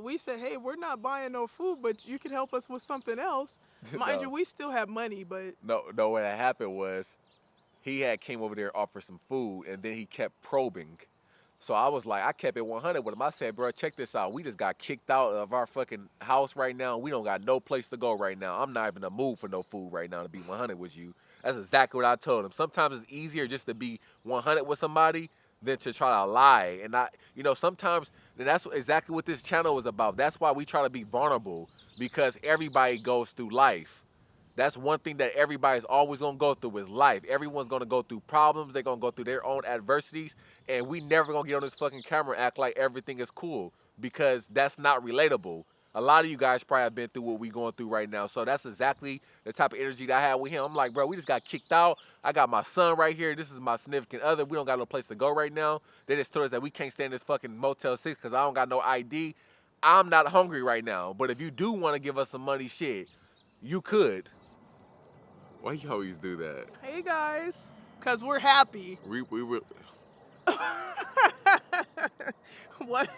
we said, hey, we're not buying no food, but you can help us with something else. Mind you, No, we still have money, but no. What had happened was he had came over there offered some food, and then he kept probing. So I was like, I kept it 100 with him. I said, bro, check this out. We just got kicked out of our fucking house right now. We don't got no place to go right now. I'm not even in the mood for no food right now, to be 100 with you. That's exactly what I told him. Sometimes it's easier just to be 100 with somebody than to try to lie. And sometimes, and that's exactly what this channel is about. That's why we try to be vulnerable, because everybody goes through life. That's one thing that everybody's always gonna go through is life. Everyone's gonna go through problems. They're gonna go through their own adversities, and we never gonna get on this fucking camera and act like everything is cool, because that's not relatable. A lot of you guys probably have been through what we going through right now, so that's exactly the type of energy that I had with him. I'm like, bro, we just got kicked out. I got my son right here. This is my significant other. We don't got no place to go right now. They just told us that we can't stay in this fucking Motel 6 because I don't got no ID. I'm not hungry right now, but if you do want to give us some money, shit, you could. Why you always do that? hey guys, because we're happy. We What?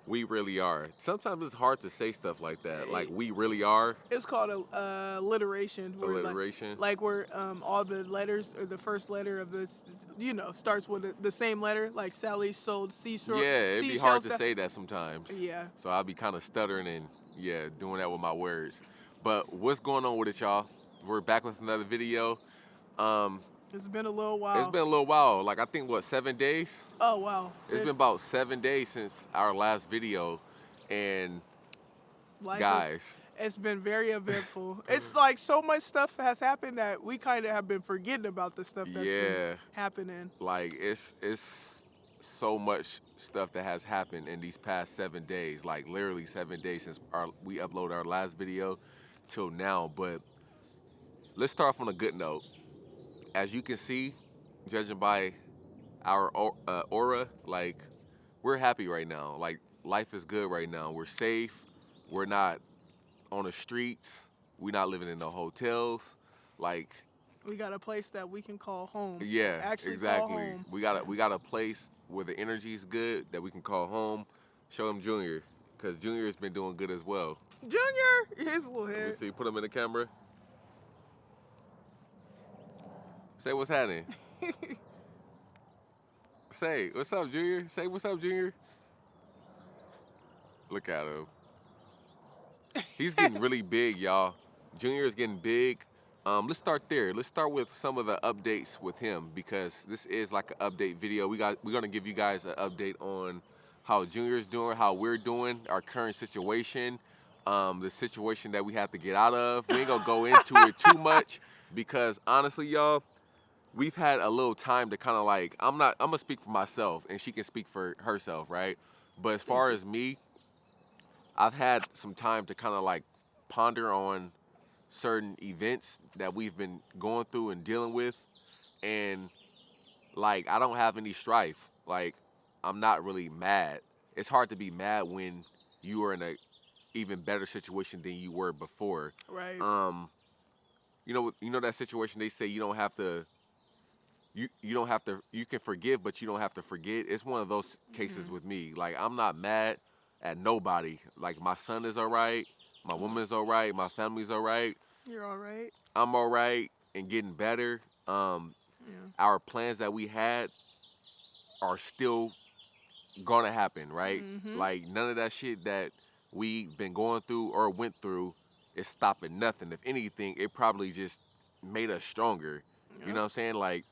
we really are. Sometimes it's hard to say stuff like that. Like, we really are. It's called alliteration. Where Alliteration. Like where all the letters, or the first letter of this, starts with the same letter. Like Sally sold seashore. Yeah, it'd be hard to say that sometimes. Yeah. So I'll be kind of stuttering and, doing that with my words. But what's going on with it, y'all? We're back with another video. It's been a little while. It's been a little while. Like, I think, 7 days? Oh, wow. It's been about 7 days since our last video. And, guys, it's been very eventful. It's like so much stuff has happened that we kind of have been forgetting about the stuff that's been happening. Like, it's so much stuff that has happened in these past 7 days. Like, literally 7 days since we uploaded our last video till now. But let's start off on a good note. As you can see, judging by our aura, like, we're happy right now. Like, life is good right now. We're safe. We're not on the streets. We're not living in the hotels. Like, we got a place that we can call home. Yeah, Actually exactly. Call home. We got a place where the energy is good that we can call home. Show him Junior, because Junior has been doing good as well. Junior, his little Let head. me see. Put him in the camera. Say what's happening. Say, what's up, Junior? Say, what's up, Junior? Look at him. He's getting really big, y'all. Junior is getting big. Let's start there. Let's start with some of the updates with him, because this is like an update video. We're gonna give you guys an update on how Junior's doing, how we're doing, our current situation, the situation that we have to get out of. We ain't gonna go into it too much, because honestly, y'all, we've had a little time to kind of like, I'm gonna speak for myself and she can speak for herself, right? But as far as me, I've had some time to kind of like ponder on certain events that we've been going through and dealing with, and like, I don't have any strife. Like, I'm not really mad. It's hard to be mad when you are in a even better situation than you were before. Right. You know that situation they say you don't have to. You don't have to. You can forgive, but you don't have to forget. It's one of those cases with me. Like, I'm not mad at nobody. Like, my son is all right. My woman's all right. My family's all right. You're all right. I'm all right and getting better. Our plans that we had are still gonna happen, right? Like, none of that shit that we've been going through or went through is stopping nothing. If anything, it probably just made us stronger. You know what I'm saying? Like,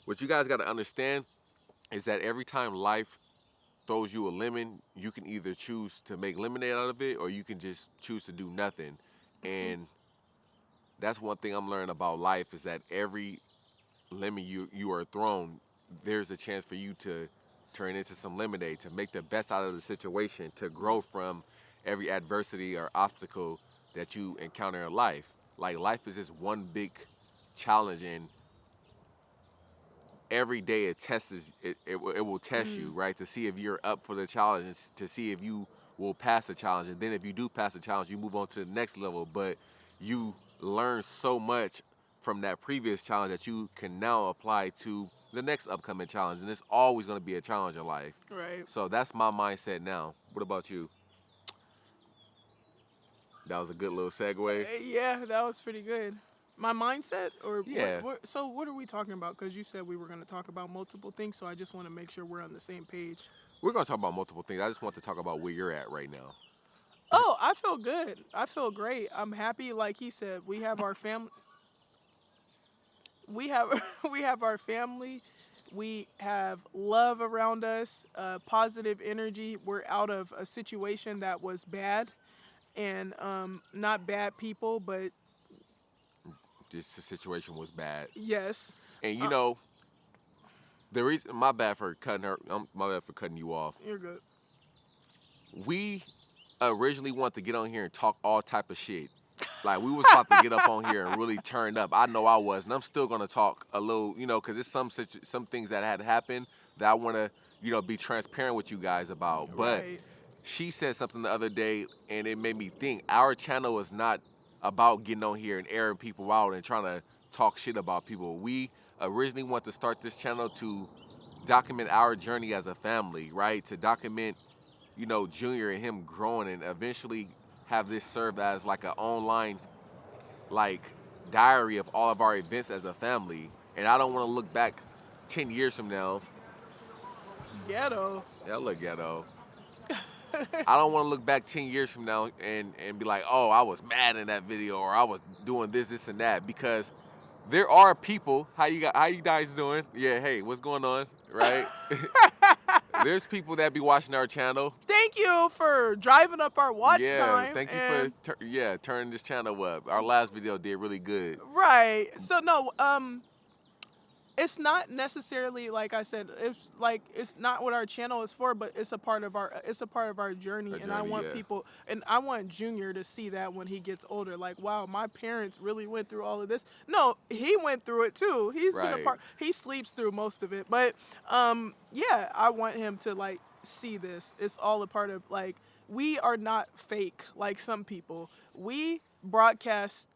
what you guys got to understand is that every time life throws you a lemon, you can either choose to make lemonade out of it, or you can just choose to do nothing. And that's one thing I'm learning about life, is that every lemon you are thrown, there's a chance for you to turn into some lemonade, to make the best out of the situation, to grow from every adversity or obstacle that you encounter in life. Like, life is just one big challenge, and every day it tests it will test you, right, to see if you're up for the challenge, to see if you will pass the challenge. And then if you do pass the challenge, you move on to the next level. But you learn so much from that previous challenge that you can now apply to the next upcoming challenge. And it's always going to be a challenge in life. Right. So that's my mindset now. What about you? That was a good little segue. Yeah, that was pretty good. My mindset, or Yeah. so what are we talking about? Because you said we were going to talk about multiple things, so I just want to make sure we're on the same page. We're going to talk about multiple things. I just want to talk about where you're at right now. Oh, I feel good. I feel great. I'm happy. Like he said, we have our family. We have we have our family. We have love around us, positive energy. We're out of a situation that was bad, and not bad people, but This situation was bad. yes. And you know, the reason, my bad for cutting her, my bad for cutting you off. You're good. We originally wanted to get on here and talk all type of shit. Like, we was about to get up on here and really turn up. I know I was, and I'm still gonna talk a little, you know, because it's some things that had happened that I want to, you know, be transparent with you guys about. But Right. she said something the other day, and it made me think. Our channel is not about getting on here and airing people out and trying to talk shit about people. We originally wanted to start this channel to document our journey as a family, right? To document, you know, Junior and him growing, and eventually have this serve as like an online, like, diary of all of our events as a family. And I don't want to look back 10 years from now. Ghetto. Yeah, look ghetto. I don't want to look back 10 years from now and be like, oh, I was mad in that video, or I was doing this, and that, because there are people. How you guys doing? Yeah, hey, what's going on? Right? There's people that be watching our channel. Thank you for driving up our watch Yeah, time. thank you for turning this channel up. Our last video did really good. Right. So no, it's not necessarily, like I said, it's not what our channel is for, but it's a part of our journey, and I want people, and I want Junior to see that when he gets older. Like, wow, my parents really went through all of this. No, he went through it too. He's been a part. He sleeps through most of it, but yeah, I want him to like see this. It's all a part of, like, we are not fake like some people. We broadcast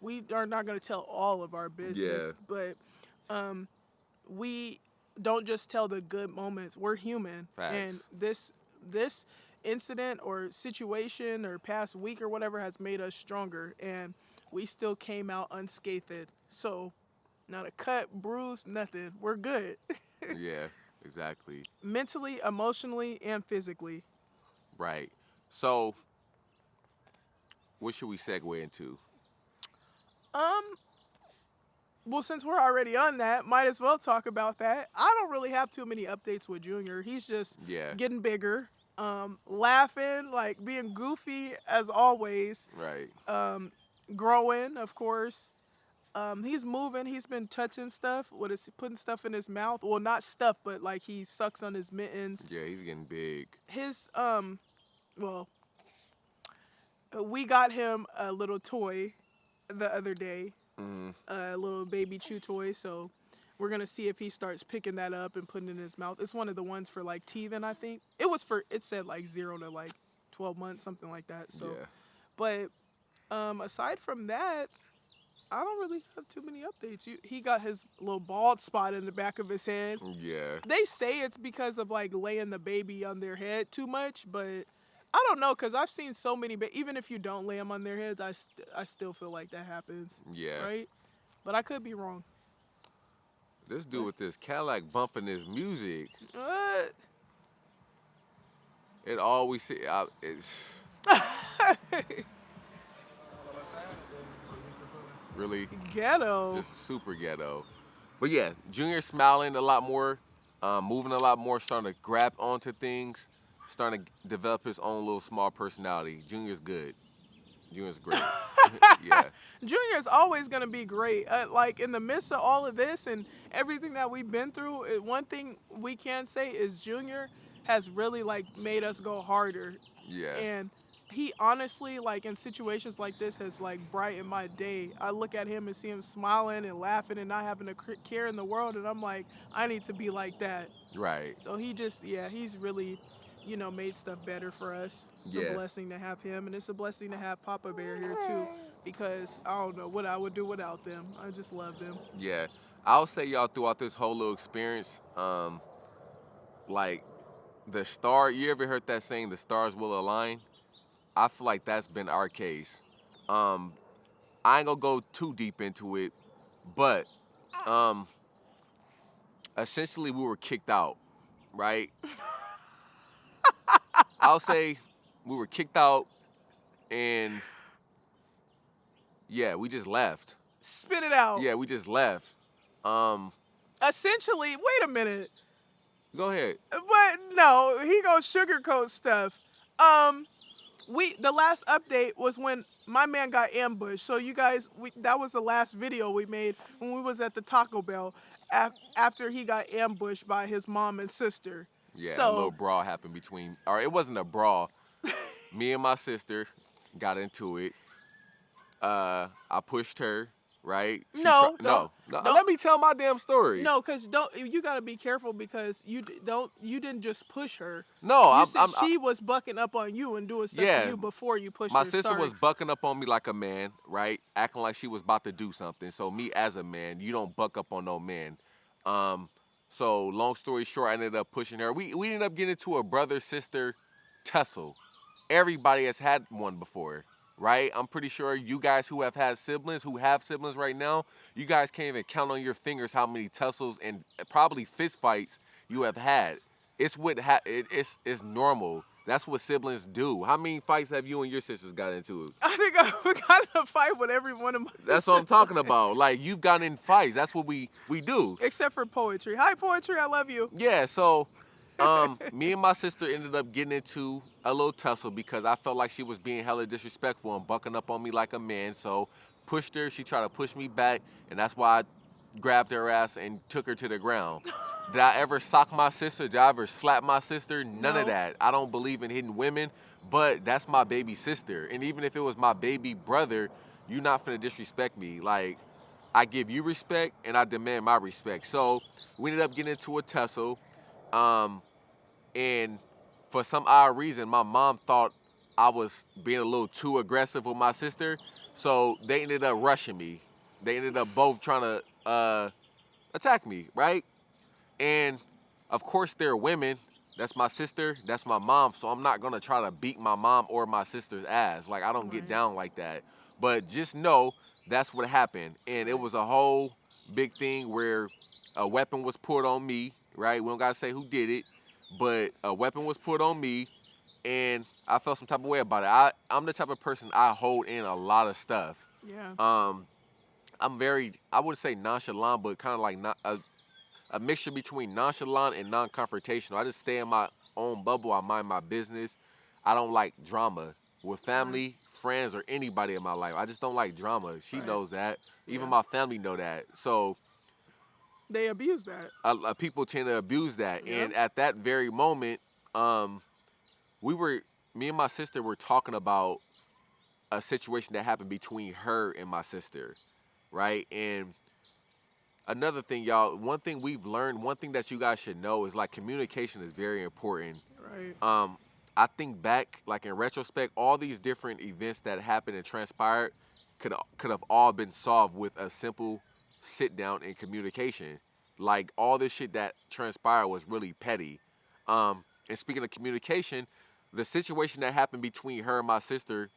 we are not going to tell all of our business, but we don't just tell the good moments. We're human. Facts. And this incident or situation or past week or whatever has made us stronger, and we still came out unscathed. So not a cut, bruise, nothing. We're good. Yeah, exactly. Mentally, emotionally, and physically. Right. So what should we segue into? Well, since we're already on that, might as well talk about that. I don't really have too many updates with Junior. He's just getting bigger, laughing, like being goofy as always. Right. Growing, of course. He's moving. He's been touching stuff. Putting stuff in his mouth? Well, not stuff, but like he sucks on his mittens. Yeah, he's getting big. Well, we got him a little toy the other day. A little baby chew toy, so we're gonna see if he starts picking that up and putting it in his mouth. It's one of the ones for like teething, I think. It said like 0 to like 12 months, something like that. So yeah. But aside from that, I don't really have too many updates. He got his little bald spot in the back of his head. Yeah. They say it's because of like laying the baby on their head too much, but I don't know, because I've seen so many, but even if you don't lay them on their heads, I still feel like that happens. Yeah. Right? But I could be wrong. This dude with this Cadillac bumping his music. What? It always, it's really Ghetto. just super ghetto. But yeah, Junior smiling a lot more, moving a lot more, starting to grab onto things, starting to develop his own little small personality. Junior's good. Junior's great. Yeah. Junior's always going to be great. Like, in the midst of all of this and everything that we've been through, one thing we can say is Junior has really, like, made us go harder. Yeah. And he honestly, like, in situations like this, has, like, brightened my day. I look at him and see him smiling and laughing and not having a care in the world, and I'm like, I need to be like that. Right. So he's really, made stuff better for us. It's a blessing to have him, and it's a blessing to have Papa Bear here too, because I don't know what I would do without them. I just love them. Yeah. I'll say, y'all, throughout this whole little experience, like, the star. You ever heard that saying, "The stars will align"? I feel like that's been our case. Um, I ain't gonna go too deep into it, but um, essentially we were kicked out, right? I'll say we were kicked out, and yeah, we just left. Spit it out. Yeah, we just left. Um, Essentially, wait a minute. Go ahead. But no, he gonna sugarcoat stuff. The last update was when my man got ambushed. So you guys, that was the last video we made when we was at the Taco Bell after he got ambushed by his mom and sister. Yeah, a little brawl happened between, or it wasn't a brawl. Me and my sister got into it. I pushed her, right? No. Let me tell my damn story. No, because you gotta be careful because you didn't just push her. No, you said she was bucking up on you and doing stuff to you before you pushed her. My sister was bucking up on me like a man, right? Acting like she was about to do something. So me as a man, you don't buck up on no man. So long story short, I ended up pushing her. We ended up getting into a brother-sister tussle. Everybody has had one before, right? I'm pretty sure you guys who have siblings right now, you guys can't even count on your fingers how many tussles and probably fist fights you have had. It's it's normal. That's what siblings do. How many fights have you and your sisters got into? I think I got in a fight with every one of my That's what I'm talking about. Like, you've gotten in fights. That's what we do. Except for Poetry. Hi, Poetry. I love you. Yeah, so me and my sister ended up getting into a little tussle because I felt like she was being hella disrespectful and bucking up on me like a man. So pushed her. She tried to push me back, and that's why I grabbed her ass and took her to the ground. Did I ever sock my sister? Did I ever slap my sister? None of that. I don't believe in hitting women, but that's my baby sister. And even if it was my baby brother, you're not finna disrespect me. Like, I give you respect, and I demand my respect. So we ended up getting into a tussle. And for some odd reason, my mom thought I was being a little too aggressive with my sister. So they ended up rushing me. They ended up both trying to attack me, right? And of course they're women. That's my sister, that's my mom, so I'm not gonna try to beat my mom or my sister's ass. Like, I don't get down like that. But just know that's what happened. And it was a whole big thing where a weapon was put on me, right? We don't gotta say who did it, but a weapon was put on me, and I felt some type of way about it. I'm the type of person, I hold in a lot of stuff. Yeah. I'm very, I wouldn't say nonchalant, but kind of like a mixture between nonchalant and non-confrontational. I just stay in my own bubble. I mind my business. I don't like drama with family, friends, or anybody in my life. I just don't like drama. She knows that. Even my family know that. So they abuse that. People tend to abuse that. Yep. And at that very moment, me and my sister were talking about a situation that happened between her and my sister, right? And another thing, y'all, one thing we've learned, one thing that you guys should know is, like, communication is very important. Right. I think back, like, in retrospect, all these different events that happened and transpired could have all been solved with a simple sit down and communication. Like, all this shit that transpired was really petty. And speaking of communication, the situation that happened between her and my sister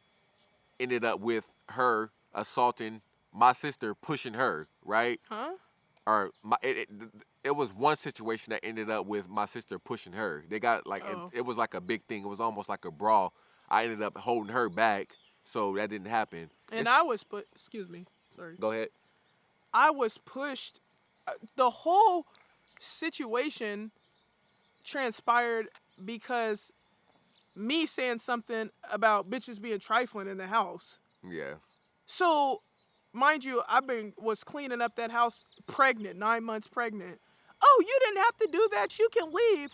ended up with her assaulting my sister, pushing her, right? Huh? Or it was one situation that ended up with my sister pushing her. They got, like, it was like a big thing. It was almost like a brawl. I ended up holding her back, so that didn't happen. And I was excuse me, sorry. Go ahead. I was pushed. The whole situation transpired because me saying something about bitches being trifling in the house. Yeah. So, mind you, was cleaning up that house pregnant, 9 months pregnant. Oh, you didn't have to do that. You can leave.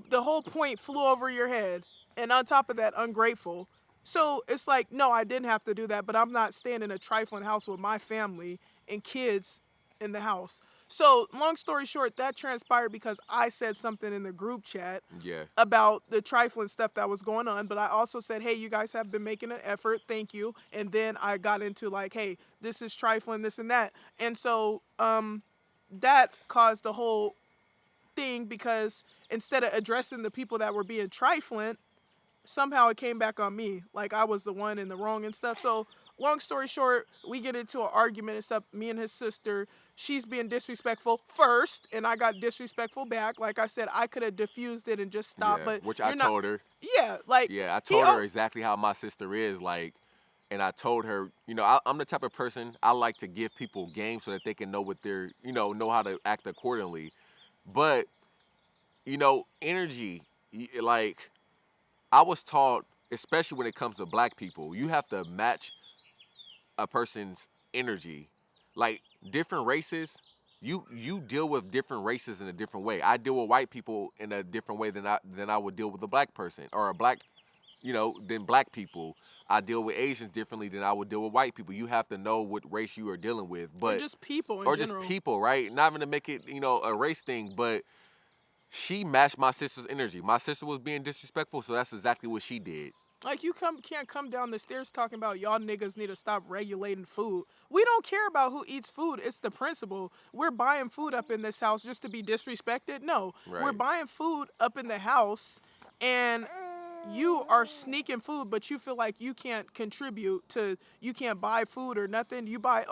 The whole point flew over your head. And on top of that, ungrateful. So it's like, no, I didn't have to do that, but I'm not staying in a trifling house with my family and kids in the house. So, long story short, that transpired because I said something in the group chat about the trifling stuff that was going on. But I also said, hey, you guys have been making an effort. Thank you. And then I got into, like, hey, this is trifling, this and that. And so that caused the whole thing because instead of addressing the people that were being trifling, somehow it came back on me. Like I was the one in the wrong and stuff. So long story short, we get into an argument and stuff. Me and his sister, she's being disrespectful first, and I got disrespectful back. Like I said, I could have diffused it and just stopped, Yeah, but which I you're not. told her. Yeah, like Yeah, I he. told her exactly how my sister is, like, and I told her, I'm the type of person, I like to give people game so that they can know what they're, know how to act accordingly. But, energy, like, I was taught, especially when it comes to black people, you have to match a person's energy. Like different races, you deal with different races in a different way. I deal with white people in a different way than I would deal with a black person or a black, than black people. I deal with Asians differently than I would deal with white people. You have to know what race you are dealing with, Or but just people in or general. just people, right? Not even to make it, a race thing, but she matched my sister's energy. My sister was being disrespectful, so that's exactly what she did. Like you can't come down the stairs talking about y'all niggas need to stop regulating food. We don't care about who eats food. It's the principle. We're buying food up in this house just to be disrespected. No, Right. we're buying food up in the house, and you are sneaking food, but you feel like you can't contribute to. You can't buy food or nothing. You buy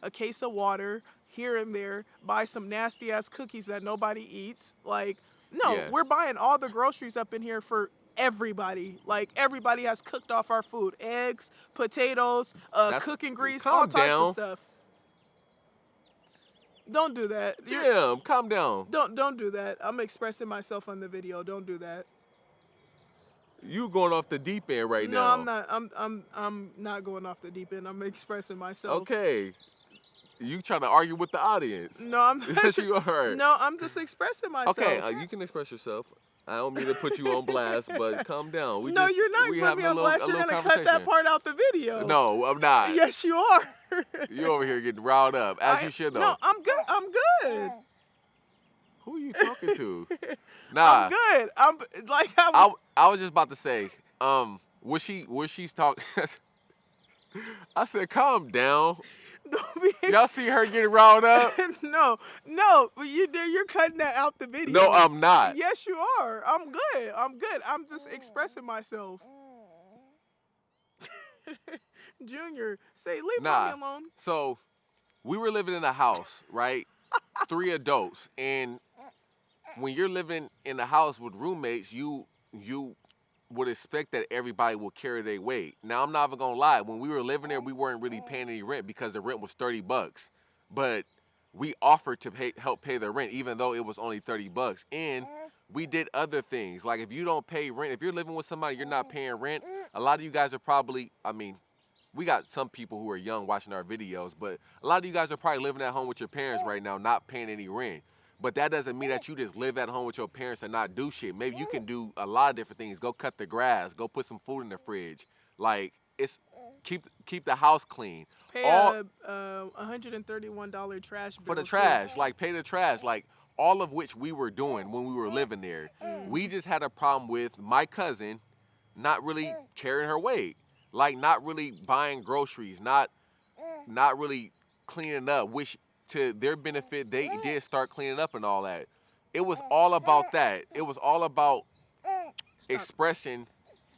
a case of water here and there. Buy some nasty ass cookies that nobody eats. Like no, Yeah. we're buying all the groceries up in here for everybody. Like everybody has cooked off our food. Eggs, potatoes, cooking grease, all types of stuff. Don't do that. Damn, calm down. Don't do that. I'm expressing myself on the video. Don't do that. You going off the deep end right now. No, I'm not. I'm not going off the deep end. I'm expressing myself. Okay. You trying to argue with the audience? No, I'm not. Yes, you are. No, I'm just expressing myself. Okay, you can express yourself. I don't mean to put you on blast, but calm down. You're not putting me on blast. You're gonna cut that part out the video. No, I'm not. Yes, you are. You over here getting riled up, as you should though. No, I'm good. I'm good. Who are you talking to? Nah, I'm good. I was just about to say, was she's talking? I said, calm down. Y'all see her getting riled up? No, you're cutting that out the video. No, I'm not. Yes, you are. I'm good. I'm just expressing myself. Junior, leave mommy alone. So, we were living in a house, right? 3 adults, and when you're living in a house with roommates, you would expect that everybody will carry their weight. Now, I'm not even gonna lie. When we were living there, we weren't really paying any rent because the rent was $30. But we offered to help pay the rent, even though it was only $30. And we did other things. Like if you don't pay rent, if you're living with somebody, you're not paying rent. A lot of you guys are probably, we got some people who are young watching our videos, but a lot of you guys are probably living at home with your parents right now, not paying any rent. But that doesn't mean that you just live at home with your parents and not do shit. Maybe you can do a lot of different things. Go cut the grass. Go put some food in the fridge. Like, it's keep the house clean. Pay a $131 trash bill. For the trash. Like, pay the trash. Like, all of which we were doing when we were living there. We just had a problem with my cousin not really carrying her weight. Like, not really buying groceries. Not really cleaning up, which to their benefit, they did start cleaning up and all that. It was all about that. It was all about expressing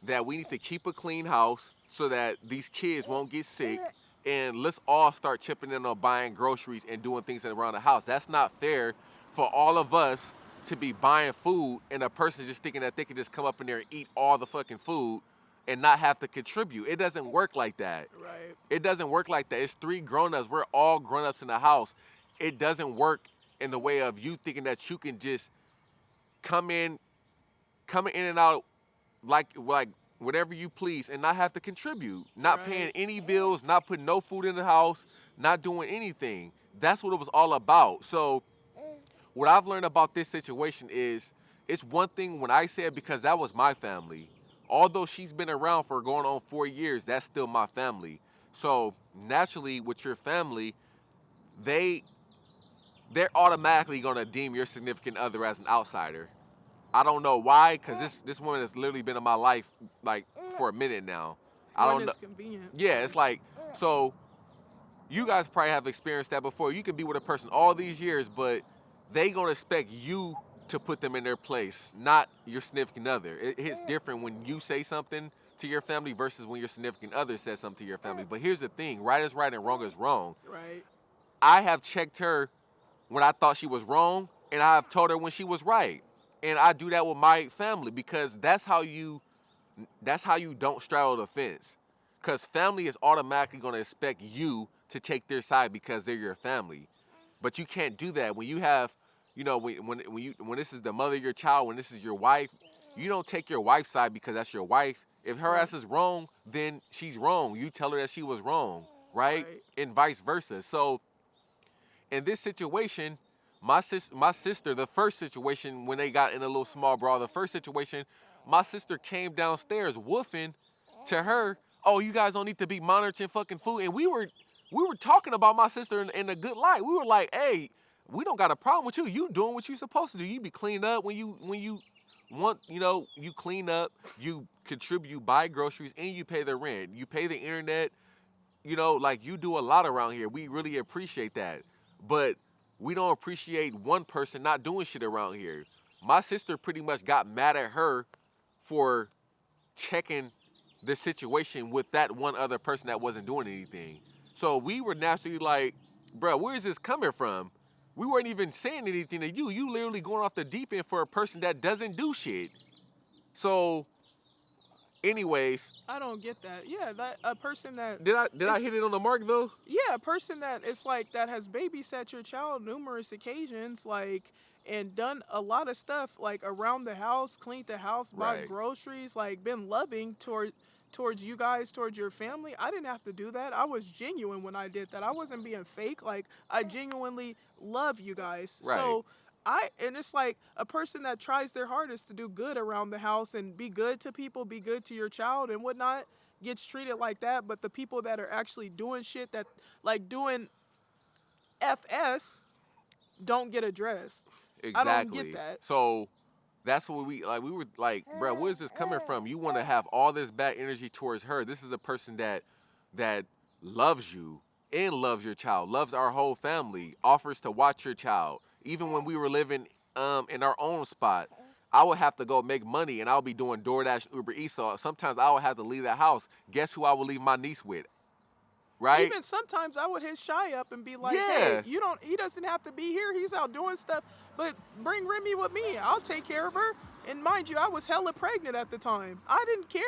that we need to keep a clean house so that these kids won't get sick, and let's all start chipping in on buying groceries and doing things around the house. That's not fair for all of us to be buying food and a person just thinking that they can just come up in there and eat all the fucking food and not have to contribute. It doesn't work like that. Right. It doesn't work like that. It's 3 grown-ups. We're all grown-ups in the house. It doesn't work in the way of you thinking that you can just coming in and out like whatever you please and not have to contribute. Not paying any bills, not putting no food in the house, not doing anything. That's what it was all about. So what I've learned about this situation is it's one thing when I said, because that was my family. Although she's been around for going on 4 years, that's still my family. So naturally, with your family, they're automatically gonna deem your significant other as an outsider. I don't know why, because this woman has literally been in my life like for a minute now. I don't know. Convenient. Yeah, it's like, so you guys probably have experienced that before. You can be with a person all these years, but they gonna expect you to put them in their place, not your significant other. It's different when you say something to your family versus when your significant other says something to your family. But here's the thing: right is right and wrong is wrong. Right. I have checked her when I thought she was wrong, and I have told her when she was right. And I do that with my family because that's how you don't straddle the fence. Because family is automatically going to expect you to take their side because they're your family. But you can't do that when you have, when this is the mother of your child, when this is your wife, you don't take your wife's side because that's your wife. If her ass is wrong, then she's wrong. You tell her that she was wrong, right? And vice versa. So in this situation, my sister, the first situation when they got in a little small brawl, the first situation, my sister came downstairs woofing to her, oh, you guys don't need to be monitoring fucking food. And we were talking about my sister in a good light. We were like, hey, we don't got a problem with you. You doing what you supposed to do. You be cleaning up when you want, you clean up, you contribute, you buy groceries, and you pay the rent. You pay the internet, like you do a lot around here. We really appreciate that. But we don't appreciate one person not doing shit around here. My sister pretty much got mad at her for checking the situation with that one other person that wasn't doing anything. So we were naturally like, bro, where is this coming from? We weren't even saying anything to you. You literally going off the deep end for a person that doesn't do shit. So, anyways, I don't get that. Yeah, that a person that did I hit it on the mark though? Yeah, a person that it's like that has babysat your child numerous occasions, like, and done a lot of stuff like around the house, cleaned the house, bought Right. groceries, like been loving towards you guys, towards your family. I didn't have to do that. I was genuine when I did that. I wasn't being fake. Like, I genuinely love you guys. Right. So and it's like a person that tries their hardest to do good around the house and be good to people, be good to your child and whatnot, gets treated like that. But the people that are actually doing shit that, like, doing FS, don't get addressed. Exactly. I don't get that. So that's what we were like, bro, where is this coming from? You want to have all this bad energy towards her. This is a person that loves you and loves your child, loves our whole family, offers to watch your child. Even when we were living in our own spot, I would have to go make money and I'll be doing DoorDash, Uber Eats. So sometimes I would have to leave the house. Guess who I would leave my niece with? Right? Even sometimes I would hit Shy up and be like, Yeah. hey, he doesn't have to be here. He's out doing stuff. But bring Remy with me. I'll take care of her. And mind you, I was hella pregnant at the time. I didn't care.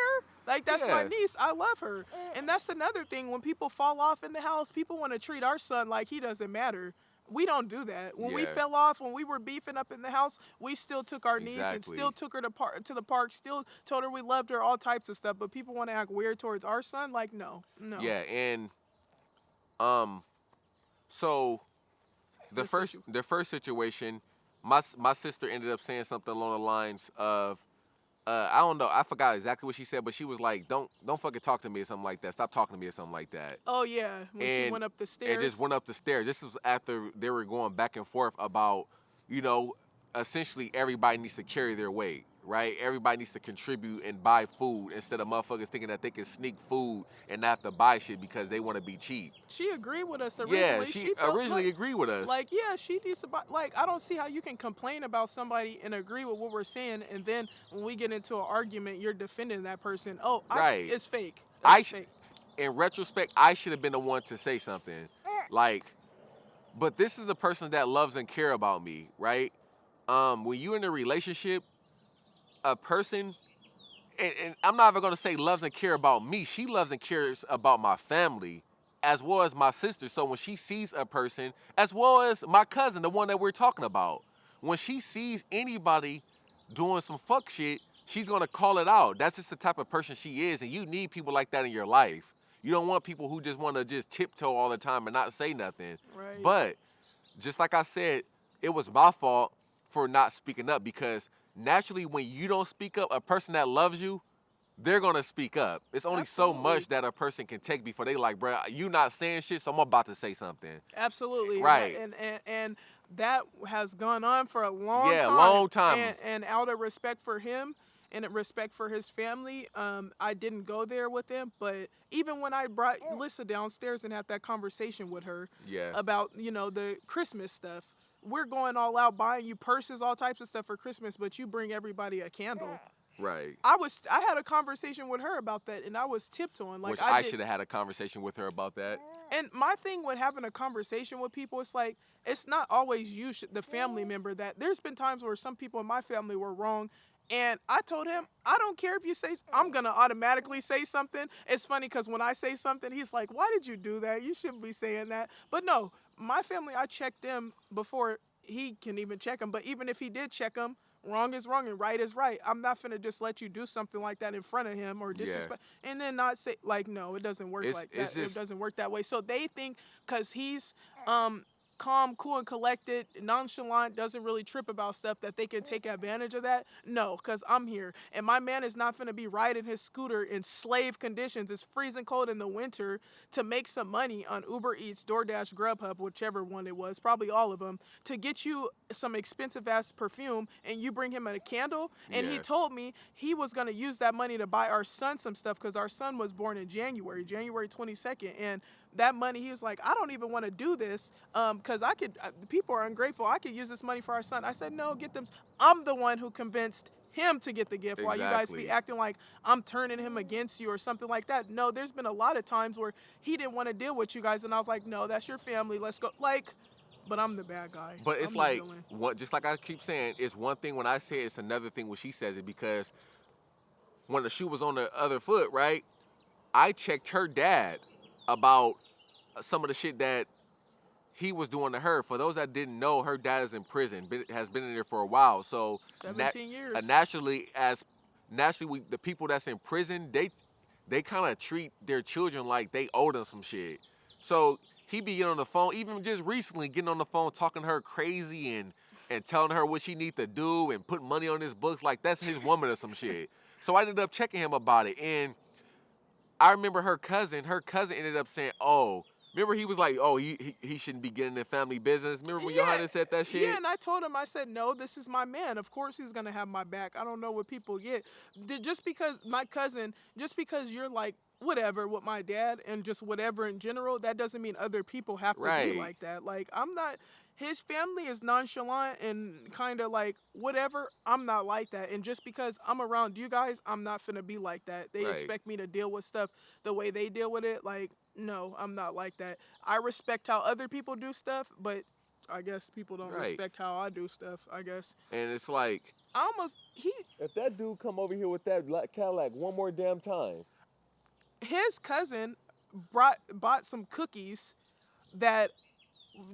Like, that's my niece. I love her. And that's another thing. When people fall off in the house, people want to treat our son like he doesn't matter. We don't do that. When we fell off, when we were beefing up in the house, we still took our niece and still took her to the park, still told her we loved her, all types of stuff. But people want to act weird towards our son? Like, no. Yeah, and so the first situation, my sister ended up saying something along the lines of, I don't know, I forgot exactly what she said, but she was like, don't fucking talk to me or something like that. Stop talking to me or something like that. Oh yeah, when she went up the stairs. And just went up the stairs. This was after they were going back and forth about, essentially everybody needs to carry their weight, right? Everybody needs to contribute and buy food instead of motherfuckers thinking that they can sneak food and not have to buy shit because they want to be cheap. She agreed with us originally. Yeah, she originally agreed with us. Like, yeah, she needs to buy. Like, I don't see how you can complain about somebody and agree with what we're saying, and then when we get into an argument, you're defending that person. Oh, it's fake. Fake. In retrospect, I should have been the one to say something. Like, but this is a person that loves and cares about me, right? When you're in a relationship, a person, and I'm not even going to say loves and cares about me. She loves and cares about my family as well as my sister. So when she sees a person, as well as my cousin, the one that we're talking about, when she sees anybody doing some fuck shit, she's going to call it out. That's just the type of person she is, and you need people like that in your life. You don't want people who just want to just tiptoe all the time and not say nothing. Right. But just like I said, it was my fault for not speaking up, because naturally when you don't speak up, a person that loves you, they're going to speak up. It's only so much that a person can take before they like, bro, you not saying shit, so I'm about to say something. Absolutely. Right. And that has gone on for a long time. Yeah, long time. And out of respect for him and respect for his family, I didn't go there with him. But even when I brought Lissa downstairs and had that conversation with her about, the Christmas stuff, we're going all out buying you purses, all types of stuff for Christmas, but you bring everybody a candle. Right. I had a conversation with her about that, and I was tiptoeing. Like Which I I did. should have had a conversation with her about that. And my thing with having a conversation with people, it's like it's not always you, the family member. That there's been times where some people in my family were wrong, and I told him I don't care if you say. I'm gonna automatically say something. It's funny because when I say something, he's like, "Why did you do that? You shouldn't be saying that." But no, my family, I checked them before he can even check them. But even if he did check them, wrong is wrong and right is right. I'm not finna just let you do something like that in front of him or Yeah. disrespect and then not say like no, it doesn't work like It's that. It just doesn't work that way. So they think cuz he's calm, cool and collected, nonchalant, doesn't really trip about stuff that they can take advantage of that. No, cuz I'm here. And my man is not finna be riding his scooter in slave conditions. It's freezing cold in the winter to make some money on Uber Eats, DoorDash, Grubhub, whichever one it was, probably all of them, to get you some expensive ass perfume and you bring him a candle. And he Yeah. told me he was going to use that money to buy our son some stuff because our son was born in January 22nd. And that money, he was like, I don't even want to do this because people are ungrateful. I could use this money for our son. I said, no, get them. I'm the one who convinced him to get the gift while you guys be Exactly. acting like I'm turning him against you or something like that. No, there's been a lot of times where he didn't want to deal with you guys and I was like, no, that's your family. Let's go. Like, but I'm the bad guy. But it's I'm the like villain. what, just like I keep saying, it's one thing when I say it, it's another thing when she says it, because when the shoe was on the other foot, right? I checked her dad about some of the shit that he was doing to her. For those that didn't know, her dad is in prison, has been in there for a while. So 17 years. naturally, the people that's in prison, they kind of treat their children like they owe them some shit. So he be getting on the phone, even just recently getting on the phone, talking to her crazy and telling her what she need to do and putting money on his books like that's his woman or some shit. So I ended up checking him about it, and I remember her cousin ended up saying, "Oh, remember he was like, oh, he shouldn't be getting in family business." Remember when Johanna said that shit? Yeah, and I told him, I said, no, this is my man. Of course he's gonna have my back. I don't know what people get. Just because my cousin, just because you're like whatever with my dad and just whatever in general, that doesn't mean other people have to be Right. like that. Like I'm not. His family is nonchalant and kind of like whatever. I'm not like that. And just because I'm around you guys, I'm not finna be like that. They Right. expect me to deal with stuff the way they deal with it. Like, no, I'm not like that. I respect how other people do stuff, but I guess people don't Right. respect how I do stuff, I guess. And it's like, if that dude come over here with that Cadillac one more damn time. His cousin bought some cookies that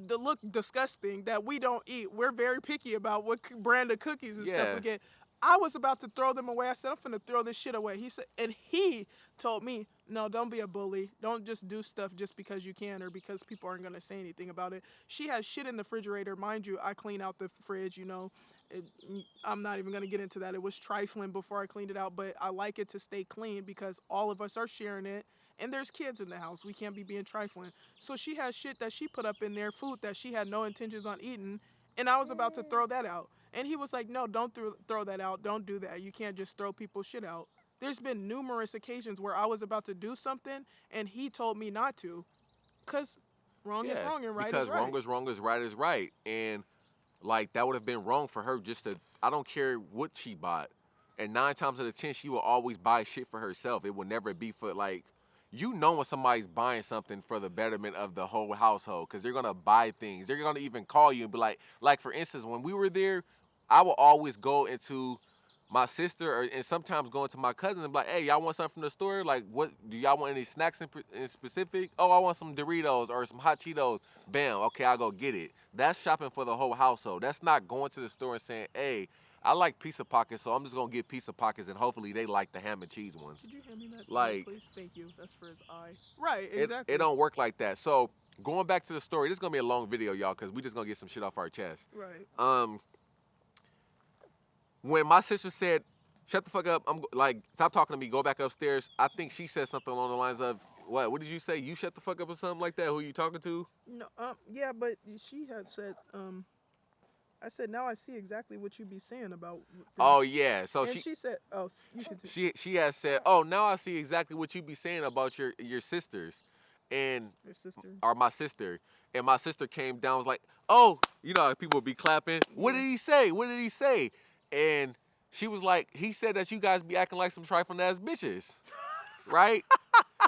look disgusting that we don't eat. We're very picky about what brand of cookies and stuff we get. I was about to throw them away. I said, I'm finna throw this shit away. He said, and he told me, no, don't be a bully. Don't just do stuff just because you can or because people aren't gonna say anything about it. She has shit in the refrigerator. Mind you, I clean out the fridge, you know. I'm not even gonna get into that. It was trifling before I cleaned it out, but I like it to stay clean because all of us are sharing it. And there's kids in the house. We can't be being trifling. So she has shit that she put up in there, food that she had no intentions on eating, and I was about to throw that out. And he was like, no, don't throw that out. Don't do that. You can't just throw people's shit out. There's been numerous occasions where I was about to do something, and he told me not to. Because wrong is wrong and right is right. Because wrong is wrong is right is right. And, like, that would have been wrong for her just to, I don't care what she bought. And 9 times out of 10, she will always buy shit for herself. It will never be for, like, you know when somebody's buying something for the betterment of the whole household, because they're going to buy things. They're going to even call you and be like, for instance, when we were there, I will always go into my sister and sometimes go into my cousin and be like, hey, y'all want something from the store? Like, what, do y'all want any snacks in specific? Oh, I want some Doritos or some hot Cheetos. Bam, okay, I'll go get it. That's shopping for the whole household. That's not going to the store and saying, hey, I like Pizza Pockets, so I'm just going to get Pizza Pockets, and hopefully they like the ham and cheese ones. Could you hand me that? Like, please? Thank you. That's for his eye. Right, exactly. It don't work like that. So, going back to the story, this is going to be a long video, y'all, because we just going to get some shit off our chest. Right. When my sister said, shut the fuck up, I'm like, stop talking to me, go back upstairs, I think she said something along the lines of, what did you say? You shut the fuck up or something like that? Who you talking to? No, yeah, but she had said, I said, now I see exactly what you be saying about this. Oh, yeah. So and she said, oh, you can she has said, oh, now I see exactly what you be saying about your sisters. And your sister. Or my sister. And my sister came down, was like, oh, you know how people would be clapping. What did he say? What did he say? And she was like, he said that you guys be acting like some trifling ass bitches. Right?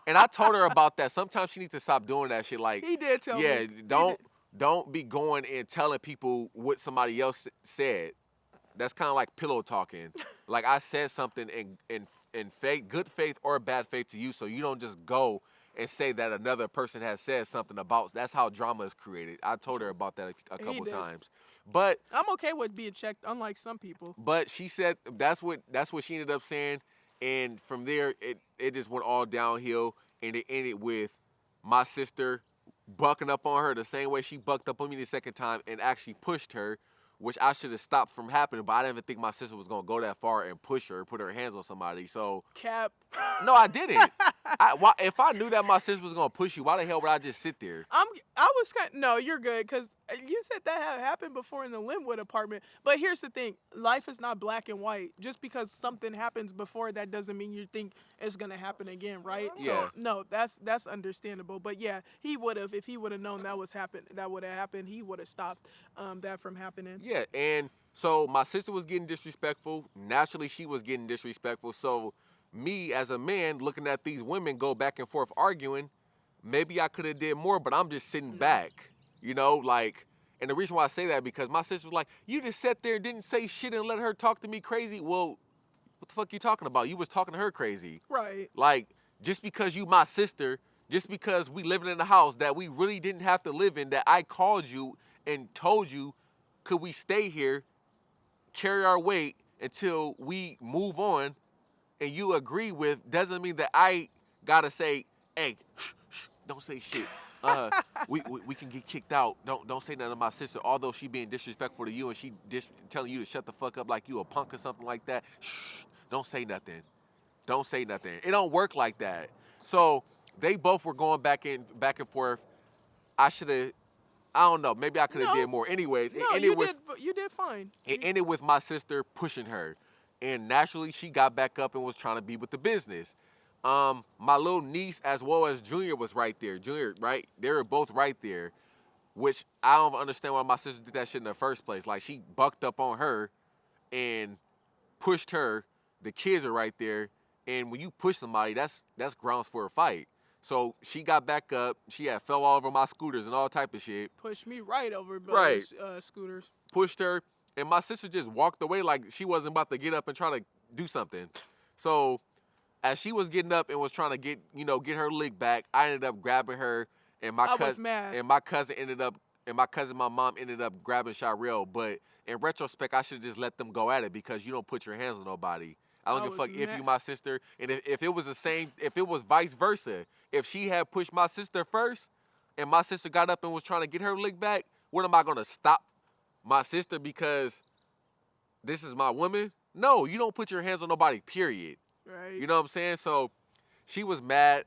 And I told her about that. Sometimes she needs to stop doing that shit. Like, He did tell yeah, me. don't be going and telling people what somebody else said. That's kind of like pillow talking. Like, I said something in faith, good faith or bad faith to you, so you don't just go and say that another person has said something about. That's how drama is created. I told her about that a couple times. But I'm okay with being checked, unlike some people. But she said that's what she ended up saying, and from there it just went all downhill, and it ended with my sister bucking up on her the same way she bucked up on me the second time and actually pushed her, which I should have stopped from happening, but I didn't even think my sister was gonna go that far and push her, put her hands on somebody. So Cap. No, I didn't. If I knew that my sister was gonna push you, why the hell would I just sit there? No, you're good, because you said that had happened before in the Linwood apartment. But here's the thing: life is not black and white. Just because something happens before, that doesn't mean you think it's gonna happen again, right? Yeah. So no, that's understandable. But yeah, he would have, if he would have known that would have happened, he would have stopped that from happening. Yeah, and so my sister was getting disrespectful. Naturally, she was getting disrespectful. So me as a man looking at these women go back and forth arguing, maybe I could have did more, but I'm just sitting back, you know, like. And the reason why I say that, because my sister was like, you just sat there and didn't say shit and let her talk to me crazy. Well, what the fuck you talking about? You was talking to her crazy. Right. Like, just because you my sister, just because we living in a house that we really didn't have to live in, that I called you and told you, could we stay here, carry our weight until we move on, and you agree with, doesn't mean that I gotta say, hey, shh, don't say shit. We can get kicked out. Don't say nothing to my sister, although she being disrespectful to you and she telling you to shut the fuck up like you a punk or something like that. Shh, don't say nothing. Don't say nothing. It don't work like that. So they both were going back and forth. I should have. I don't know. Maybe I could have did more. Anyways, no, you did fine. It ended with my sister pushing her, and naturally she got back up and was trying to be with the business. My little niece as well as Junior was right there. Junior, right? They were both right there, which I don't understand why my sister did that shit in the first place. Like, she bucked up on her and pushed her. The kids are right there, and when you push somebody, that's grounds for a fight. So she got back up. She had fell all over my scooters and all type of shit. Pushed me right over scooters. Pushed her, and my sister just walked away like she wasn't about to get up and try to do something. So as she was getting up and was trying to get her lick back, I ended up grabbing her, and my cousin my mom ended up grabbing Shirelle. But in retrospect, I should have just let them go at it, because you don't put your hands on nobody. I don't give a fuck if you my sister. And if it was the same, if it was vice versa, if she had pushed my sister first and my sister got up and was trying to get her lick back, what am I going to stop my sister because this is my woman? No, you don't put your hands on nobody, period. Right. You know what I'm saying? So she was mad.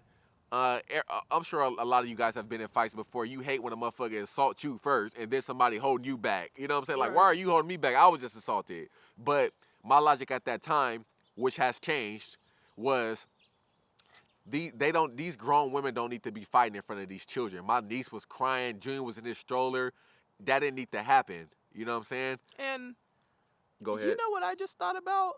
I'm sure a lot of you guys have been in fights before. You hate when a motherfucker assaults you first and then somebody holding you back. You know what I'm saying? Like, why are you holding me back? I was just assaulted. But my logic at that time, which has changed, was these grown women don't need to be fighting in front of these children. My niece was crying. Junior was in his stroller. That didn't need to happen. You know what I'm saying? And go ahead. You know what I just thought about?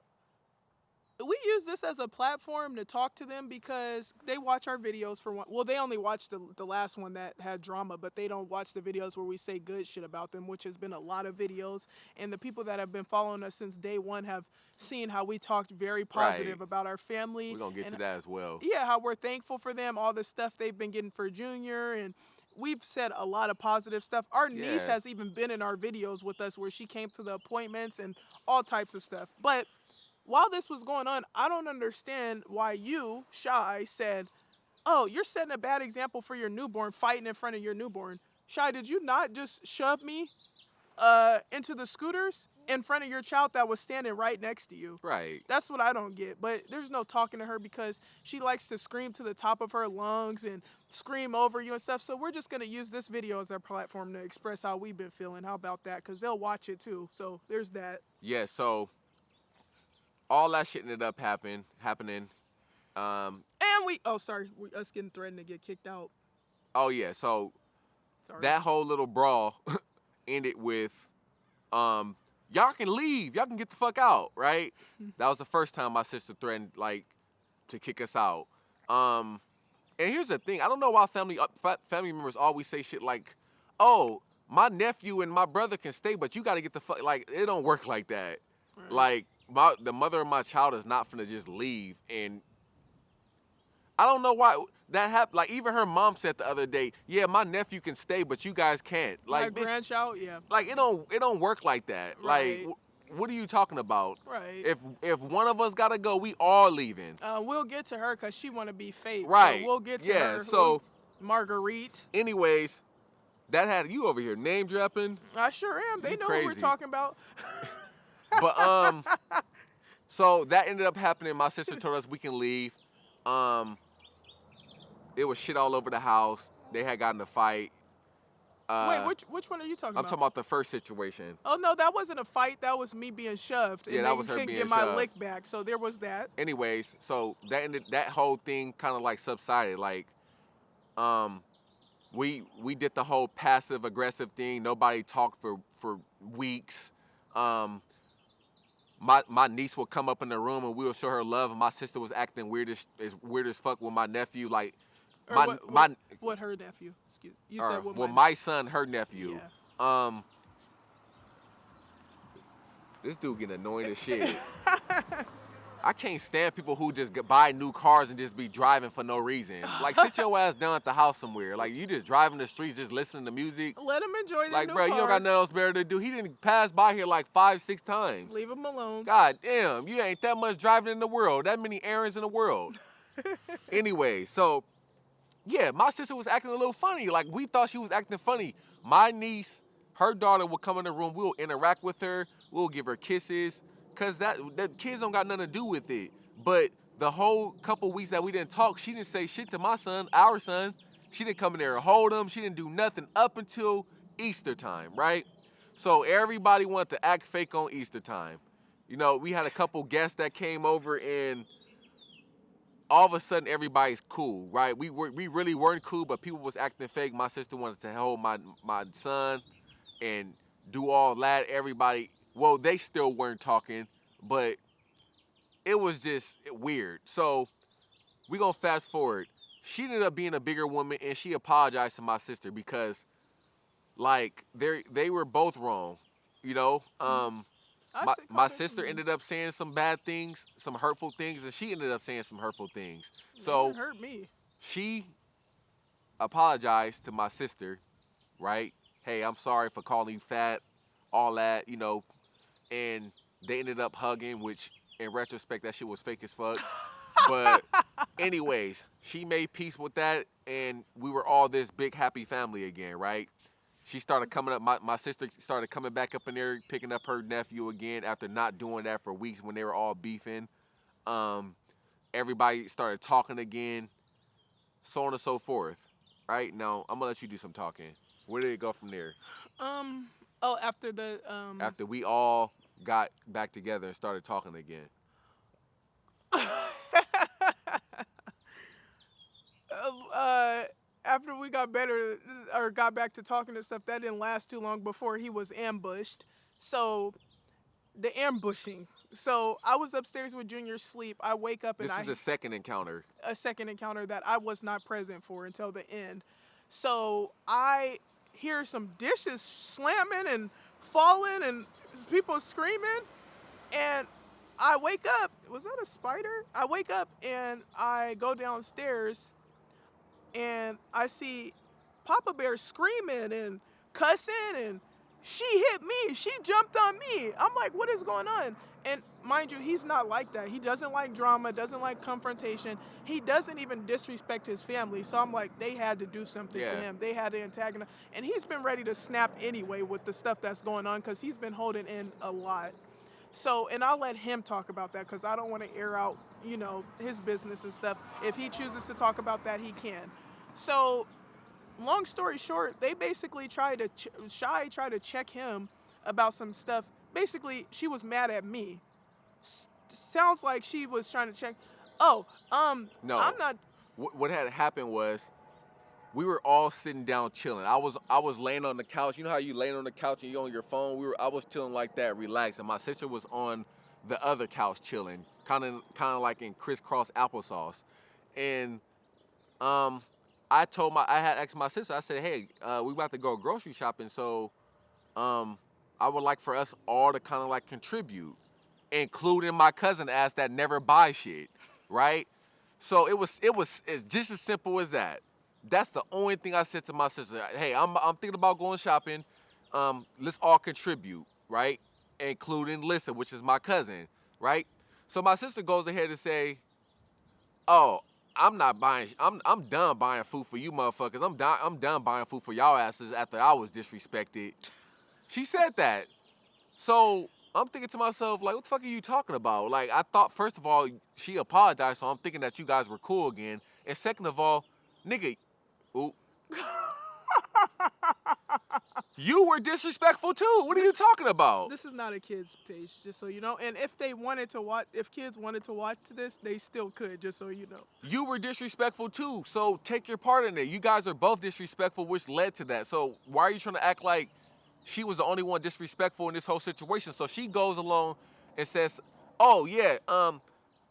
We use this as a platform to talk to them because they watch our videos for one. Well, they only watch the last one that had drama, but they don't watch the videos where we say good shit about them, which has been a lot of videos. And the people that have been following us since day one have seen how we talked very positive about our family. We're going to get to that as well. Yeah, how we're thankful for them, all the stuff they've been getting for Junior, and we've said a lot of positive stuff. Our niece has even been in our videos with us where she came to the appointments and all types of stuff. But while this was going on, I don't understand why you, Shy, said, oh, you're setting a bad example for your newborn, fighting in front of your newborn. Shy, did you not just shove me into the scooters in front of your child that was standing right next to you? Right. That's what I don't get. But there's no talking to her because she likes to scream to the top of her lungs and scream over you and stuff. So we're just going to use this video as our platform to express how we've been feeling. How about that? Because they'll watch it too. So there's that. Yeah, so all that shit ended up happening. And us getting threatened to get kicked out. Oh yeah, so Sorry. That whole little brawl ended with, y'all can leave. Y'all can get the fuck out, right? That was the first time my sister threatened, like, to kick us out. And here's the thing. I don't know why family members always say shit like, oh, my nephew and my brother can stay, but you got to get the fuck, like, it don't work like that. Right. Like, the mother of my child is not finna just leave. And I don't know why that happened. Like, even her mom said the other day, yeah, my nephew can stay, but you guys can't. Like, my grandchild, yeah. Like, it don't work like that. Right. Like, what are you talking about? Right. If one of us gotta go, we all leaving. We'll get to her because she want to be fake. Right. So we'll get to her. So, Marguerite. Anyways, that had you over here name dropping. I sure am. They know who we're talking about. But so that ended up happening. My sister told us we can leave. It was shit all over the house. They had gotten in a fight. Wait, which one are you talking about? I'm talking about the first situation. Oh no, that wasn't a fight. That was me being shoved. Yeah, and that was her couldn't being get shoved. my lick back. So there was that. Anyways, so that whole thing kind of like subsided. Like, we did the whole passive aggressive thing. Nobody talked for weeks. My niece would come up in the room and we would show her love, and my sister was acting weird as fuck with my nephew. Like, what her nephew? Excuse you said what? My son, her nephew. Yeah. This dude getting annoying as shit. I can't stand people who just buy new cars and just be driving for no reason. Like, sit your ass down at the house somewhere. Like, you just driving the streets, just listening to music. Let him enjoy the like, new bro, car. You don't got nothing else better to do. He didn't pass by here like 5-6 times. Leave him alone. God damn, you ain't that much driving in the world. That many errands in the world. Anyway, so, yeah, my sister was acting a little funny. Like, we thought she was acting funny. My niece, her daughter would come in the room. We'll interact with her. We'll give her kisses. Because that kids don't got nothing to do with it. But the whole couple weeks that we didn't talk, she didn't say shit to my son, our son. She didn't come in there and hold him. She didn't do nothing up until Easter time, right? So everybody wanted to act fake on Easter time. You know, we had a couple guests that came over, and all of a sudden everybody's cool, right? We really weren't cool, but people was acting fake. My sister wanted to hold my son and do all that. Everybody, well, they still weren't talking, but it was just weird. So we gonna fast forward. She ended up being a bigger woman, and she apologized to my sister because, like, they were both wrong, you know. My sister ended up saying some bad things, some hurtful things, and she ended up saying some hurtful things. So it hurt me. She apologized to my sister, right? Hey, I'm sorry for calling you fat, all that, you know. And they ended up hugging, which in retrospect, that shit was fake as fuck. But anyways, she made peace with that, and we were all this big happy family again, right? She started coming up, my sister started coming back up in there, picking up her nephew again after not doing that for weeks when they were all beefing. Everybody started talking again, so on and so forth. Right? Now, I'm going to let you do some talking. Where did it go from there? After we all got back together and started talking again. After we got better or got back to talking and stuff, that didn't last too long before he was ambushed. So, the ambushing. So, I was upstairs with Junior sleep. I wake up and This is the second encounter. A second encounter that I was not present for until the end. So, I hear some dishes slamming and falling and people screaming. And I wake up. Was that a spider? I wake up and I go downstairs and I see Papa Bear screaming and cussing, and she hit me. She jumped on me. I'm like, what is going on? And mind you, he's not like that. He doesn't like drama, doesn't like confrontation. He doesn't even disrespect his family. So I'm like, they had to do something to him. They had to antagonize. And he's been ready to snap anyway with the stuff that's going on because he's been holding in a lot. So, and I'll let him talk about that because I don't want to air out, you know, his business and stuff. If he chooses to talk about that, he can. So, long story short, they basically tried to, Shy tried to check him about some stuff. Basically, she was mad at me. Sounds like she was trying to check. No. I'm not. What had happened was, We were all sitting down chilling. I was laying on the couch. You know how you laying on the couch and you on your phone? I was chilling like that, relaxed, and my sister was on the other couch chilling, kind of like in crisscross applesauce. And um, I had asked my sister. I said, "Hey, we about to go grocery shopping, so I would like for us all to kind of like contribute, including my cousin ass that never buys shit, right?" So it's just as simple as that. That's the only thing I said to my sister. Hey, I'm thinking about going shopping. Let's all contribute, right? Including Lissa, which is my cousin, right? So my sister goes ahead and say, "Oh, I'm not buying. I'm done buying food for you motherfuckers. I'm done buying food for y'all asses after I was disrespected." She said that. So I'm thinking to myself, like, what the fuck are you talking about? Like, I thought, first of all, she apologized, so I'm thinking that you guys were cool again. And second of all, nigga, ooh, you were disrespectful too. What are you talking about? This is not a kids page, just so you know. And if they wanted to watch, if kids wanted to watch this, they still could, just so you know. You were disrespectful too, so take your part in it. You guys are both disrespectful, which led to that. So why are you trying to act like she was the only one disrespectful in this whole situation? So she goes along and says, "Oh yeah,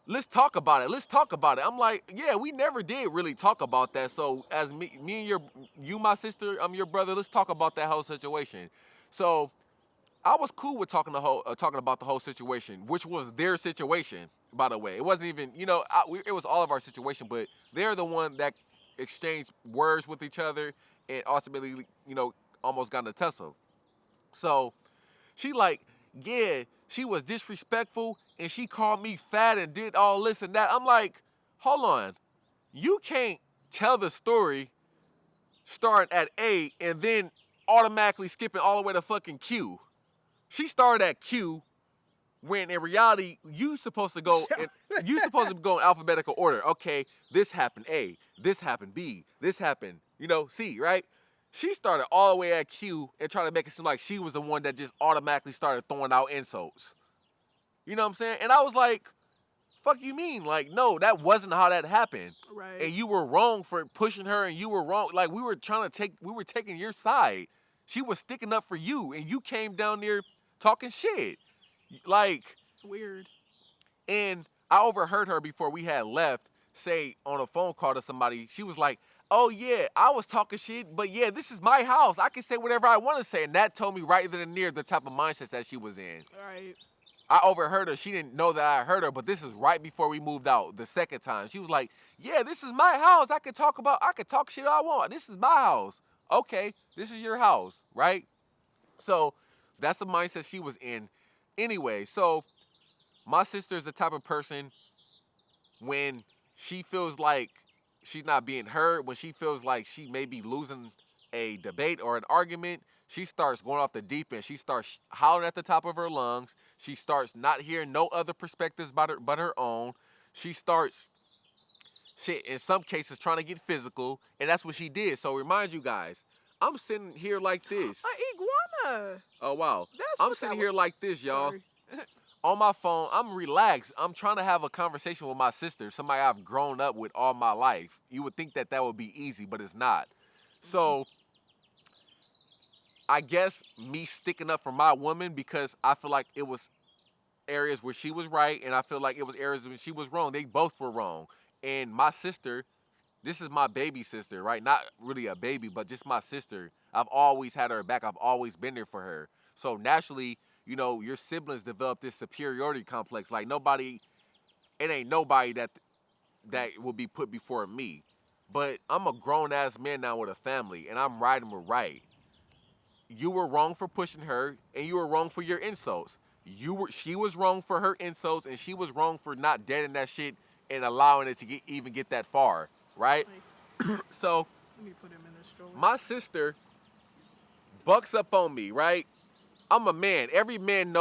let's talk about it. Let's talk about it." I'm like, "Yeah, we never did really talk about that. So as me and you, my sister, I'm your brother. Let's talk about that whole situation." So I was cool with talking about the whole situation, which was their situation, by the way. It wasn't even, it was all of our situation, but they're the one that exchanged words with each other and ultimately, almost got in a tussle. So she like, yeah, she was disrespectful and she called me fat and did all this and that. I'm like, hold on, you can't tell the story starting at A and then automatically skipping all the way to fucking Q. She started at Q when in reality you supposed to go in alphabetical order. Okay, this happened A, this happened B, this happened, C, right? She started all the way at Q and trying to make it seem like she was the one that just automatically started throwing out insults. You know what I'm saying? And I was like, fuck you mean? Like, no, that wasn't how that happened. Right. And you were wrong for pushing her and you were wrong. Like, we were taking your side. She was sticking up for you and you came down there talking shit. Like, weird. And I overheard her before we had left say on a phone call to somebody, she was like, "Oh yeah, I was talking shit, but yeah, this is my house. I can say whatever I want to say." And that told me right then and there the type of mindset that she was in. Right. I overheard her. She didn't know that I heard her, but this is right before we moved out the second time. She was like, "Yeah, this is my house. I can talk shit I want. This is my house." Okay, this is your house, right? So that's the mindset she was in. Anyway, so my sister is the type of person when she feels like she's not being heard, when she feels like she may be losing a debate or an argument, she starts going off the deep end. She starts hollering at the top of her lungs. She starts not hearing no other perspectives but her own. She starts, shit, in some cases, trying to get physical, and that's what she did. So remind you guys, I'm sitting here like this. An iguana. Oh, wow. I'm sitting here like this, y'all. Sorry. On my phone, I'm relaxed. I'm trying to have a conversation with my sister, somebody I've grown up with all my life. You would think that would be easy, but it's not. So I guess me sticking up for my woman because I feel like it was areas where she was right and I feel like it was areas where she was wrong. They both were wrong. And my sister, this is my baby sister, right? Not really a baby, but just my sister. I've always had her back. I've always been there for her. So naturally, your siblings develop this superiority complex. Like it ain't nobody that will be put before me. But I'm a grown ass man now with a family, and I'm riding with right. You were wrong for pushing her, and you were wrong for your insults. She was wrong for her insults, and she was wrong for not deading that shit and allowing it to even get that far, right? So, let me put him in the stroller. My sister bucks up on me, right? I'm a man. Every man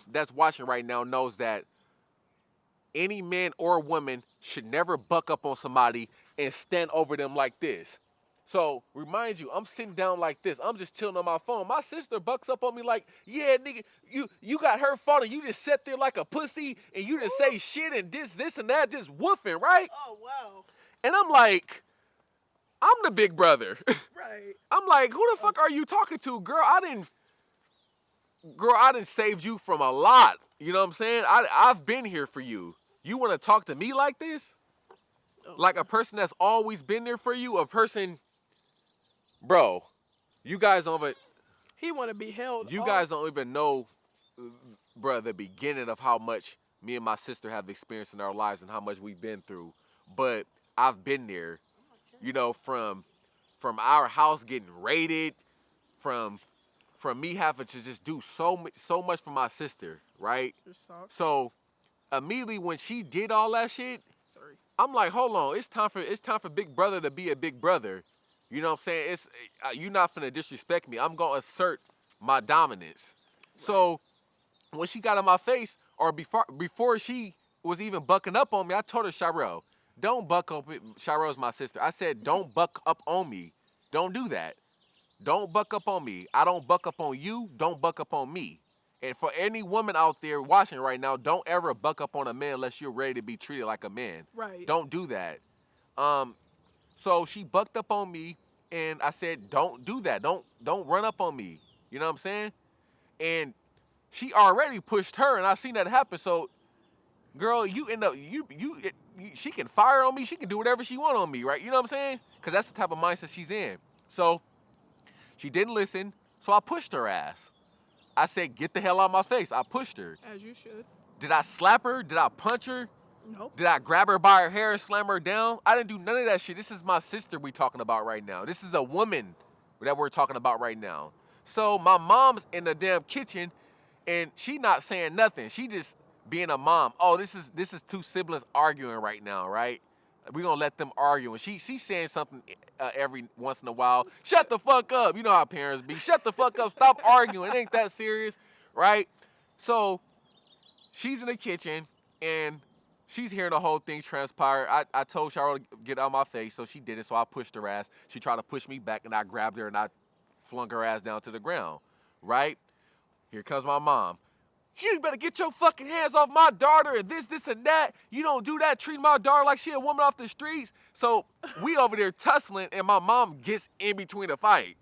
that's watching right now knows that any man or woman should never buck up on somebody and stand over them like this. So, remind you, I'm sitting down like this. I'm just chilling on my phone. My sister bucks up on me like, "Yeah, nigga, you got her fault and you just sat there like a pussy and you just say shit and this and that, just woofing, right?" Oh, wow. And I'm like, I'm the big brother. Right. I'm like, who the fuck are you talking to? Girl, I didn't save you from a lot. You know what I'm saying? I've been here for you. You want to talk to me like this? Like a person that's always been there for you? A person, bro, you guys don't even, He want to be held. you guys don't even know, bro, the beginning of how much me and my sister have experienced in our lives and how much we've been through. But I've been there, you know, from our house getting raided, from me having to just do so much for my sister, right? So immediately when she did all that shit, I'm like, hold on, it's time for big brother to be a big brother. You know what I'm saying? It's you're not finna disrespect me. I'm gonna assert my dominance. Right. So when she got in my face, or before she was even bucking up on me, I told her, Shirelle, don't buck up. Shirelle's my sister. I said, don't buck up on me. Don't do that. Don't buck up on me. I don't buck up on you. Don't buck up on me. And for any woman out there watching right now, don't ever buck up on a man unless you're ready to be treated like a man. Right. Don't do that. So she bucked up on me, and I said, don't do that. Don't run up on me. You know what I'm saying? And she already pushed her, and I seen that happen. So, girl, you end up she can fire on me. She can do whatever she want on me, right? You know what I'm saying? Because that's the type of mindset she's in. So she didn't listen. So I pushed her ass. I said, get the hell out of my face. I pushed her. As you should. Did I slap her? Did I punch her? Nope. Did I grab her by her hair and slam her down? I didn't do none of that shit. This is my sister we talking about right now. This is a woman that we're talking about right now. So my mom's in the damn kitchen, and she not saying nothing. She just being a mom. Oh, this is two siblings arguing right now, right? We're gonna let them argue. And she's saying something every once in a while. Shut the fuck up. You know how parents be. Shut the fuck up. Stop arguing. It ain't that serious, right? So she's in the kitchen, and she's hearing the whole thing transpire. I told Cheryl to get out of my face, so she did it. So I pushed her ass. She tried to push me back, and I grabbed her, and I flung her ass down to the ground, right? Here comes my mom. You better get your fucking hands off my daughter, and this, and that. You don't do that. Treat my daughter like she a woman off the streets. So we over there tussling, and my mom gets in between the fight.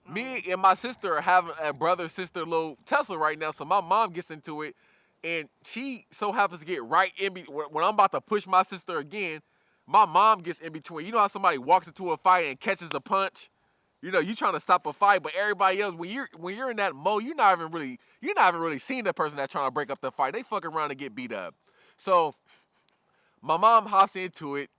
Me and my sister are having a brother-sister little tussle right now, so my mom gets into it, and she so happens to get right in when I'm about to push my sister again. My mom gets in between. You know how somebody walks into a fight and catches a punch? You know, you trying to stop a fight, but everybody else, when you're in that mode, you're not even really seeing the person that's trying to break up the fight. They fuck around and get beat up. So my mom hops into it,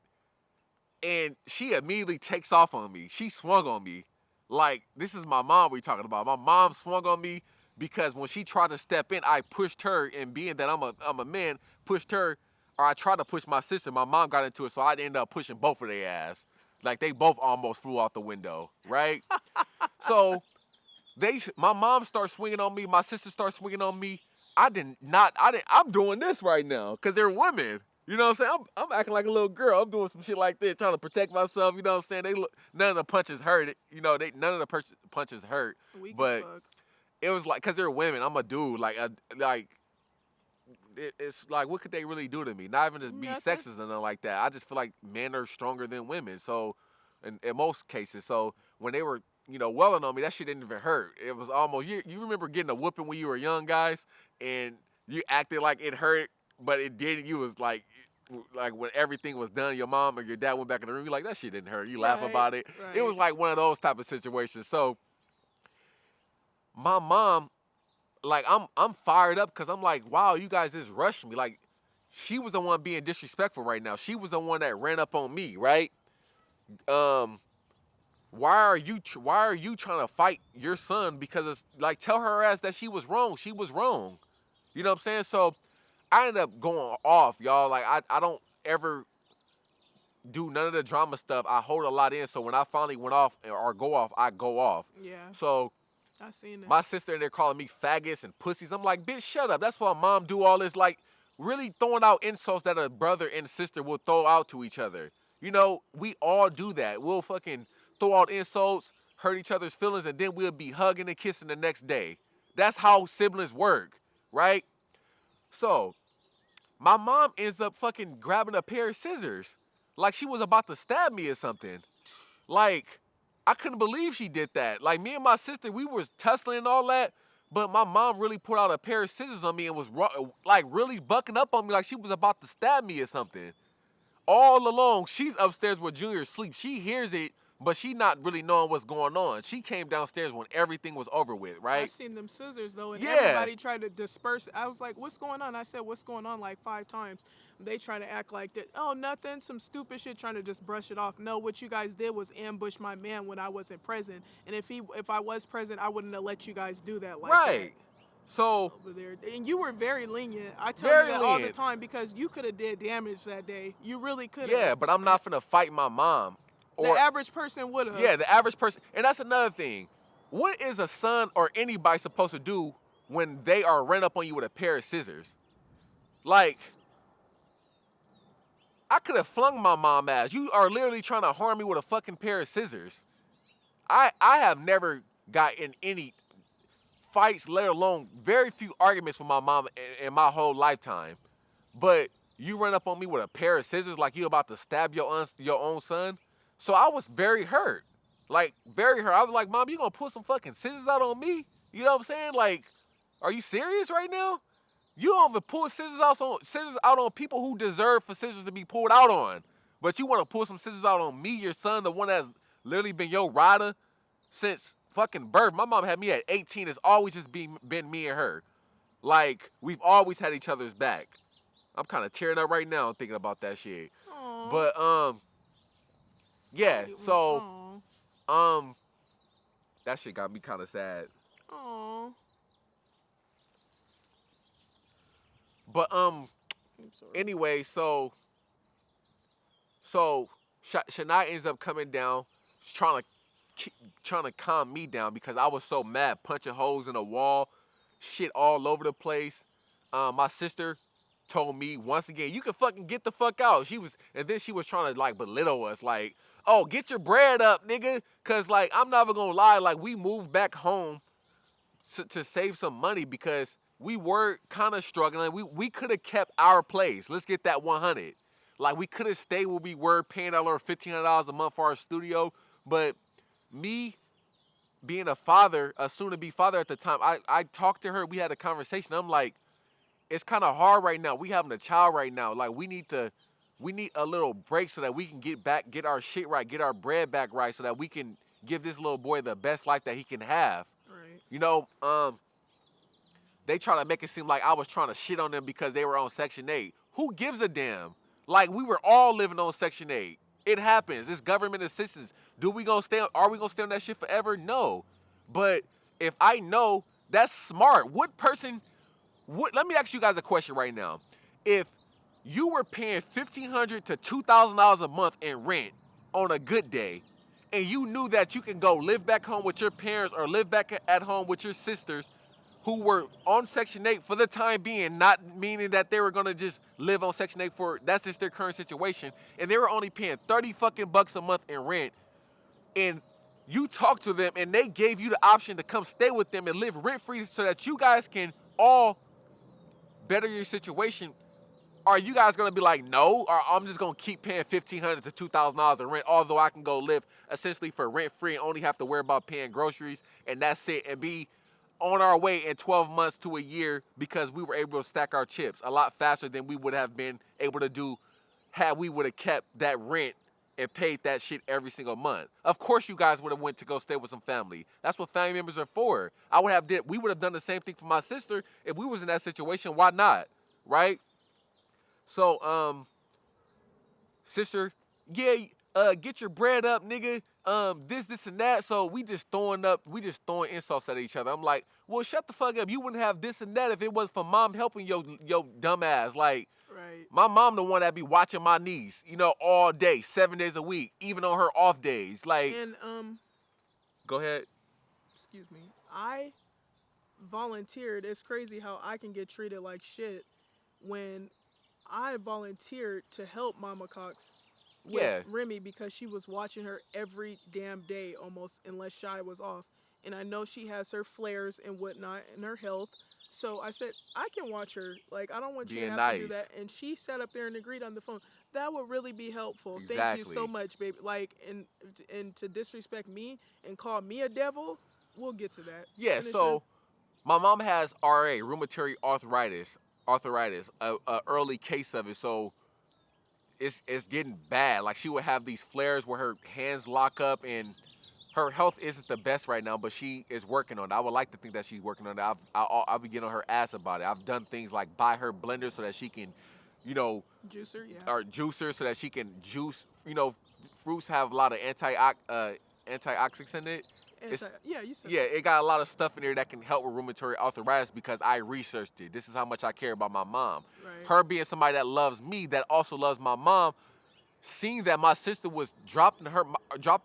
and she immediately takes off on me. She swung on me. Like, this is my mom we're talking about. My mom swung on me because when she tried to step in, I pushed her, and being that I'm a man, pushed her, or I tried to push my sister. My mom got into it, so I ended up pushing both of their ass. Like, they both almost flew out the window, right? So my mom starts swinging on me. My sister starts swinging on me. I'm doing this right now because they're women. You know what I'm saying? I'm acting like a little girl. I'm doing some shit like this, trying to protect myself. You know what I'm saying? None of the punches hurt. You know, none of the punches hurt. Weak but as fuck. It was like, because they're women. I'm a dude. It's like, what could they really do to me? Not even just be sexist and nothing like that. I just feel like men are stronger than women. So, in most cases. So, when they were, welling on me, that shit didn't even hurt. It was almost, you remember getting a whooping when you were young, guys? And you acted like it hurt, but it didn't. You was like when everything was done, your mom or your dad went back in the room, you're like, that shit didn't hurt. You laugh about it. Right. It was like one of those type of situations. So, my mom, like, I'm fired up because I'm like, wow, you guys just rushed me. Like, she was the one being disrespectful right now. She was the one that ran up on me, right? Why are you trying to fight your son? Because it's like, tell her ass that she was wrong. She was wrong. You know what I'm saying? So I ended up going off, y'all. Like, I don't ever do none of the drama stuff. I hold a lot in. So when I finally went off or go off, I go off. Yeah. So I seen it. My sister and they're calling me faggots and pussies. I'm like, bitch, shut up. That's why mom do all this, like, really throwing out insults that a brother and sister will throw out to each other. You know, we all do that. We'll fucking throw out insults, hurt each other's feelings, and then we'll be hugging and kissing the next day. That's how siblings work, right? So, my mom ends up fucking grabbing a pair of scissors. like she was about to stab me or something. Like, I couldn't believe she did that. Like, me and my sister, we was tussling and all that, but my mom really put out a pair of scissors on me and was like really bucking up on me like she was about to stab me or something. All along, she's upstairs with Junior asleep. She hears it, but she not really knowing what's going on. She came downstairs when everything was over with, I right? seen them scissors though, and Yeah, everybody tried to disperse. I was like, "What's going on?" I said, "What's going on?" like 5 times. They try to act like that. Oh, nothing. Some stupid shit, trying to just brush it off. No, what you guys did was ambush my man when I wasn't present. And if I was present, I wouldn't have let you guys do that like that right. So, over there. And you were very lenient. I tell you very that all the lenient. time because you could have did damage that day. You really could Yeah, have. but I'm not finna fight my mom. The Or, average person would have. yeah, the average person. And that's another thing. What is a son or anybody supposed to do when they are run up on you with a pair of scissors? Like, I could have flung my mom ass. You are literally trying to harm me with a fucking pair of scissors. I have never got in any fights, let alone very few arguments with my mom in my whole lifetime. But you run up on me with a pair of scissors like you about to stab your own son. So I was very hurt. Like, very hurt. I was like, Mom, you gonna pull some fucking scissors out on me? You know what I'm saying? Like, are you serious right now? You don't even pull scissors out on people who deserve for scissors to be pulled out on. But you want to pull some scissors out on me, your son, the one that's literally been your rider since fucking birth. My mom had me at 18. It's always just been me and her. Like, we've always had each other's back. I'm kind of tearing up right now thinking about that shit. Aww. But yeah. So that shit got me kind of sad. Aww. But anyway, so Shania ends up coming down, trying to calm me down because I was so mad, punching holes in the wall, shit all over the place. My sister told me once again, you can fucking get the fuck out. And then she was trying to like belittle us, like, oh, get your bread up, nigga, cause like I'm not even gonna lie, like we moved back home to save some money because we were kind of struggling. We could have kept our place. Let's get that 100. Like we could have stayed where we were, paying our $1,500 a month for our studio. But me being a father, a soon-to-be father at the time, I talked to her. We had a conversation. I'm like, it's kind of hard right now. We having a child right now. Like we need a little break so that we can get our shit right, get our bread back right, so that we can give this little boy the best life that he can have. Right. You know, they try to make it seem like I was trying to shit on them because they were on Section 8. Who gives a damn? Like, we were all living on Section 8. It happens. It's government assistance. Are we gonna stay on that shit forever? No. But if I know, that's smart. Let me ask you guys a question right now. If you were paying $1,500 to $2,000 a month in rent on a good day, and you knew that you can go live back home with your parents or live back at home with your sisters who were on Section 8 for the time being, not meaning that they were gonna just live on Section 8 that's just their current situation, and they were only paying 30 fucking bucks a month in rent, and you talked to them and they gave you the option to come stay with them and live rent-free so that you guys can all better your situation, are you guys gonna be like, no, or I'm just gonna keep paying $1,500 to $2,000 in rent, although I can go live essentially for rent-free and only have to worry about paying groceries and that's it, and be on our way in 12 months to a year because we were able to stack our chips a lot faster than we would have been able to do had we would have kept that rent and paid that shit every single month. Of course you guys would have went to go stay with some family. That's what family members are for. We would have done the same thing for my sister if we was in that situation. Why not? Right? So, sister, yeah, get your bread up, nigga. This and that. So we just throwing insults at each other. I'm like, well, shut the fuck up. You wouldn't have this and that if it was for mom helping your dumb ass. Like, Right. my mom the one that be watching my niece, all day, 7 days a week, even on her off days. Like, And go ahead. excuse me. I volunteered. It's crazy how I can get treated like shit when I volunteered to help Mama Cox with Yeah. Remy because she was watching her every damn day almost unless Shy was off. and I know she has her flares and whatnot and her health. So I said, I can watch her. Like, I don't want you to Being have to do that. nice. And she sat up there and agreed on the phone. That would really be helpful. Thank you so Exactly. much, baby. Like, and to disrespect me and call me a devil, we'll get to that. Yeah, Finish her. so my mom has RA, rheumatoid arthritis, a early case of it. So it's getting bad. Like she would have these flares where her hands lock up, and her health isn't the best right now, but she is working on it. I would like to think that she's working on it. I'll be getting on her ass about it. I've done things like buy her blender so that she can, you know, Juicer, yeah. or juicer so that she can juice. You know, fruits have a lot of antioxidants in it. Yeah, you said Yeah, that. it got a lot of stuff in there that can help with rheumatoid arthritis because I researched it. This is how much I care about my mom. Right. Her being somebody that loves me, that also loves my mom, seeing that my sister was dropping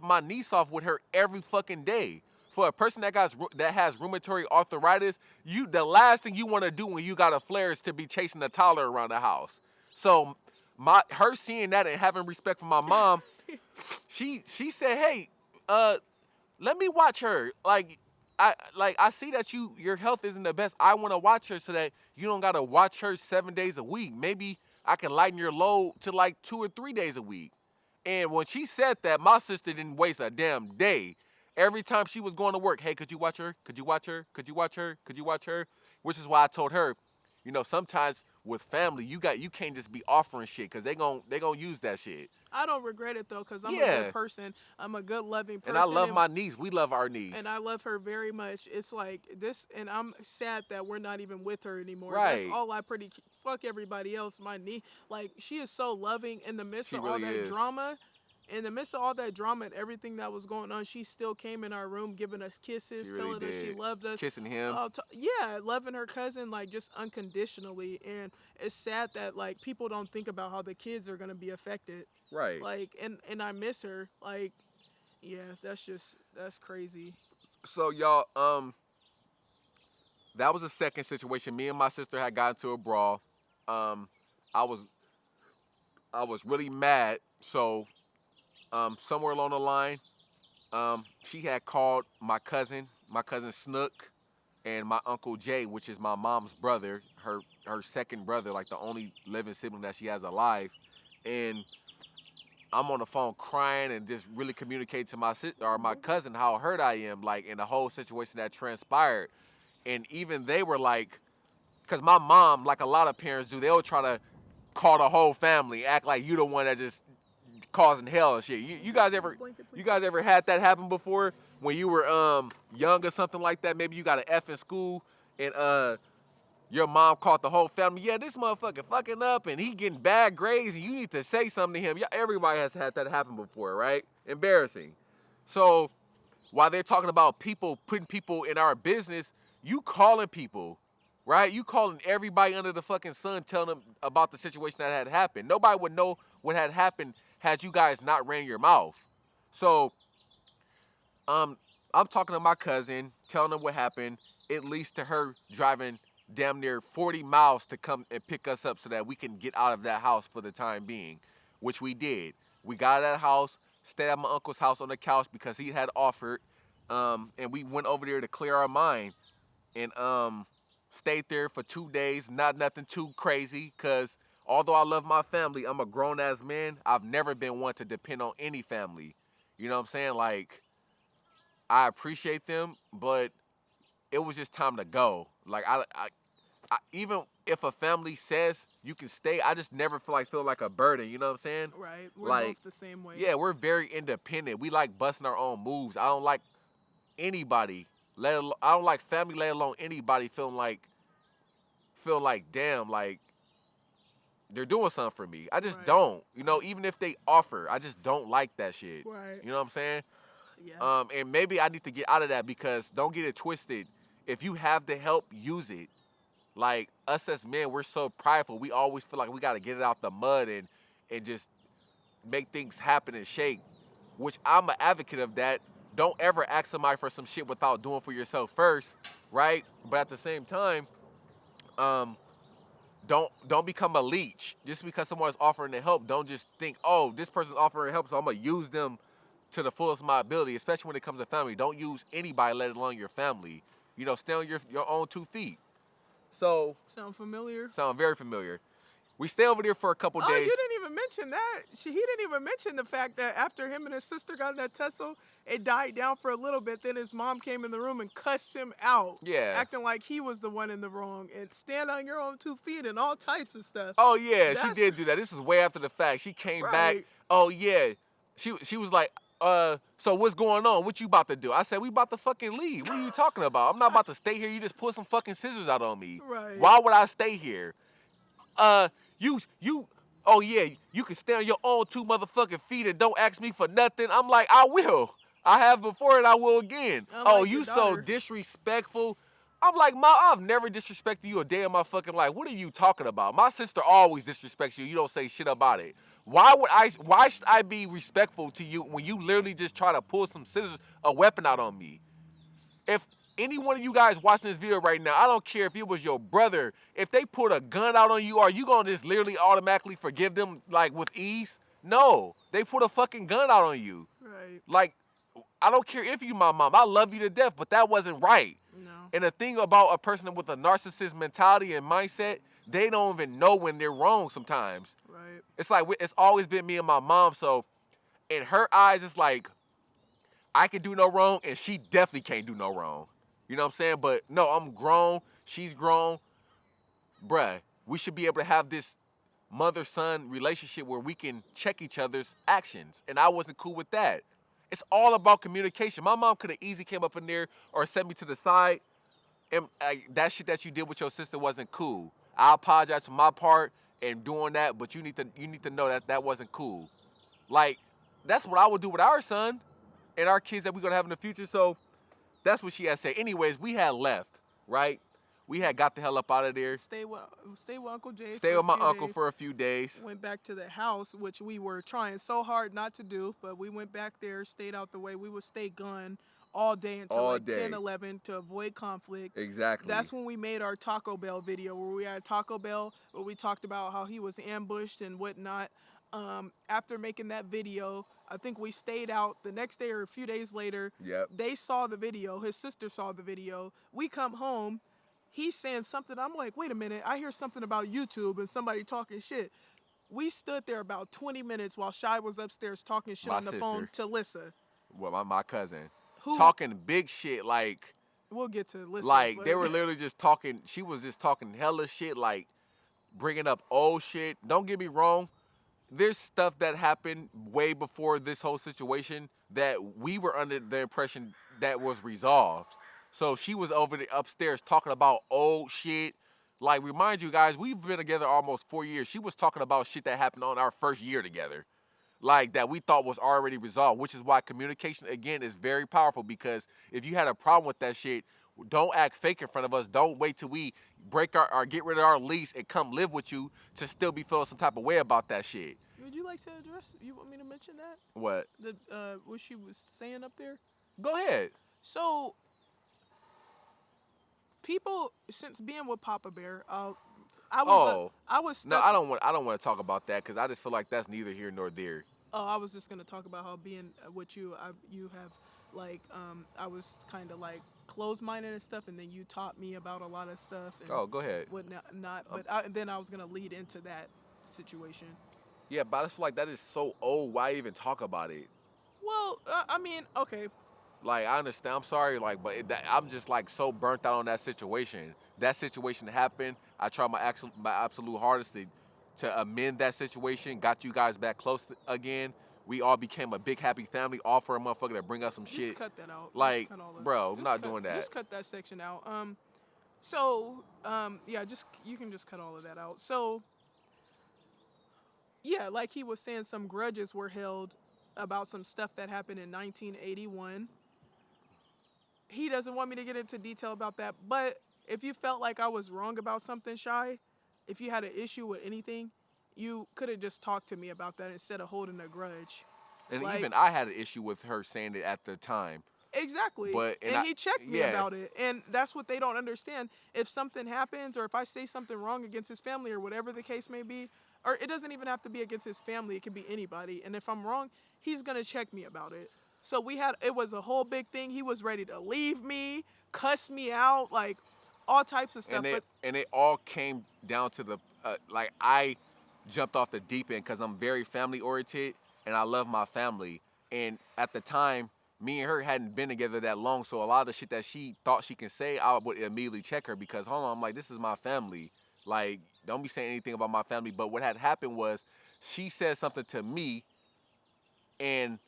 my niece off with her every fucking day. For a person that has rheumatoid arthritis, the last thing you want to do when you got a flare is to be chasing a toddler around the house. So her seeing that and having respect for my mom, she said, "Hey, let me watch her. I see that your health isn't the best. I want to watch her so that you don't gotta watch her 7 days a week. Maybe I can lighten your load to like 2 or 3 days a week." And when she said that, my sister didn't waste a damn day. Every time she was going to work, hey, could you watch her? Could you watch her? Could you watch her? Could you watch her? Which is why I told her, sometimes with family, you can't just be offering shit because they gon' use that shit. I don't regret it though, because I'm a Yeah. good person. I'm a good, loving person. And I love my niece. We love our niece. And I love her very much. It's like this, and I'm sad that we're not even with her anymore. Right. That's all I pretty fuck everybody else. My niece, like she is so loving in the midst She of all really that is. drama. In the midst of all that drama and everything that was going on, she still came in our room, giving us kisses, She really telling us she did. loved us, Kissing him. yeah, loving her cousin like just unconditionally. And it's sad that like people don't think about how the kids are gonna be affected. Right. Like, and I miss her. Like, yeah, that's crazy. So y'all, that was a second situation. Me and my sister had gotten to a brawl. I was really mad. So, somewhere along the line, she had called my cousin Snook, and my uncle Jay, which is my mom's brother, her second brother, like the only living sibling that she has alive, and I'm on the phone crying and just really communicating to my sister or my cousin how hurt I am, like in the whole situation that transpired. And even they were like, because my mom, like a lot of parents do, they'll try to call the whole family, act like you the one that just causing hell and shit. You guys ever had that happen before when you were young or something like that? Maybe you got an F in school and your mom caught the whole family. Yeah, this motherfucker fucking up and he getting bad grades and you need to say something to him. Yeah, everybody has had that happen before, right? Embarrassing. So while they're talking about people putting people in our business, you calling people, right? You calling everybody under the fucking sun, telling them about the situation that had happened. Nobody would know what had happened had you guys not ran your mouth. So, I'm talking to my cousin, telling her what happened. It leads to her driving damn near 40 miles to come and pick us up so that we can get out of that house for the time being, which we did. We got out of that house, stayed at my uncle's house on the couch because he had offered, and we went over there to clear our mind, and stayed there for 2 days. Not nothing too crazy, cause although I love my family, I'm a grown ass man. I've never been one to depend on any family. You know what I'm saying? Like, I appreciate them, but it was just time to go. Like I even if a family says you can stay, I just never feel like a burden. You know what I'm saying? Right. We're Like, both the same way. yeah, we're very independent. We like busting our own moves. I don't like anybody. I don't like family, let alone anybody feel like damn, like they're doing something for me. I just Right. don't. Even if they offer, I just don't like that shit. Right. You know what I'm saying? Yeah. And maybe I need to get out of that because don't get it twisted. If you have the help, use it. Like us as men, we're so prideful. We always feel like we got to get it out the mud and just make things happen and shake. Which I'm an advocate of that. Don't ever ask somebody for some shit without doing for yourself first, right? But at the same time, don't become a leech. Just because someone's offering to help, don't just think, oh, this person's offering help, so I'm gonna use them to the fullest of my ability, especially when it comes to family. Don't use anybody, let alone your family. You know, stay on your own 2 feet. So. Sound familiar? Sound very familiar. We stay over there for a couple days. Oh, you didn't even mention that. He didn't even mention the fact that after him and his sister got in that tussle, it died down for a little bit. Then his mom came in the room and cussed him out. Yeah. Acting like he was the one in the wrong and stand on your own 2 feet and all types of stuff. Oh, yeah, she did do that. This is way after the fact. She came back. Oh, yeah. She was like, so what's going on? What you about to do? I said, we about to fucking leave. What are you talking about? I'm not about to stay here. You just pull some fucking scissors out on me. Right. Why would I stay here? Oh yeah, you can stand on your own 2 motherfucking feet and don't ask me for nothing. I'm like, I will. I have before and I will again. Like you so disrespectful. I'm like, Ma, I've never disrespected you a day in my fucking life. What are you talking about? My sister always disrespects you. You don't say shit about it. Why should I be respectful to you when you literally just try to pull some scissors, a weapon out on me? If any one of you guys watching this video right now, I don't care if it was your brother, if they put a gun out on you, are you gonna just literally automatically forgive them like with ease? No, they put a fucking gun out on you. Right. Like, I don't care if you my mom, I love you to death, but that wasn't right. No. And the thing about a person with a narcissist mentality and mindset, they don't even know when they're wrong sometimes. Right. It's like, it's always been me and my mom, so in her eyes, it's like, I can do no wrong, and she definitely can't do no wrong. You know what I'm saying? But no, I'm grown. She's grown. Bruh, we should be able to have this mother-son relationship where we can check each other's actions. And I wasn't cool with that. It's all about communication. My mom could have easily came up in there or sent me to the side. And that shit that you did with your sister wasn't cool. I apologize for my part in doing that, but you need to know that that wasn't cool. Like, that's what I would do with our son and our kids that we're going to have in the future. So that's what she had said. Anyways, we had left, right? We had got the hell up out of there. Stay with Uncle Jay. Stay with my uncle for a few days. Went back to the house, which we were trying so hard not to do, but we went back there, stayed out the way. We would stay gone all day until 10, 11 to avoid conflict. Exactly. That's when we made our Taco Bell video where we had Taco Bell, where we talked about how he was ambushed and whatnot. After making that video, I think we stayed out the next day or a few days later. Yep. They saw the video. His sister saw the video. We come home. He's saying something. I'm like, wait a minute. I hear something about YouTube and somebody talking shit. We stood there about 20 minutes while Shy was upstairs talking shit on the phone to Lissa. Well, my cousin. Talking big shit like... We'll get to Lissa. Like, they were literally just talking... She was just talking hella shit, like, bringing up old shit. Don't get me wrong. There's stuff that happened way before this whole situation that we were under the impression that was resolved. So she was over there upstairs talking about old shit. Like, remind you guys, we've been together almost 4 years. She was talking about shit that happened on our first year together. Like, that we thought was already resolved, which is why communication, again, is very powerful, because if you had a problem with that shit, don't act fake in front of us. Don't wait till we break our get rid of our lease and come live with you to still be feeling some type of way about that shit. Would you like to address? You want me to mention that? What? What she was saying up there? Go ahead. So, people, since being with Papa Bear, I was stuck. No, I don't want to talk about that because I just feel like that's neither here nor there. Oh, I was just gonna talk about how being with you, you have like I was kind of like closed-minded and stuff, and then you taught me about a lot of stuff. And go ahead. Then I was gonna lead into that situation. Yeah, but I just feel like that is so old. Why even talk about it? Well, I mean, okay. Like, I understand. I'm sorry, like, but I'm just like so burnt out on that situation. That situation happened. I tried my absolute hardest to amend that situation. Got you guys back close again. We all became a big happy family. All for a motherfucker to bring us some shit. Just cut that out. Like, bro, I'm not doing that. Just cut that section out. Yeah, you can just cut all of that out. So, yeah, like he was saying, some grudges were held about some stuff that happened in 1981. He doesn't want me to get into detail about that, but if you felt like I was wrong about something, Shy, if you had an issue with anything, you could have just talked to me about that instead of holding a grudge. And like, even I had an issue with her saying it at the time. Exactly. And he checked me about it. And that's what they don't understand. If something happens or if I say something wrong against his family or whatever the case may be, or it doesn't even have to be against his family. It can be anybody. And if I'm wrong, he's gonna check me about it. So it was a whole big thing. He was ready to leave me, cuss me out, like all types of stuff. But and it all came down to the like I jumped off the deep end because I'm very family oriented and I love my family. And at the time, me and her hadn't been together that long, so a lot of the shit that she thought she can say, I would immediately check her because hold on, I'm like, this is my family. Like, don't be saying anything about my family. But what had happened was she said something to me and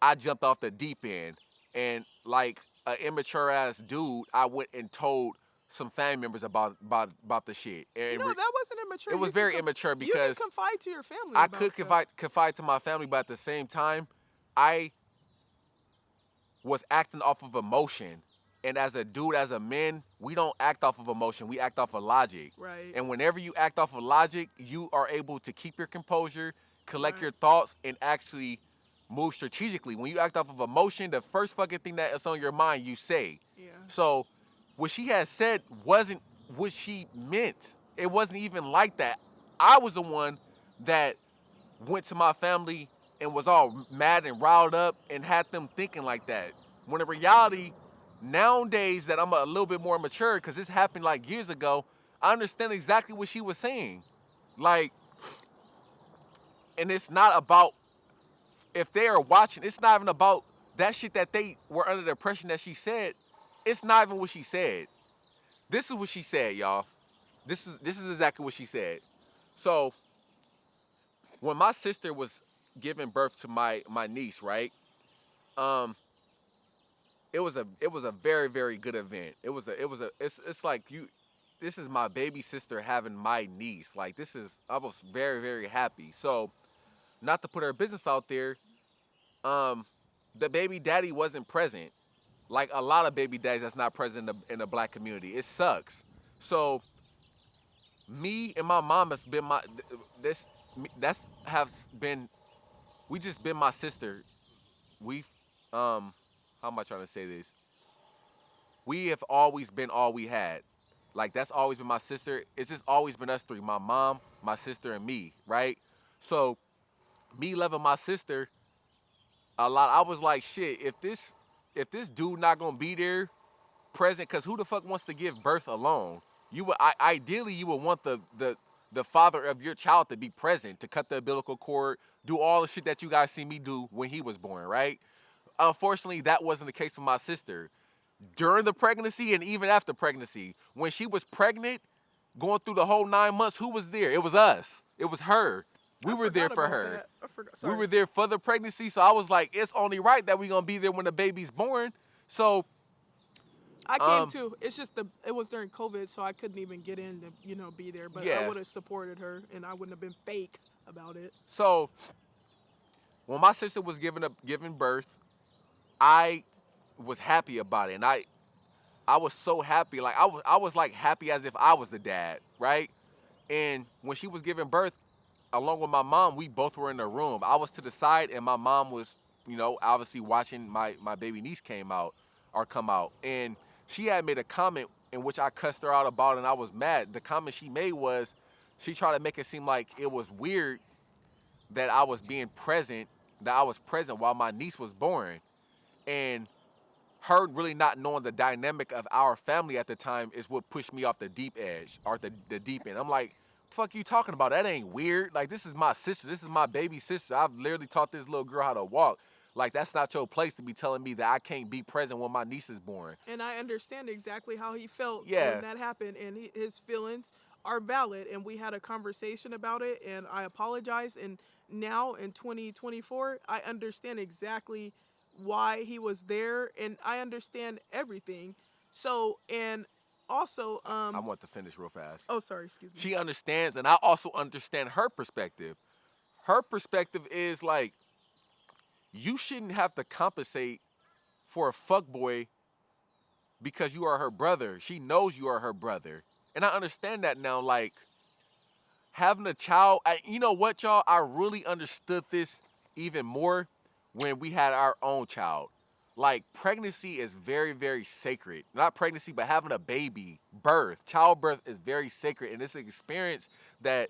I jumped off the deep end. And like an immature ass dude, I went and told some family members about the shit. And no, that wasn't immature. it was very immature you can because confide to your family. I about could stuff. confide to my family, but at the same time, I was acting off of emotion. And as a dude, as a man, we don't act off of emotion. We act off of logic. Right. And whenever you act off of logic, you are able to keep your composure, collect Right. your thoughts, and actually move strategically. When you act off of emotion, the first fucking thing that is on your mind, you say. Yeah. So what she had said wasn't what she meant. It wasn't even like that. I was the one that went to my family and was all mad and riled up and had them thinking like that. When in reality, nowadays that I'm a little bit more mature, because this happened like years ago, I understand exactly what she was saying. Like, and it's not about, if they are watching, it's not even about that shit that they were under the impression that she said. It's not even what she said. This is what she said, y'all. This is exactly what she said. So, when my sister was giving birth to my niece, right? It was a very, very good event. It's like this is my baby sister having my niece. Like, I was very, very happy. So, not to put her business out there, the baby daddy wasn't present. Like a lot of baby daddies that's not present in the black community. It sucks. So, me and my mom has been we just been my sister. We've how am I trying to say this? We have always been all we had. Like, that's always been my sister. It's just always been us three: my mom, my sister, and me, right? So, me loving my sister a lot, I was like, shit, if this dude not gonna be there present, because who the fuck wants to give birth alone? Ideally you would want the father of your child to be present, to cut the umbilical cord, do all the shit that you guys see me do when he was born, right? Unfortunately, that wasn't the case for my sister. During the pregnancy and even after pregnancy, when she was pregnant, going through the whole 9 months, who was there? It was us. It was her. We were there for her. We were there for the pregnancy, so I was like, it's only right that we're gonna be there when the baby's born. So I came too. It's just it was during COVID, so I couldn't even get in to be there. But yeah. I would have supported her, and I wouldn't have been fake about it. So when my sister was giving birth, I was happy about it, and I was so happy. Like, I was like happy as if I was the dad, right? And when she was giving birth, along with my mom, we both were in the room. I was to the side, and my mom was, obviously watching my baby niece come out. And she had made a comment in which I cussed her out about, and I was mad. The comment she made was, she tried to make it seem like it was weird that I was present while my niece was born. And her really not knowing the dynamic of our family at the time is what pushed me off the deep edge, or the deep end. I'm like, fuck you talking about? That ain't weird. Like, this is my sister. This is my baby sister. I've literally taught this little girl how to walk. Like, that's not your place to be telling me that I can't be present when my niece is born. And I understand exactly how he felt when that happened, and his feelings are valid. And we had a conversation about it, and I apologized. And now in 2024, I understand exactly why he was there, and I understand everything. So, and also, I want to finish real fast. Oh, sorry, excuse me. She understands, and I also understand her perspective. Her perspective is like, you shouldn't have to compensate for a fuckboy because you are her brother. She knows you are her brother. And I understand that now. Like, having a child, you know what, y'all? I really understood this even more when we had our own child. Like, pregnancy is very, very sacred. Not pregnancy, but having a baby, childbirth is very sacred. And it's an experience that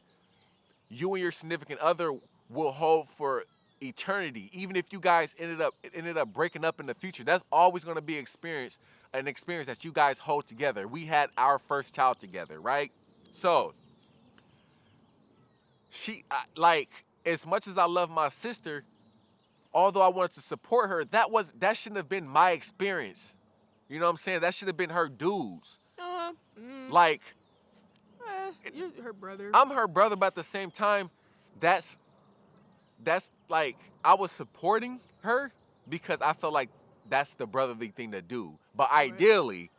you and your significant other will hold for eternity. Even if you guys ended up breaking up in the future, that's always going to be an experience that you guys hold together. We had our first child together, right? So like, as much as I love my sister, although I wanted to support her, that shouldn't have been my experience. You know what I'm saying? That should have been her dudes. Like, you're her brother. I'm her brother, but at the same time, that's like, I was supporting her because I felt like that's the brotherly thing to do. But ideally,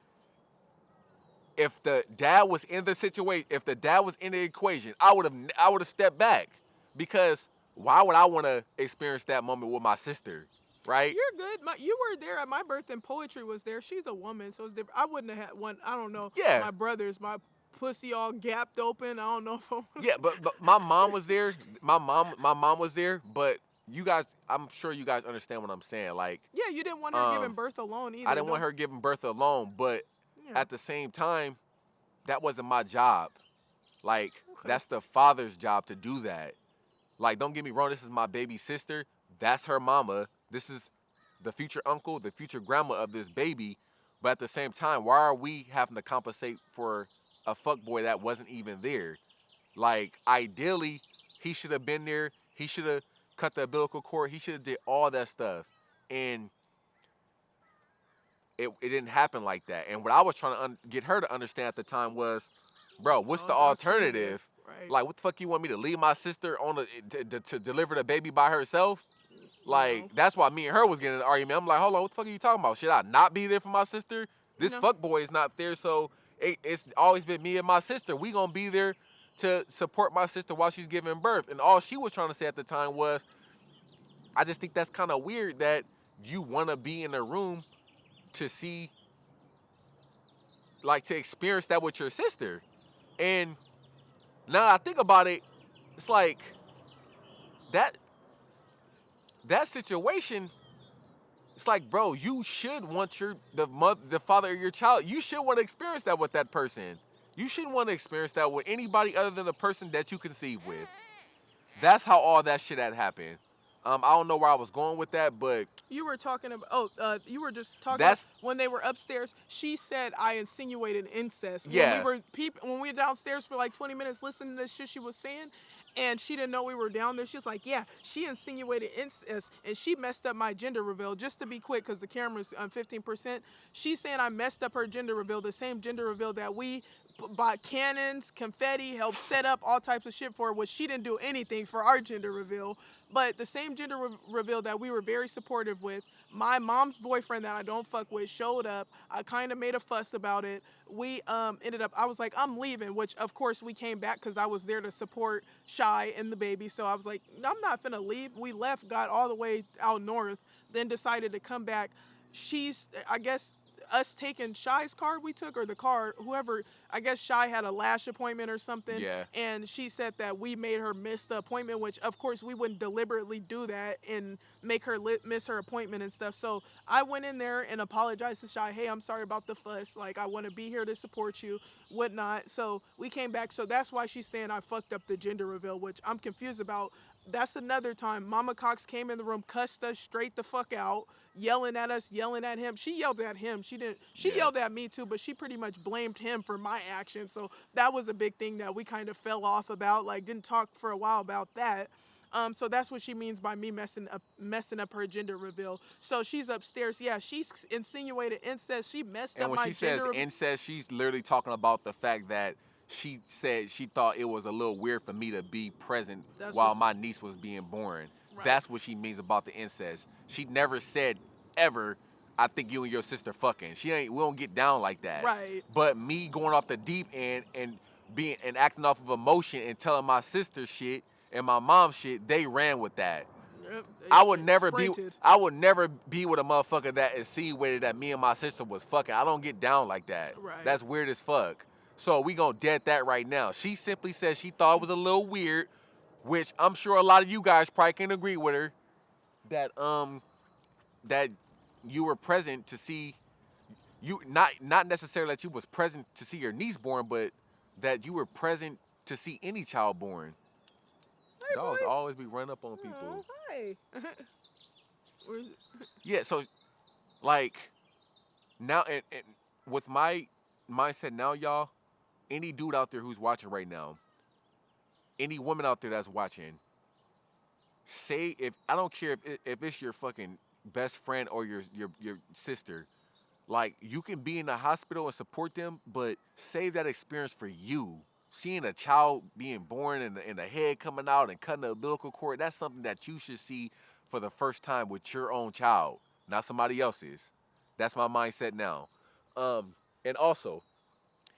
if the dad was in the situation, if the dad was in the equation, I would have stepped back, because why would I want to experience that moment with my sister, right? You're good. You were there at my birth, and Poetry was there. She's a woman, so it's different. I wouldn't have had one. I don't know. Yeah. My brothers, my pussy all gapped open. I don't know if Yeah, but my mom was there. My mom was there, but you guys, I'm sure you guys understand what I'm saying. Like, yeah, you didn't want her giving birth alone either. I didn't want her giving birth alone, but at the same time, that wasn't my job. Like, that's the father's job to do that. Like, don't get me wrong, this is my baby sister. That's her mama. This is the future uncle, the future grandma of this baby. But at the same time, why are we having to compensate for a fuckboy that wasn't even there? Like, ideally, he should have been there. He should have cut the umbilical cord. He should have did all that stuff. And it didn't happen like that. And what I was trying to get her to understand at the time was, bro, what's the alternative? Right. Like, what the fuck you want me to leave my sister on to deliver the baby by herself? Like, that's why me and her was getting an argument. I'm like, hold on, what the fuck are you talking about? Should I not be there for my sister? This fuck boy is not there, so it's always been me and my sister. We gonna be there to support my sister while she's giving birth. And all she was trying to say at the time was, I just think that's kind of weird that you want to be in a room to see, like, to experience that with your sister. And now that I think about it, it's like, that situation, it's like, bro, you should want the father of your child, you should want to experience that with that person. You shouldn't want to experience that with anybody other than the person that you conceive with. That's how all that shit had happened. I don't know where I was going with that, but you were talking about. You were just talking about when they were upstairs. She said I insinuated incest. Yeah. When we were downstairs for like 20 minutes listening to the shit she was saying, and she didn't know we were down there. She's like, yeah, she insinuated incest, and she messed up my gender reveal. Just to be quick, because the camera's on 15%. She's saying I messed up her gender reveal, the same gender reveal that we bought cannons, confetti, helped set up all types of shit for her, which she didn't do anything for our gender reveal. But the same gender reveal that we were very supportive with, my mom's boyfriend that I don't fuck with showed up. I kind of made a fuss about it. We ended up, I was like, I'm leaving, which of course we came back because I was there to support Shy and the baby. So I was like, I'm not finna leave. We left, got all the way out north, then decided to come back. I guess, us taking Shy's car we took, or the car, whoever, I guess Shy had a lash appointment or something. Yeah. And she said that we made her miss the appointment, which of course we wouldn't deliberately do that and make her miss her appointment and stuff. So I went in there and apologized to Shy. Hey, I'm sorry about the fuss. Like, I want to be here to support you, whatnot. So we came back. So that's why she's saying I fucked up the gender reveal, which I'm confused about. That's another time Mama Cox came in the room, cussed us straight the fuck out, yelling at us, yelling at him. She yelled at him. She yelled at me too, but she pretty much blamed him for my actions. So that was a big thing that we kind of fell off about, like didn't talk for a while about that. So that's what she means by me messing up her gender reveal. So she's upstairs. Yeah, she's insinuated incest. She messed up my gender. And when she says incest, she's literally talking about the fact that she said she thought it was a little weird for me to be present while my niece was being born. Right. That's what she means about the incest. She never said ever, I think you and your sister fucking. We don't get down like that. Right. But me going off the deep end and acting off of emotion and telling my sister shit and my mom shit, they ran with that. Yep, I would never be with a motherfucker that insinuated that me and my sister was fucking. I don't get down like that. Right. That's weird as fuck. So we gonna dead that right now. She simply said she thought it was a little weird, which I'm sure a lot of you guys probably can agree with her, that that you were present to see, you not necessarily that you was present to see your niece born, but that you were present to see any child born. Dogs boy. always be running up on Oh, people. hi. Where's Yeah, so like now, and with my mindset now, y'all, any dude out there who's watching right now, any woman out there that's watching, say if I don't care if it's your fucking best friend or your sister, like you can be in the hospital and support them, but save that experience for you. Seeing a child being born and the head coming out and cutting the umbilical cord, that's something that you should see for the first time with your own child, not somebody else's. That's my mindset now. And also,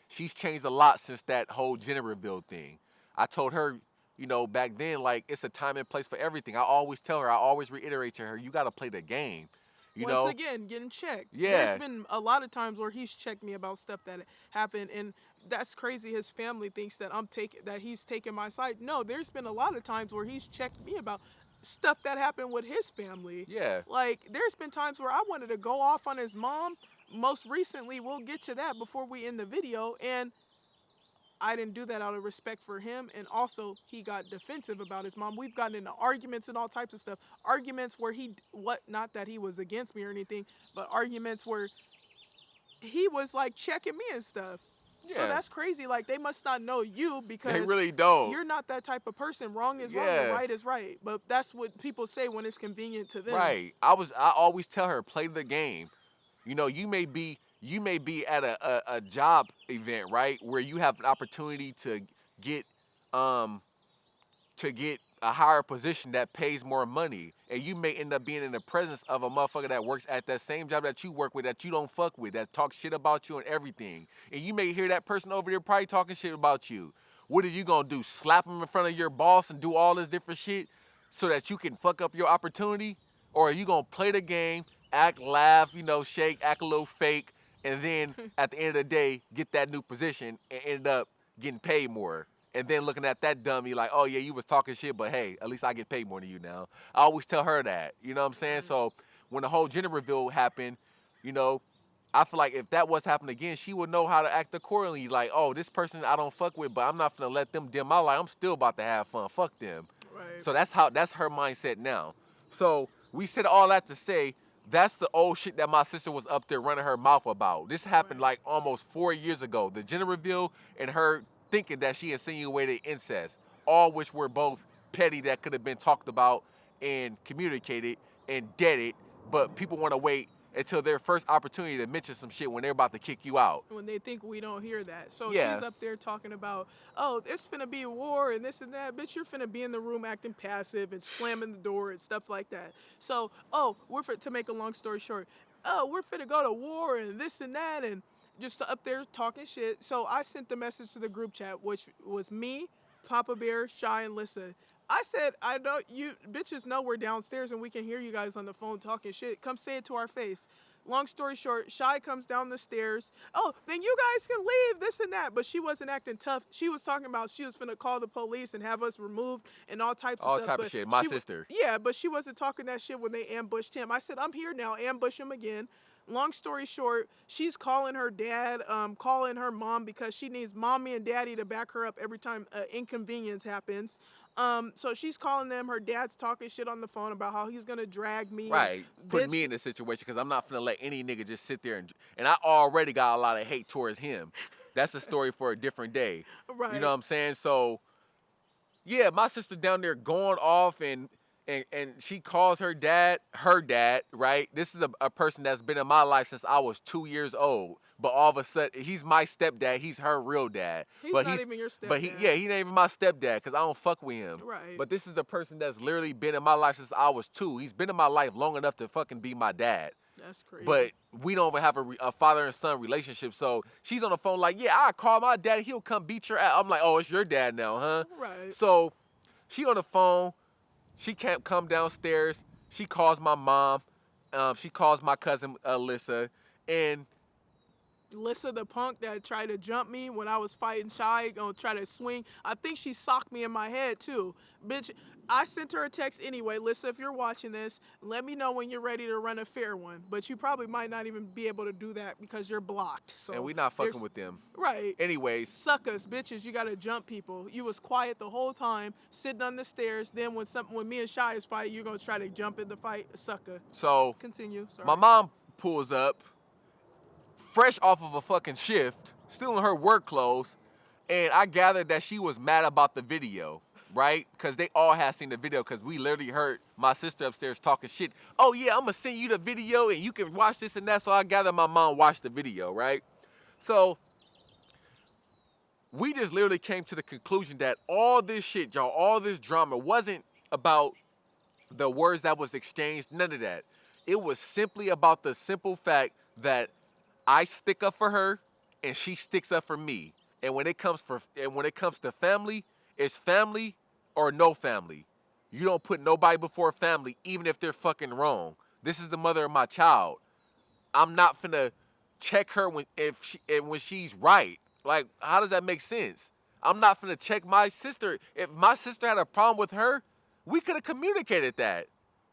she's changed a lot since that whole gender reveal thing. I told her, back then, like, it's a time and place for everything. I always tell her, I always reiterate to her, you got to play the game. Once again, getting checked. There's Yeah. been a lot of times where he's checked me about stuff that happened, and that's crazy. His family thinks that he's taking my side. No, there's been a lot of times where he's checked me about stuff that happened with his family. Yeah. Like, there's been times where I wanted to go off on his mom. Most recently, we'll get to that before we end the video, and I didn't do that out of respect for him, and also he got defensive about his mom. We've gotten into arguments and all types of stuff. Arguments where not that he was against me or anything, but arguments where he was like checking me and stuff. Yeah. So that's crazy. Like, they must not know you because they really don't. You're not that type of person. Wrong is wrong and right is right. But that's what people say when it's convenient to them. Right. I always tell her, play the game. You may be at a job event, right, where you have an opportunity to get a higher position that pays more money, and you may end up being in the presence of a motherfucker that works at that same job that you work with, that you don't fuck with, that talks shit about you and everything, and you may hear that person over there probably talking shit about you. What are you gonna do? Slap him in front of your boss and do all this different shit so that you can fuck up your opportunity? Or are you gonna play the game, act, laugh, shake, act a little fake, and then at the end of the day, get that new position and end up getting paid more? And then looking at that dummy like, oh yeah, you was talking shit, but hey, at least I get paid more than you now. I always tell her that, you know what I'm saying? So when the whole gender reveal happened, I feel like if that was happening again, she would know how to act accordingly. Like, oh, this person I don't fuck with, but I'm not gonna let them dim my light. I'm still about to have fun. Fuck them. Right. So that's her mindset now. So we said all that to say that's the old shit that my sister was up there running her mouth about. This happened like almost 4 years ago. The gender reveal and her thinking that she insinuated incest, all which were both petty that could have been talked about and communicated and deaded, but people want to wait until their first opportunity to mention some shit when they're about to kick you out. When they think we don't hear that. So Yeah. she's up there talking about, oh, it's finna be a war and this and that. Bitch, you're finna be in the room acting passive and slamming the door and stuff like that. So, to make a long story short, we're finna go to war and this and that, and just up there talking shit. So I sent the message to the group chat, which was me, Papa Bear, Shy, and Lissa. I said, I know you bitches know we're downstairs and we can hear you guys on the phone talking shit. Come say it to our face. Long story short, Shy comes down the stairs. Oh, then you guys can leave, this and that. But she wasn't acting tough. She was talking about she was finna call the police and have us removed and all types of stuff. All type of shit. My sister. Yeah, but she wasn't talking that shit when they ambushed him. I said, I'm here now. Ambush him again. Long story short, she's calling her dad, calling her mom because she needs mommy and daddy to back her up every time inconvenience happens. So she's calling them. Her dad's talking shit on the phone about how he's gonna drag me. Right, putting me in this situation because I'm not finna let any nigga just sit there and I already got a lot of hate towards him. That's a story for a different day. Right. You know what I'm saying? So, yeah, my sister down there going off and she calls her dad, right? This is a person that's been in my life since I was 2 years old. But all of a sudden, he's my stepdad. He's her real dad. He's not even your stepdad. But he ain't even my stepdad because I don't fuck with him. Right. But this is a person that's literally been in my life since I was 2. He's been in my life long enough to fucking be my dad. That's crazy. But we don't even have a father and son relationship. So she's on the phone like, yeah, I call my dad. He'll come beat your ass. I'm like, oh, it's your dad now, huh? Right. So she on the phone. She can't come downstairs. She calls my mom. She calls my cousin Alyssa. And Lissa the punk that tried to jump me when I was fighting Shy, gonna try to swing. I think she socked me in my head too. Bitch, I sent her a text anyway. Listen, if you're watching this, let me know when you're ready to run a fair one. But you probably might not even be able to do that because you're blocked. And So we not fucking there's with them. right. Anyways, Suckers, bitches, you gotta jump people. You was quiet the whole time, sitting on the stairs. Then when me and Shy is fighting, you're gonna try to jump in the fight. Sucker. so Continue. Sorry. my mom pulls up, fresh off of a fucking shift, still in her work clothes, and I gathered that she was mad about the video, right? Because they all had seen the video, because we literally heard my sister upstairs talking shit. Oh yeah, I'm gonna send you the video and you can watch this and that. So I gathered my mom watched the video, right? So we just literally came to the conclusion that all this shit, y'all, all this drama wasn't about the words that was exchanged, none of that. It was simply about the simple fact that I stick up for her and she sticks up for me. And when it comes to family, it's family or no family. You don't put nobody before family, even if they're fucking wrong. This is the mother of my child. I'm not finna check her when she's right. Like, how does that make sense? I'm not finna check my sister. If my sister had a problem with her, we could have communicated that.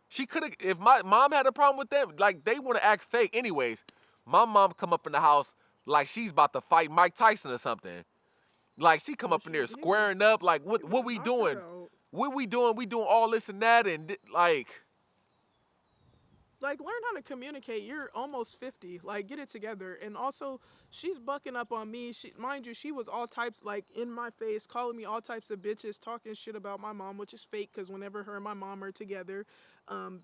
She could have, if my mom had a problem with them, like, they want to act fake anyways. My mom come up in the house like she's about to fight Mike Tyson or something. Like, she come up in there squaring up, like, what we doing? What we doing? We doing all this and that, and like, learn how to communicate. You're almost 50. Like, get it together. And also, she's bucking up on me. Mind you, she was all types, like, in my face, calling me all types of bitches, talking shit about my mom, which is fake, because whenever her and my mom are together,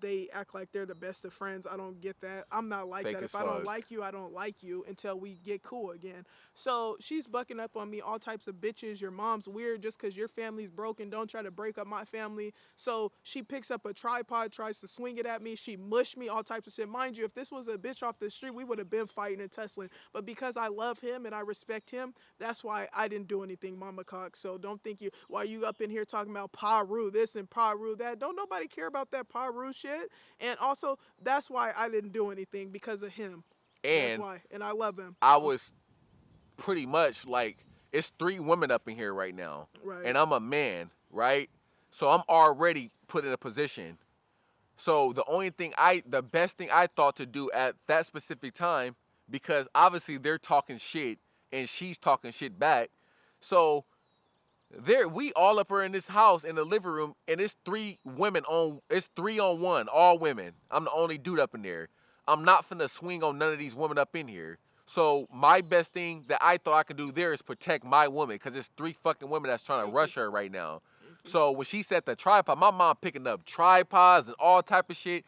they act like they're the best of friends. I don't get that. I'm not like fake that. as If I don't fuck. like you, I don't like you until we get cool again. So she's bucking up on me, all types of bitches. Your mom's weird just because your family's broken. Don't try to break up my family. So she picks up a tripod, tries to swing it at me. She mushed me, all types of shit. Mind you, if this was a bitch off the street, we would have been fighting and tussling. But because I love him and I respect him, that's why I didn't do anything, Mama Cock. So don't think while you up in here talking about Paru this and Paru that, don't nobody care about that Paru shit. And also, that's why I didn't do anything, because of him. And that's why. And I love him. I was pretty much like, it's 3 women up in here right now. Right. And I'm a man, right? So I'm already put in a position. So the best thing I thought to do at that specific time, because obviously they're talking shit and she's talking shit back. So we all up here in this house in the living room, and it's 3 on 1, all women. I'm the only dude up in there. I'm not finna swing on none of these women up in here. So my best thing that I thought I could do there is protect my woman, because it's 3 fucking women that's trying to rush her right now. So when she said the tripod, my mom picking up tripods and all type of shit.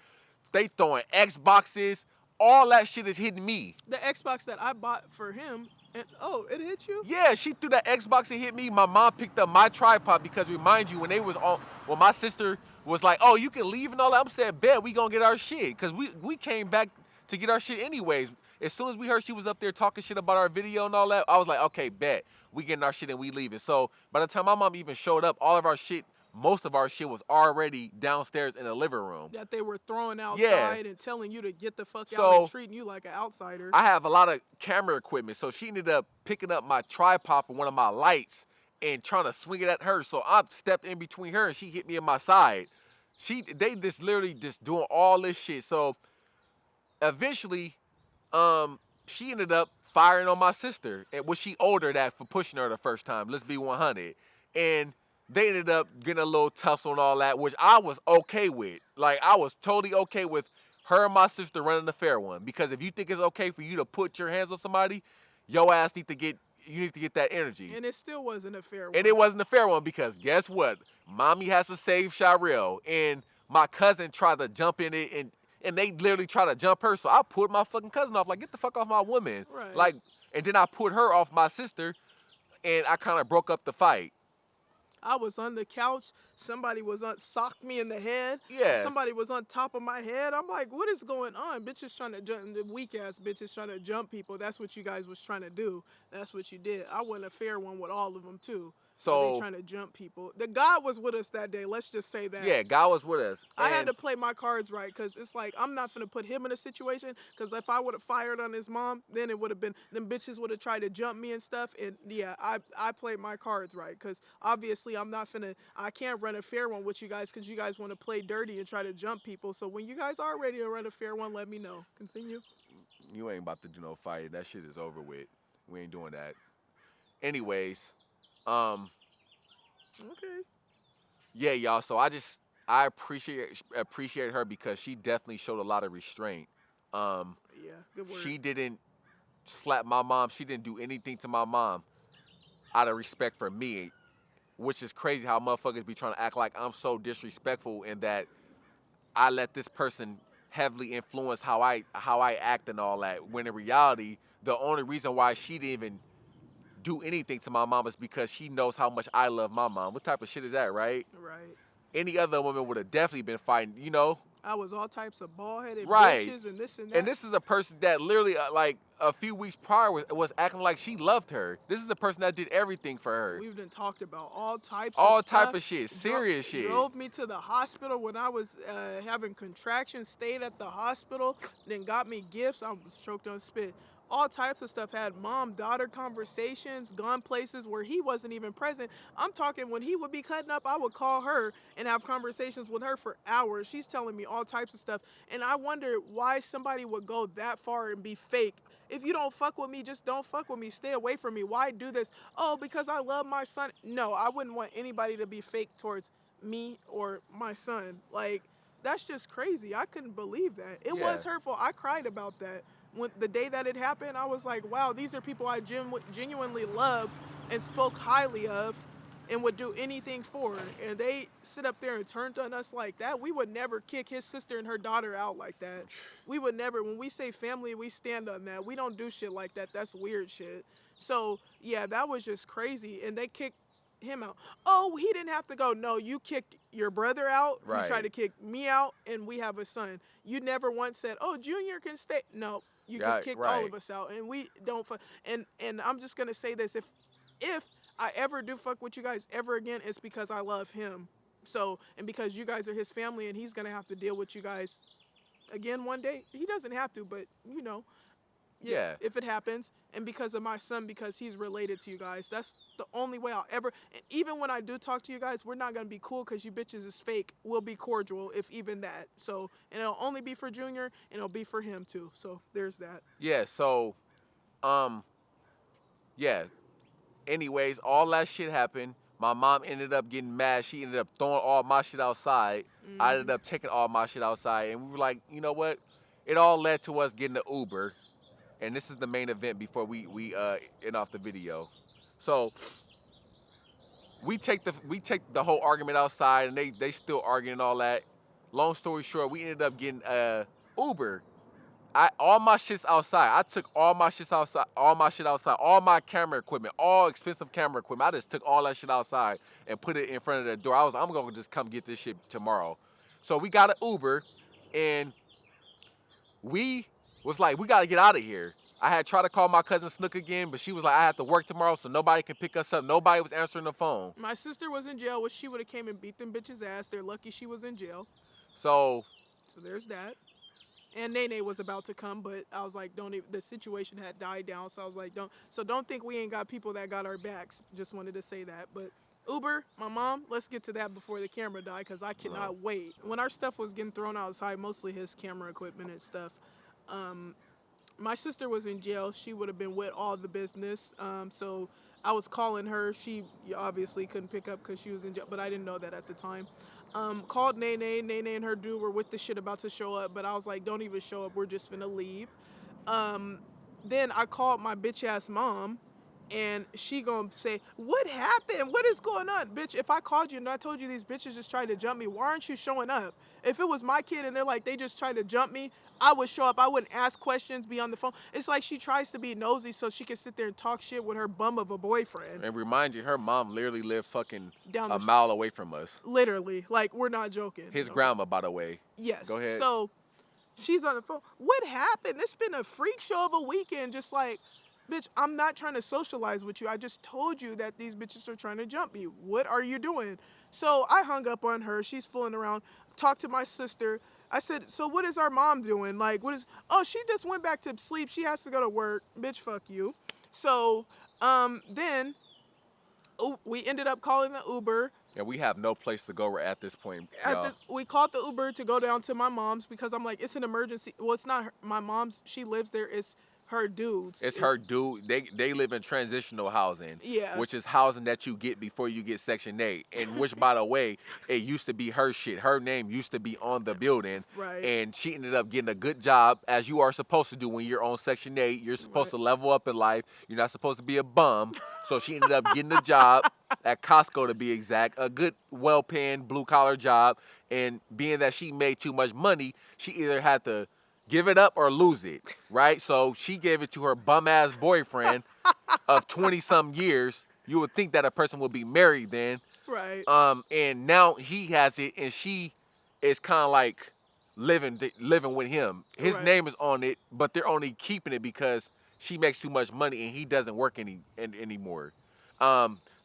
They throwing Xboxes. All that shit is hitting me. The Xbox that I bought for him, and it hit you? Yeah, she threw that Xbox and hit me. My mom picked up my tripod, because remind you, when my sister was like, oh, you can leave and all that, I'm saying, bet, we gonna get our shit. Because we came back to get our shit anyways. As soon as we heard she was up there talking shit about our video and all that, I was like, okay, bet, we getting our shit and we leaving. So by the time my mom even showed up, all of our shit, most of our shit was already downstairs in the living room. That they were throwing outside and telling you to get the fuck out and treating you like an outsider. I have a lot of camera equipment, so she ended up picking up my tripod for one of my lights and trying to swing it at her. So I stepped in between her and she hit me in my side. They just literally just doing all this shit. So eventually, she ended up firing on my sister, and was she older that for pushing her the first time. Let's be 100. And they ended up getting a little tussle and all that, which I was okay with. Like, I was totally okay with her and my sister running the fair one, because if you think it's okay for you to put your hands on somebody, your ass need to get that energy. And it still wasn't a fair one. And it wasn't a fair one, because guess what? Mommy has to save Shirelle, and my cousin tried to jump in it, and they literally tried to jump her. So I pulled my fucking cousin off, like, get the fuck off my woman. Right. Like, and then I put her off my sister, and I kind of broke up the fight. I was on the couch. Somebody socked me in the head. Yeah. Somebody was on top of my head. I'm like, what is going on? Bitches trying to jump, the weak ass bitches trying to jump people. That's what you guys was trying to do. That's what you did. I won a fair one with all of them too. Or they So trying to jump people. The God was with us that day. Let's just say that. yeah, God was with us. I had to play my cards right because it's like I'm not gonna put him in a situation because if I would have fired on his mom, then it would have been them bitches would have tried to jump me and stuff. And yeah, I played my cards right because obviously I can't run a fair one with you guys because you guys want to play dirty and try to jump people. So when you guys are ready to run a fair one, let me know. Continue. You ain't about to do no fighting. That shit is over with. We ain't doing that. Anyways, Okay. yeah, y'all. So I appreciate her because she definitely showed a lot of restraint. Yeah, good word. She didn't slap my mom. She didn't do anything to my mom out of respect for me, which is crazy how motherfuckers be trying to act like I'm so disrespectful and that I let this person heavily influence how I act and all that. When in reality, the only reason why she didn't even do anything to my mom is because she knows how much I love my mom. What type of shit is that, right? Right. Any other woman would have definitely been fighting, you know? I was all types of bald-headed Right. bitches and this and that. And this is a person that literally, like, a few weeks prior was acting like she loved her. This is a person that did everything for her. We've been talked about all types all of stuff. type of shit, serious shit. Drove me to the hospital when I was having contractions, stayed at the hospital, then got me gifts. I was choked on spit. All types of stuff. Had mom-daughter conversations, gone places where he wasn't even present. I'm talking when he would be cutting up, I would call her and have conversations with her for hours. She's telling me all types of stuff. And I wonder why somebody would go that far and be fake. If you don't fuck with me, just don't fuck with me. Stay away from me. Why do this? Oh, because I love my son. No, I wouldn't want anybody to be fake towards me or my son. Like, that's just crazy. I couldn't believe that. It was hurtful. I cried about that. When the day that it happened, I was like, wow, these are people I genuinely love and spoke highly of and would do anything for. And they sit up there and turned on us like that. We would never kick his sister and her daughter out like that. We would never. When we say family, we stand on that. We don't do shit like that. That's weird shit. So, yeah, that was just crazy. And they kicked him out. Oh, he didn't have to go. No, you kicked your brother out. Right. You tried to kick me out, and we have a son. You never once said, oh, Junior can stay. No, you can kick all of us out. And we don't and I'm just going to say this. If I ever do fuck with you guys ever again, it's because I love him. So, and because you guys are his family and he's going to have to deal with you guys again one day. He doesn't have to, but, you know. Yeah, if it happens, and because of my son, because he's related to you guys, that's the only way I'll ever. And even when I do talk to you guys, we're not gonna be cool because you bitches is fake. We'll be cordial, if even that. So, and it'll only be for Junior, and it'll be for him too. So there's that. Yeah. So, yeah. Anyways, all that shit happened. My mom ended up getting mad. She ended up throwing all my shit outside. Mm-hmm. I ended up taking all my shit outside, and we were like, you know what? It all led to us getting the Uber. And this is the main event before we end off the video. So we take the whole argument outside, and they still arguing and all that. Long story short, we ended up getting Uber. All my shit's outside. I took all my shit outside. All my camera equipment, all expensive camera equipment. I just took all that shit outside and put it in front of the door. I was I'm gonna just come get this shit tomorrow. So we got an Uber, and we was like, we gotta get out of here. I had tried to call my cousin Snook again, but she was like, I have to work tomorrow, so nobody can pick us up. Nobody was answering the phone. My sister was in jail. Wish she would have came and beat them bitches' ass. They're lucky she was in jail. So there's that. And Nene was about to come, but I was like, don't even, the situation had died down, so I was like, don't think we ain't got people that got our backs. Just wanted to say that. But Uber, my mom, let's get to that before the camera died, because I cannot wait. When our stuff was getting thrown outside, mostly his camera equipment and stuff, my sister was in jail. She would have been with all the business. So I was calling her. She obviously couldn't pick up because she was in jail, but I didn't know that at the time. Called Nene. Nene and her dude were with the shit about to show up, but I was like, don't even show up. We're just finna leave. Then I called my bitch ass mom, and she gonna say, what happened? What is going on? Bitch, if I called you and I told you these bitches just tried to jump me, why aren't you showing up? If it was my kid and they're like, they just tried to jump me, I would show up. I wouldn't ask questions, be on the phone. It's like she tries to be nosy so she can sit there and talk shit with her bum of a boyfriend. And remind you, her mom literally lived fucking a mile away from us. Literally. Like, we're not joking. His grandma, by the way. Yes. Go ahead. So she's on the phone. What happened? It's been a freak show of a weekend. Just like, bitch, I'm not trying to socialize with you. I just told you that these bitches are trying to jump me. What are you doing? So I hung up on her. She's fooling around. Talked to my sister. I said, so what is our mom doing? Like, what is, oh, she just went back to sleep. She has to go to work. Bitch, fuck you. So then we ended up calling the Uber. And we have no place to go at this point, y'all. We called the Uber to go down to my mom's because I'm like, it's an emergency. Well, it's not my mom's. She lives there. It's her dudes. It's her dude. They live in transitional housing. Yeah. Which is housing that you get before you get Section 8. And which, by the way, it used to be her shit. Her name used to be on the building. Right. And she ended up getting a good job, as you are supposed to do when you're on Section 8. You're supposed to level up in life. You're not supposed to be a bum. So she ended up getting a job at Costco, to be exact. A good, well-paying, blue-collar job. And being that she made too much money, she either had to give it up or lose it, right? So she gave it to her bum-ass boyfriend of 20-some years. You would think that a person would be married then. Right. And now he has it, and she is kind of like living with him. His name is on it, but they're only keeping it because she makes too much money and he doesn't work anymore.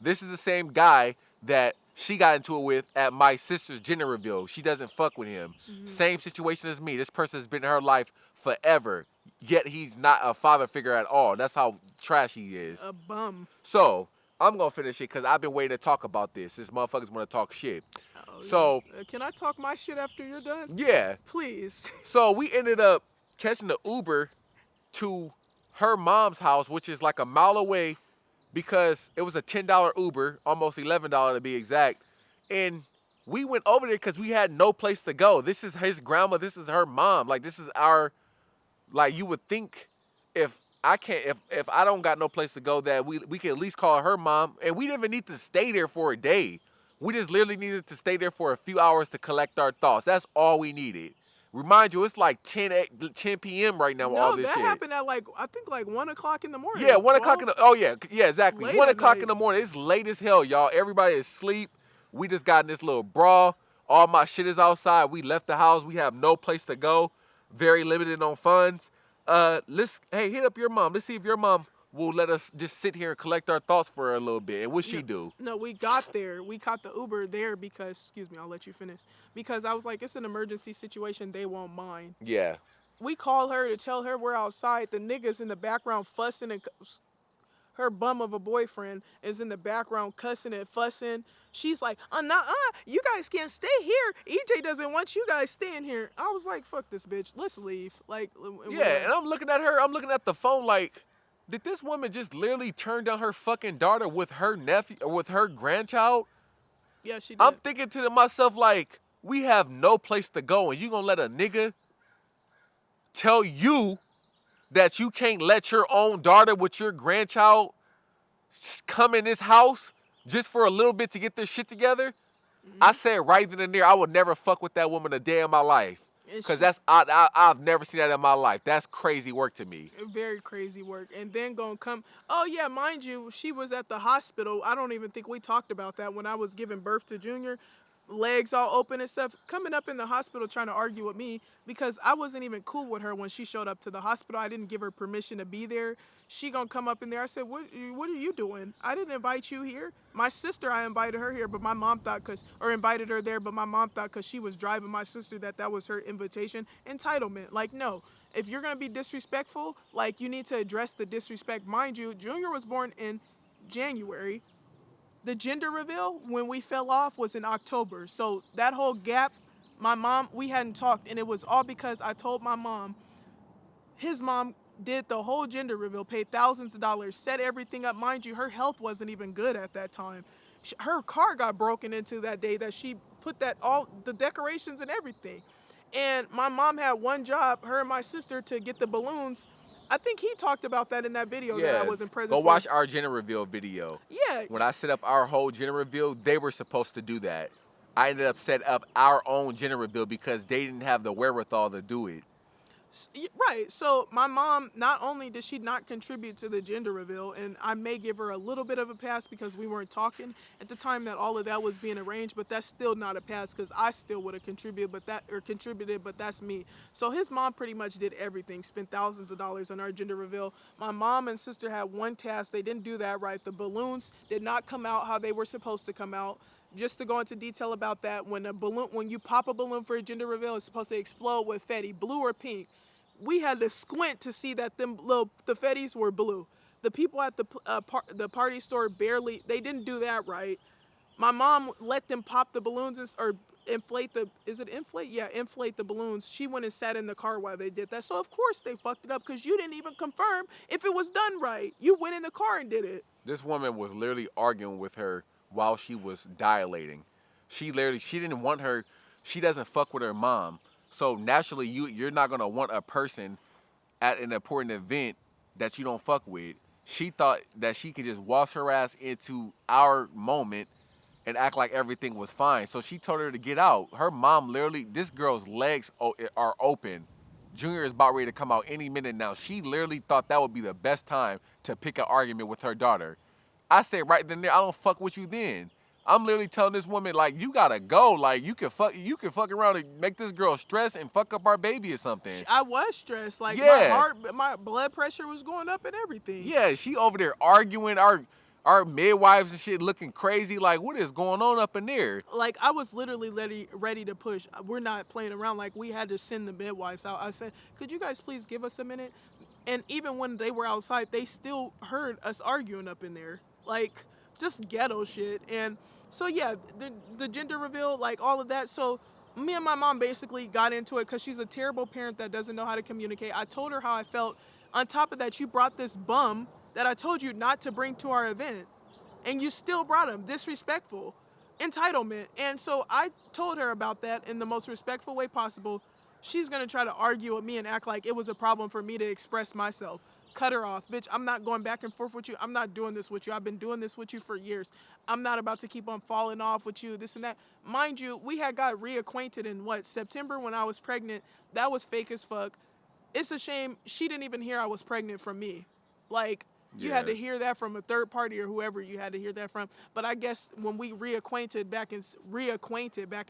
This is the same guy that she got into it with at my sister's gender reveal. She doesn't fuck with him. Mm-hmm. Same situation as me. This person has been in her life forever, yet he's not a father figure at all. That's how trash he is. A bum. So, I'm going to finish it because I've been waiting to talk about this. This motherfuckers want to talk shit. Oh, so, yeah. Can I talk my shit after you're done? Yeah. Please. So, we ended up catching the Uber to her mom's house, which is like a mile away, because it was a $10 Uber, almost $11 to be exact. And we went over there because we had no place to go. This is his grandma. This is her mom. Like, this is our, like, you would think if I don't got no place to go, that we can at least call her mom. And we didn't even need to stay there for a day. We just literally needed to stay there for a few hours to collect our thoughts. That's all we needed. Remind you, it's like 10 p.m. right now with all this shit. No, that happened at I think 1 o'clock in the morning. Yeah, 1 o'clock in the, oh yeah, exactly. Late 1 o'clock night. in the morning. It's late as hell, y'all. Everybody is asleep. We just got in this little brawl. All my shit is outside. We left the house. We have no place to go. Very limited on funds. Hey, hit up your mom. Let's see if your mom will let us just sit here and collect our thoughts for a little bit. And what'd she do? No, we got there. We caught the Uber there because, excuse me, I'll let you finish. Because I was like, it's an emergency situation. They won't mind. Yeah. We call her to tell her we're outside. The niggas in the background fussing, and her bum of a boyfriend is in the background cussing and fussing. She's like, you guys can't stay here. EJ doesn't want you guys staying here. I was like, fuck this bitch. Let's leave. Like, yeah, and I'm looking at her. I'm looking at the phone like, did this woman just literally turn down her fucking daughter with her nephew or with her grandchild? Yeah, she did. I'm thinking to myself like, we have no place to go, and you gonna let a nigga tell you that you can't let your own daughter with your grandchild come in this house just for a little bit to get this shit together? Mm-hmm. I said right then and there, I would never fuck with that woman a day in my life. Because I've never seen that in my life. That's crazy work to me. Very crazy work. And then gonna come, oh yeah, mind you, she was at the hospital. I don't even think we talked about that when I was giving birth to Junior. Legs all open and stuff, coming up in the hospital trying to argue with me because I wasn't even cool with her when she showed up to the hospital. I didn't give her permission to be there. She gonna come up in there. I said, what are you doing? I didn't invite you here. My sister, I invited her here, but my mom thought invited her there, but my mom thought because she was driving my sister that was her invitation. Entitlement. Like, no. If you're gonna be disrespectful, like, you need to address the disrespect. Mind you, Junior was born in January. The gender reveal, when we fell off, was in October. So that whole gap, my mom, we hadn't talked. And it was all because I told my mom, his mom did the whole gender reveal, paid thousands of dollars, set everything up. Mind you, her health wasn't even good at that time. Her car got broken into that day that she put all the decorations and everything. And my mom had one job, her and my sister, to get the balloons. I think he talked about that in that video that I wasn't present for. Go watch our gender reveal video. Yeah. When I set up our whole gender reveal, they were supposed to do that. I ended up setting up our own gender reveal because they didn't have the wherewithal to do it. Right. So my mom, not only did she not contribute to the gender reveal, and I may give her a little bit of a pass because we weren't talking at the time that all of that was being arranged, but that's still not a pass because I still would have contributed, but that's me. So his mom pretty much did everything, spent thousands of dollars on our gender reveal. My mom and sister had one task. They didn't do that right. The balloons did not come out how they were supposed to come out. Just to go into detail about that, when you pop a balloon for a gender reveal, it's supposed to explode with confetti, blue or pink. We had to squint to see that the fetties were blue. The people at the party store they didn't do that right. My mom let them pop the balloons or inflate inflate the balloons. She went and sat in the car while they did that. So of course they fucked it up because you didn't even confirm if it was done right. You went in the car and did it. This woman was literally arguing with her while she was dilating. She didn't want her. She doesn't fuck with her mom. So naturally, you're not gonna want a person at an important event that you don't fuck with. She thought that she could just waltz her ass into our moment and act like everything was fine. So she told her to get out. Her mom literally, this girl's legs are open. Junior is about ready to come out any minute now. She literally thought that would be the best time to pick an argument with her daughter. I said right then there, I don't fuck with you then. I'm literally telling this woman, like, you gotta go. Like, you can fuck around and make this girl stress and fuck up our baby or something. I was stressed. Like, my blood pressure was going up and everything. Yeah, she over there arguing. Our midwives and shit looking crazy. Like, what is going on up in there? Like, I was literally ready to push. We're not playing around. Like, we had to send the midwives out. I said, could you guys please give us a minute? And even when they were outside, they still heard us arguing up in there. Like, just ghetto shit. And so, yeah, the gender reveal, like, all of that. So me and my mom basically got into it because she's a terrible parent that doesn't know how to communicate. I told her how I felt. On top of that, you brought this bum that I told you not to bring to our event, and you still brought him. Disrespectful. Entitlement. And so I told her about that in the most respectful way possible. She's going to try to argue with me and act like it was a problem for me to express myself. Cut her off. Bitch, I'm not going back and forth with you. I'm not doing this with you. I've been doing this with you for years. I'm not about to keep on falling off with you, this and that. Mind you, we had got reacquainted in September when I was pregnant. That was fake as fuck. It's a shame she didn't even hear I was pregnant from me. Like, you had to hear that from a third party or whoever you had to hear that from. But I guess when we reacquainted back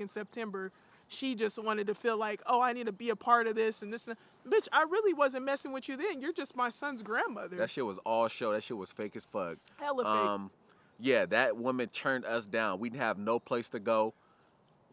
in September, she just wanted to feel like, oh, I need to be a part of this and this and that. Bitch, I really wasn't messing with you then. You're just my son's grandmother. That shit was all show. That shit was fake as fuck. Hella fake. Yeah, that woman turned us down. We didn't have no place to go.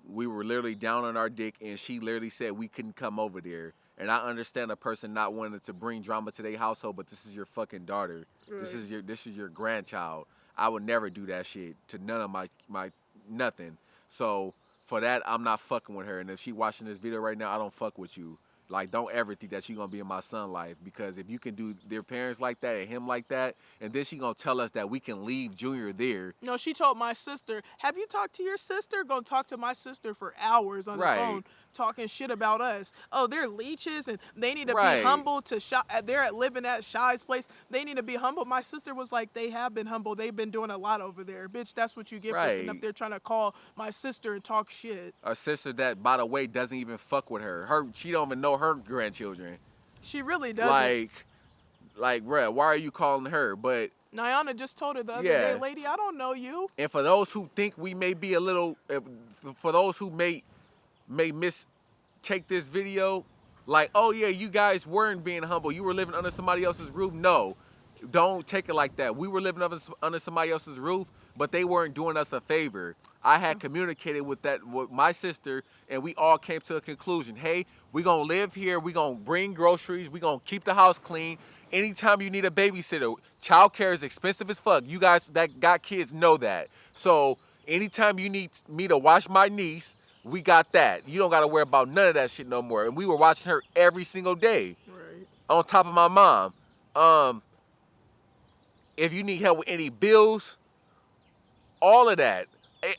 We were literally down on our dick, and she literally said we couldn't come over there. And I understand a person not wanting to bring drama to their household, but this is your fucking daughter. Right. This is your grandchild. I would never do that shit to none of my nothing. So for that, I'm not fucking with her. And if she watching this video right now, I don't fuck with you. Like, don't ever think that you're going to be in my son's life, because if you can do their parents like that and him like that, and then she going to tell us that we can leave Junior there. No, she told my sister, have you talked to your sister? Going to talk to my sister for hours on the phone talking shit about us. Oh, they're leeches and they need to be humble they're living at Shy's place. They need to be humble. My sister was like, they have been humble. They've been doing a lot over there. Bitch, that's what you get for sitting up there trying to call my sister and talk shit. A sister that, by the way, doesn't even fuck with her. She don't even know her grandchildren. She really doesn't. Like, bruh, why are you calling her? But Nyana just told her the other day, lady, I don't know you. And for those who think we may be a little, for those who may take this video, like, oh yeah, you guys weren't being humble. You were living under somebody else's roof. No, don't take it like that. We were living under somebody else's roof, but they weren't doing us a favor. I had communicated with my sister, and we all came to a conclusion. Hey, we're going to live here. We're going to bring groceries. We're going to keep the house clean. Anytime you need a babysitter, childcare is expensive as fuck. You guys that got kids know that. So anytime you need me to watch my niece, we got that. You don't got to worry about none of that shit no more. And we were watching her every single day. Right. On top of my mom. If you need help with any bills, all of that.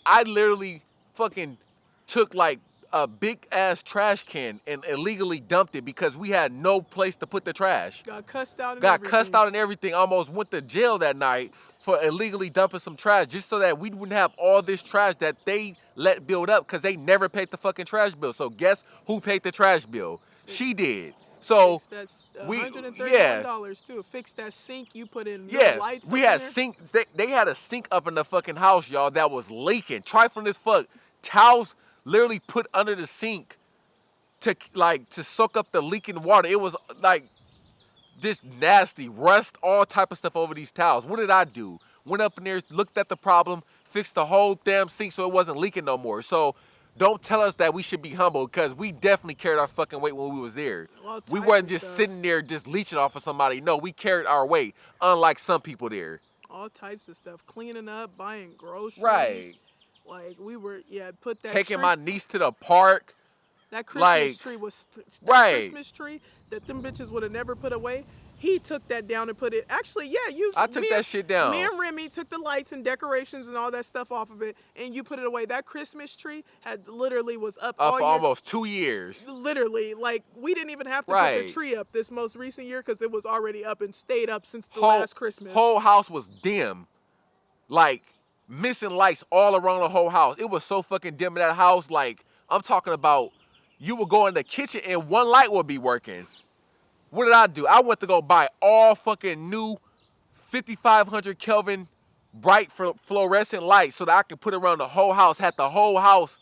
I literally fucking took like a big ass trash can and illegally dumped it because we had no place to put the trash. Got cussed out and everything. Almost went to jail that night for illegally dumping some trash just so that we wouldn't have all this trash that they let build up because they never paid the fucking trash bill. So guess who paid the trash bill? She did. So Fix that's we, $131 yeah, too. Fix that sink. You put in new yeah, lights we up in had there. sinks. They had a sink up in the fucking house, y'all, that was leaking, trifling as fuck. Towels literally put under the sink to soak up the leaking water. It was like just nasty, rust, all type of stuff over these towels. What did I do? Went up in there, looked at the problem, fixed the whole damn sink so it wasn't leaking no more. So don't tell us that we should be humble, because we definitely carried our fucking weight when we was there. All We types wasn't of just stuff. sitting there just leeching off of somebody. No, we carried our weight, unlike some people there. All types of stuff. Cleaning up, buying groceries. Right. Like we were, yeah. Put that Taking tree. my niece to the park. That Christmas Like, tree was that right. Christmas tree that them bitches would have never put away. He took that down and put it. Actually, yeah, you I took that shit me down. and Remy took the lights and decorations and all that stuff off of it, and you put it away. That Christmas tree had literally was up all For year. almost 2 years. Literally, like we didn't even have to put the Right. tree up this most recent year because it was already up and stayed up since the last Christmas. Whole house was dim. Like, missing lights all around the whole house. It was so fucking dim in that house. Like, I'm talking about, you would go in the kitchen and one light would be working. What did I do? I went to go buy all fucking new 5,500 Kelvin bright fluorescent lights so that I could put it around the whole house. Had the whole house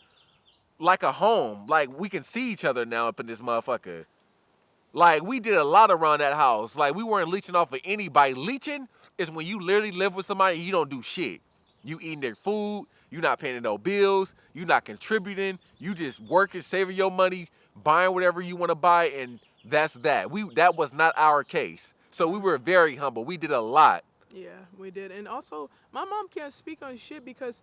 like a home. Like, we can see each other now up in this motherfucker. Like, we did a lot around that house. Like, we weren't leeching off of anybody. Leeching is when you literally live with somebody and you don't do shit. You eating their food, you not paying no bills, you not contributing, you just working, saving your money, buying whatever you want to buy, and that's that. That was not our case. So we were very humble. We did a lot. Yeah, we did. And also, my mom can't speak on shit because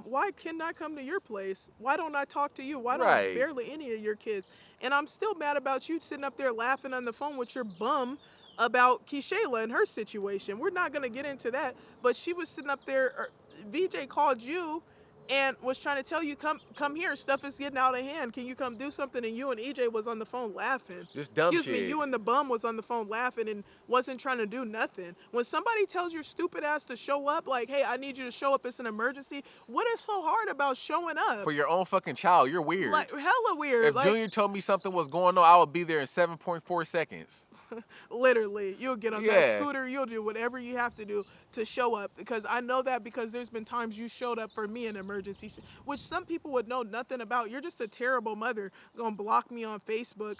why can I come to your place? Why don't I talk to you? Why don't Right. barely any of your kids? And I'm still mad about you sitting up there laughing on the phone with your bum about Kishayla and her situation. We're not going to get into that, but she was sitting up there, VJ called you and was trying to tell you, come here, stuff is getting out of hand. Can you come do something? And you and EJ was on the phone laughing. Just dumb Excuse shit. me, you and the bum was on the phone laughing and wasn't trying to do nothing. When somebody tells your stupid ass to show up, like, hey, I need you to show up, it's an emergency, what is so hard about showing up? For your own fucking child, you're weird. Like, hella weird. If like, Junior told me something was going on, I would be there in 7.4 seconds. Literally, you'll get on Yeah. that scooter, you'll do whatever you have to do to show up, because I know that because there's been times you showed up for me in emergencies, which some people would know nothing about. You're just a terrible mother, gonna block me on Facebook.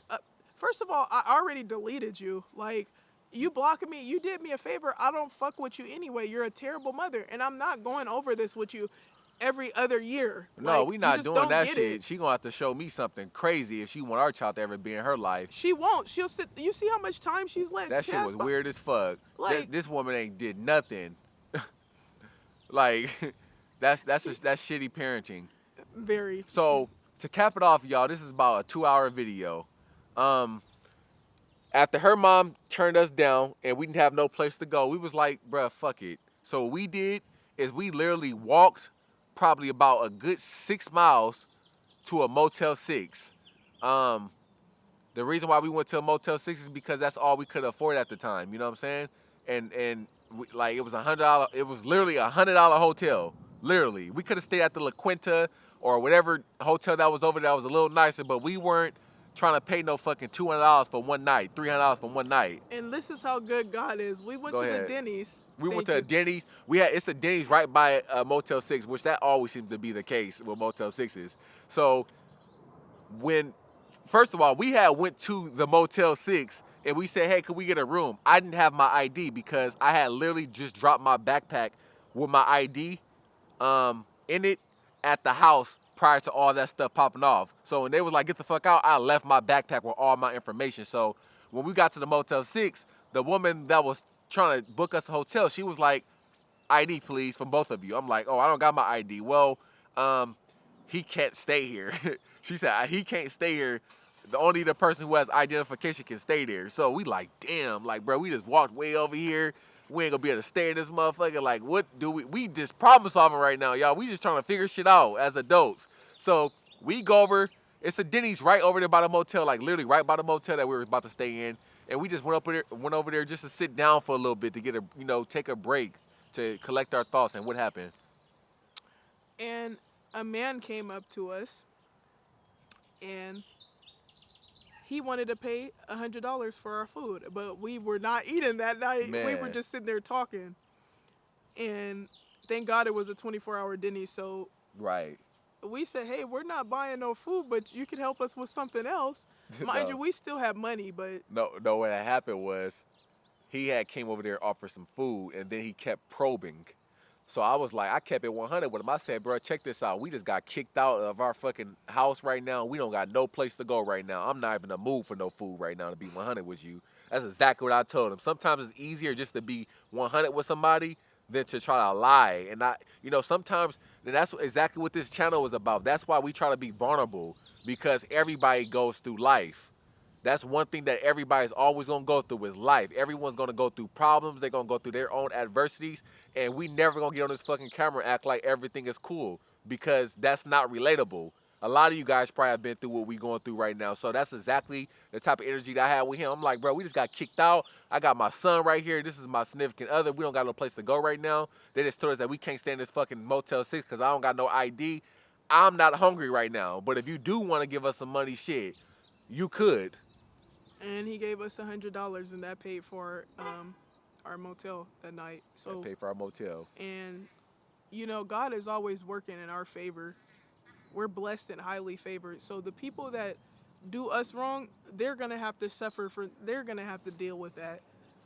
First of all, I already deleted you. Like, you blocking me, you did me a favor. I don't fuck with you anyway. You're a terrible mother, and I'm not going over this with you every other year. No, like, we not doing that shit. It. She gonna have to show me something crazy if she want our child to ever be in her life. She won't. She'll sit. You see how much time she's let. That shit was weird as fuck. Like, this woman ain't did nothing. Like, that's shitty parenting. Very. So to cap it off, y'all, this is about a 2-hour video. After her mom turned us down and we didn't have no place to go, we was like, bruh, fuck it. So what we did is we literally walked probably about a good 6 miles to a Motel 6. The reason why we went to a Motel 6 is because that's all we could afford at the time. You know what I'm saying? And like, it was $100. It was literally $100 hotel. Literally, we could have stayed at the La Quinta or whatever hotel that was over there that was a little nicer, but we weren't trying to pay no fucking $200 for one night, $300 for one night. And this is how good God is. We went Go to ahead. the Denny's. We went to a Denny's. It's a Denny's right by Motel 6, which that always seems to be the case with Motel 6s. So first of all, we had went to the Motel 6 and we said, hey, could we get a room? I didn't have my ID because I had literally just dropped my backpack with my ID in it at the house prior to all that stuff popping off. So when they was like, get the fuck out, I left my backpack with all my information. So when we got to the Motel 6, the woman that was trying to book us a hotel, she was like, ID please from both of you. I'm like, oh, I don't got my ID. Well, he can't stay here. She said, he can't stay here. Only the person who has identification can stay there. So we like, damn, like, bro, we just walked way over here. We ain't gonna be able to stay in this motherfucker. Like, what do we just problem solving right now, y'all. We just trying to figure shit out as adults. So we go over, it's a Denny's right over there by the motel, like literally right by the motel that we were about to stay in. And we just went over there just to sit down for a little bit to get take a break to collect our thoughts. And what happened? And a man came up to us and he wanted to pay $100 for our food, but we were not eating that night. We were Man, just sitting there talking, and thank God it was a 24-hour Denny's. So right. we said, "Hey, we're not buying no food, but you can help us with something else." Mind you, No, we still have money, but no. What had happened was he had came over there offered some food, and then he kept probing. So I was like, I kept it 100 with him. I said, bro, check this out. We just got kicked out of our fucking house right now. We don't got no place to go right now. I'm not even in the mood for no food right now, to be 100 with you. That's exactly what I told him. Sometimes it's easier just to be 100 with somebody than to try to lie. And sometimes, and that's exactly what this channel is about. That's why we try to be vulnerable, because everybody goes through life. That's one thing that everybody's always gonna go through is life. Everyone's gonna go through problems. They're gonna go through their own adversities, and we never gonna get on this fucking camera and act like everything is cool, because that's not relatable. A lot of you guys probably have been through what we going through right now, so that's exactly the type of energy that I had with him. I'm like, bro, we just got kicked out. I got my son right here. This is my significant other. We don't got no place to go right now. They just told us that we can't stay in this fucking Motel 6 because I don't got no ID. I'm not hungry right now, but if you do want to give us some money, shit, you could. and he gave us $100, and that paid for our motel that night. And So, pay for our motel. and God is always working in our favor. We're blessed and highly favored. So the people that do us wrong, they're gonna have to suffer for. They're gonna have to deal with that.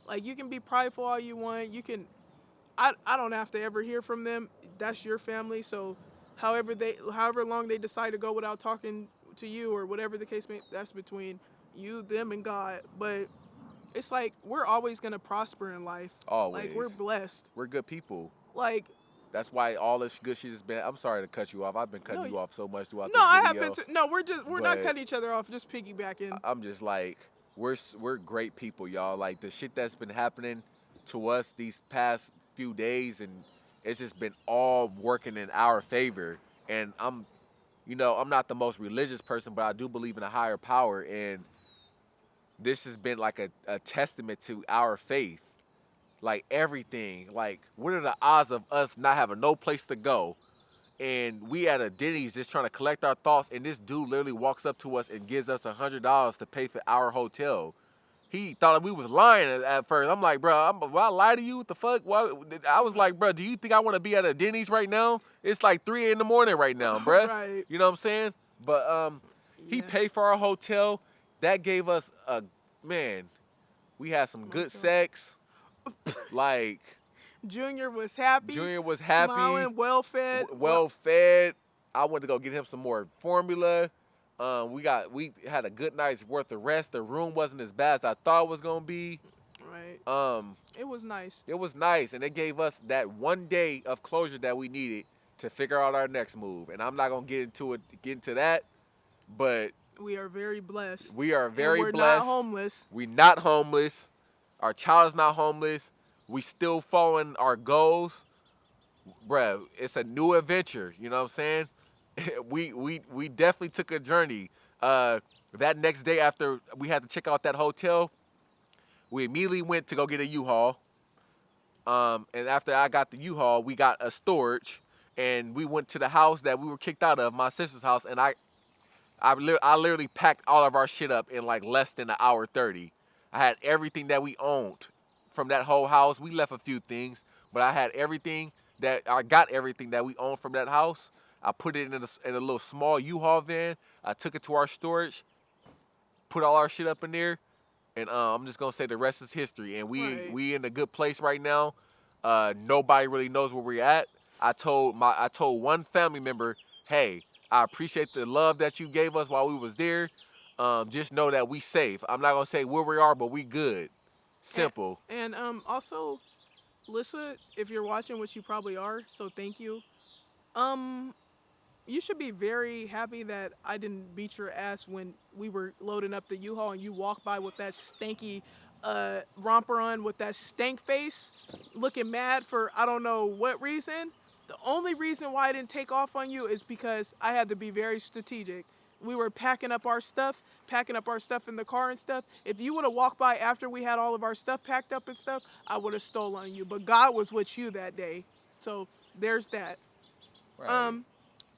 Like, you can be prideful all you want. You can. I don't have to ever hear from them. That's your family. So, however long they decide to go without talking to you or whatever the case may, that's between you, them, and God. But it's like we're always gonna prosper in life. Like, we're Always. blessed. We're good people. Like, That's why all this good shit has been. I'm sorry to cut you off. I've been cutting no, you off so much throughout no, this I have been. video. No, we're not But cutting each other off. Just piggybacking. I'm just like, we're great people, y'all. Like the shit that's been happening to us these past few days, and it's just been all working in our favor. And I'm not the most religious person, but I do believe in a higher power, and this has been like a testament to our faith. Like everything. Like, what are the odds of us not having no place to go? And we at a Denny's just trying to collect our thoughts, and this dude literally walks up to us and gives us $100 to pay for our hotel. He thought we was lying at first. I'm like, bro, will I lie to you? What the fuck? Why? I was like, bro, do you think I want to be at a Denny's right now? It's like 3 in the morning right now, bro. Right. You know what I'm saying? But he Yeah. paid for our hotel. That gave us man. We had some good Motel. sex. Like, Junior was happy. Junior was happy, smiling, well fed. well fed. I went to go get him some more formula. We had a good night's worth of rest. The room wasn't as bad as I thought it was gonna be. Right. It was nice. It was nice, and it gave us that one day of closure that we needed to figure out our next move. And I'm not gonna get into that, but We are very blessed. we are very and we're blessed. not homeless. We not homeless. Our child is not homeless. We still following our goals. Bruh, it's a new adventure. You know what I'm saying? we definitely took a journey. That next day after we had to check out that hotel, we immediately went to go get a U-Haul. And after I got the U-Haul, we got a storage, and we went to the house that we were kicked out of, my sister's house, and I literally packed all of our shit up in like less than an hour 30. I had everything that we owned from that whole house. We left a few things, but I got everything that we owned from that house. I put it in a little small U-Haul van. I took it to our storage, put all our shit up in there, and I'm just gonna say the rest is history. And we in a good place right now. Nobody really knows where we're at. I told one family member, hey, I appreciate the love that you gave us while we was there. Just know that we safe. I'm not gonna say where we are, but we good. Simple. And also, Lissa, if you're watching, which you probably are, so thank you. You should be very happy that I didn't beat your ass when we were loading up the U-Haul and you walked by with that stanky romper on with that stank face, looking mad for I don't know what reason. The only reason why I didn't take off on you is because I had to be very strategic. We were packing up our stuff in the car and stuff. If you would have walked by after we had all of our stuff packed up and stuff, I would have stolen on you. But God was with you that day. So there's that. Right.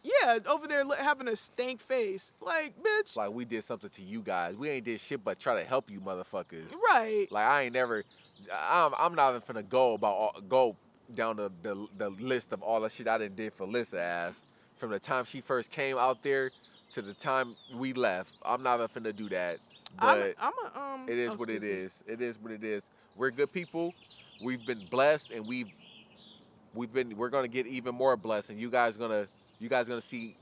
Yeah, over there having a stank face. Like, bitch. Like we did something to you guys. We ain't did shit but try to help you motherfuckers. Right. Like I ain't never. I'm not even finna go down the list of all the shit I done did for Lissa ass from the time she first came out there to the time we left. I'm not even finna do that. But it is what it is. It is what it is. We're good people. We've been blessed, and we're gonna get even more blessed, and you guys gonna see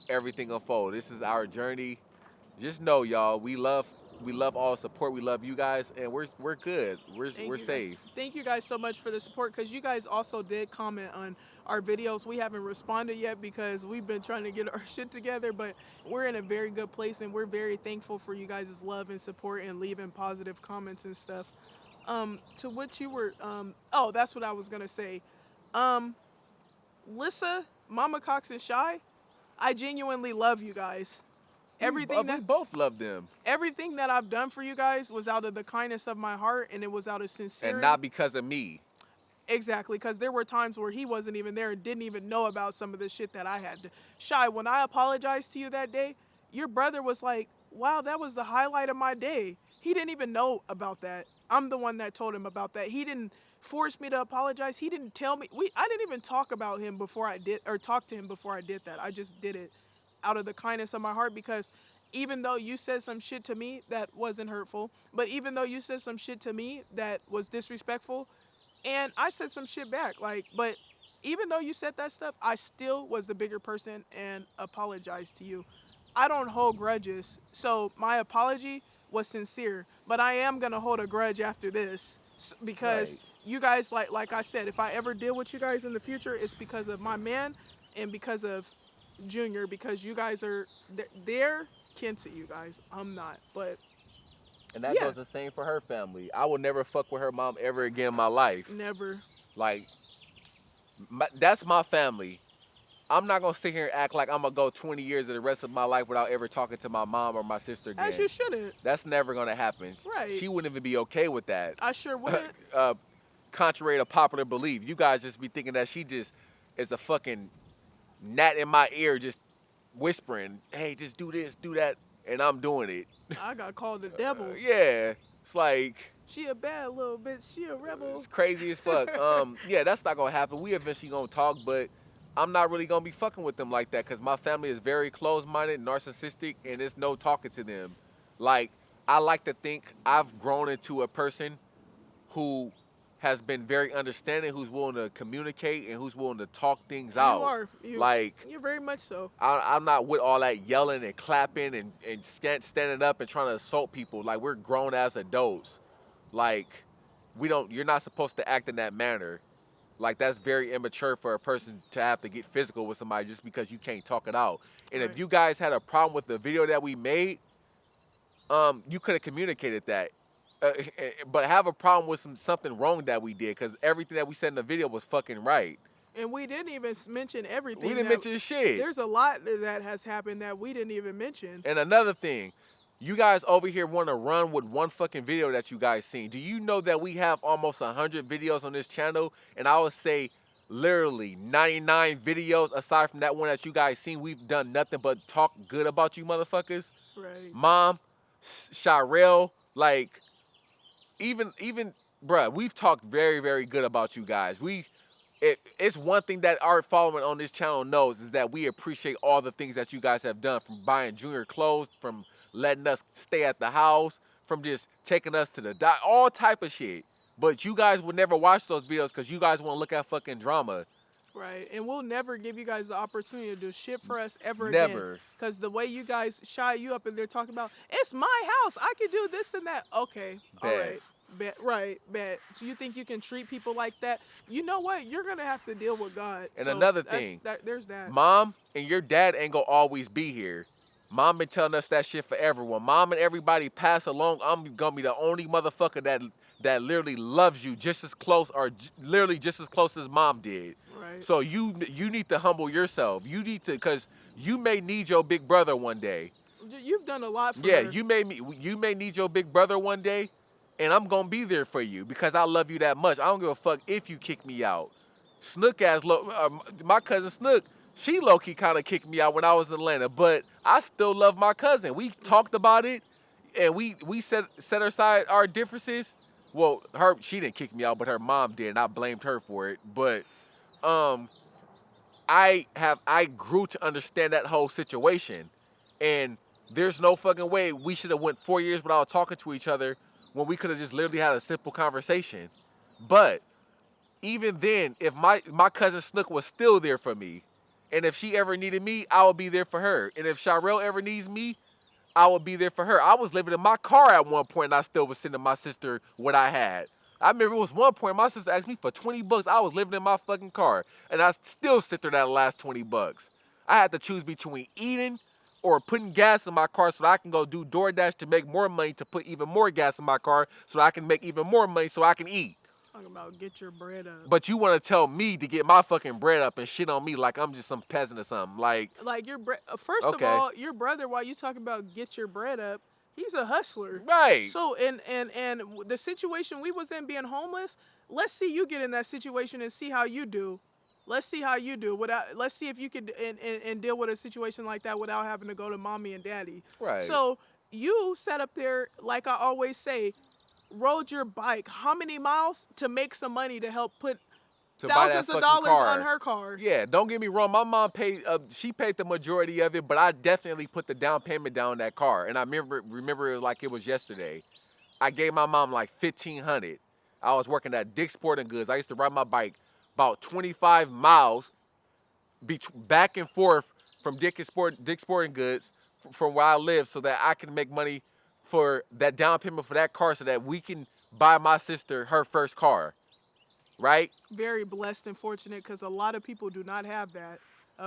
everything unfold. This is our journey. Just know, y'all, we love all the support. We love you guys, and we're good. We're safe. Thank you guys so much for the support, because you guys also did comment on our videos. We haven't responded yet because we've been trying to get our shit together, but we're in a very good place, and we're very thankful for you guys' love and support and leaving positive comments and stuff. To which you were, oh, that's what I was gonna say. Lissa, Mama Cox, and Shy, I genuinely love you guys. We both love them. Everything that I've done for you guys was out of the kindness of my heart, and it was out of sincerity. And not because of me. Exactly, because there were times where he wasn't even there and didn't even know about some of the shit that I had to. Shy, when I apologized to you that day, your brother was like, wow, that was the highlight of my day. He didn't even know about that. I'm the one that told him about that. He didn't force me to apologize. He didn't tell me. I didn't even talk about him before I did, or talk to him before I did that. I just did it out of the kindness of my heart, because even though you said some shit to me that wasn't hurtful, but even though you said some shit to me that was disrespectful, and I said some shit back, like, but even though you said that stuff, I still was the bigger person and apologized to you. I don't hold grudges, so my apology was sincere, but I am gonna hold a grudge after this, because Right. you guys, like I said, if I ever deal with you guys in the future, it's because of my man and because of Junior, because you guys are, they're kin to you guys. I'm not, but And that goes the same for her family. I will never fuck with her mom ever again in my life. Never. Like, that's my family. I'm not gonna sit here and act like I'm gonna go 20 years of the rest of my life without ever talking to my mom or my sister again. As you shouldn't. That's never gonna happen. Right. She wouldn't even be okay with that. I sure wouldn't. Contrary to popular belief, you guys just be thinking that she just is a fucking gnat in my ear, just whispering, "Hey, just do this, do that," and I'm doing it. I got called the devil. Yeah, it's like she a bad little bitch. She a rebel. It's crazy as fuck. Yeah, that's not gonna happen. We eventually gonna talk, but I'm not really gonna be fucking with them like that, because my family is very closed-minded, narcissistic, and there's no talking to them. Like, I like to think I've grown into a person who has been very understanding, who's willing to communicate, and who's willing to talk things out. You are. Like, you're very much so. I'm not with all that yelling and clapping and standing up and trying to assault people. Like, we're grown as adults. Like, you're not supposed to act in that manner. Like, that's very immature for a person to have to get physical with somebody just because you can't talk it out. And if you guys had a problem with the video that we made, you could have communicated that. But have a problem with something wrong that we did, because everything that we said in the video was fucking right. And we didn't even mention everything. We didn't mention shit. There's a lot that has happened that we didn't even mention. And another thing, you guys over here want to run with one fucking video that you guys seen. Do you know that we have almost 100 videos on this channel? And I would say literally 99 videos aside from that one that you guys seen, we've done nothing but talk good about you motherfuckers. Right. Mom, Shirelle, like, even bruh, we've talked very, very good about you guys. It's one thing that our following on this channel knows, is that we appreciate all the things that you guys have done, from buying Junior clothes, from letting us stay at the house, from just taking us to the all type of shit. But you guys would never watch those videos because you guys want to look at fucking drama. Right, and we'll never give you guys the opportunity to do shit for us ever Never. again. Because the way you guys shy you up and they're talking about, it's my house, I can do this and that. Okay, Bet. all right, bet, right, bet. So you think you can treat people like that? You know what? You're going to have to deal with God. And so another thing, there's that. Mom and your dad ain't gonna always be here. Mom been telling us that shit forever. When Mom and everybody pass along, I'm gonna be the only motherfucker that literally loves you just as close, or literally just as close as Mom did. Right. So you need to humble yourself. You need to, because you may need your big brother one day. You've done a lot for Yeah, her. you may need your big brother one day, and I'm gonna be there for you because I love you that much. I don't give a fuck if you kick me out. Snook ass, my cousin Snook, She low-key kind of kicked me out when I was in Atlanta, but I still love my cousin. We talked about it, and we set aside our differences. Well, she didn't kick me out, but her mom did, and I blamed her for it. But um, I grew to understand that whole situation, and there's no fucking way we should have went 4 years without talking to each other when we could have just literally had a simple conversation. But even then, if my cousin Snook was still there for me, and if she ever needed me, I would be there for her. And if Shirelle ever needs me, I would be there for her. I was living in my car at one point, and I still was sending my sister what I had. I remember it was one point my sister asked me for $20. I was living in my fucking car, and I still sent her that last $20. I had to choose between eating or putting gas in my car so that I can go do DoorDash to make more money to put even more gas in my car so I can make even more money so I can eat. Talking about get your bread up. But you want to tell me to get my fucking bread up and shit on me like I'm just some peasant or something. Like your first of all, your brother, while you talking about get your bread up, he's a hustler. Right. So and the situation we was in being homeless, let's see you get in that situation and see how you do. Let's see how you do. Let's see if you could and deal with a situation like that without having to go to mommy and daddy. Right. So you sat up there, like I always say, rode your bike how many miles to make some money to help put thousands of dollars on her car. Yeah, don't get me wrong. My mom paid. She paid the majority of it, but I definitely put the down payment down on that car. And I remember it was like it was yesterday. I gave my mom like $1,500. I was working at Dick's Sporting Goods. I used to ride my bike about 25 miles, back and forth from Dick's Sporting Goods from where I live, so that I can make money for that down payment for that car, so that we can buy my sister her first car. Right? Very blessed and fortunate, because a lot of people do not have that.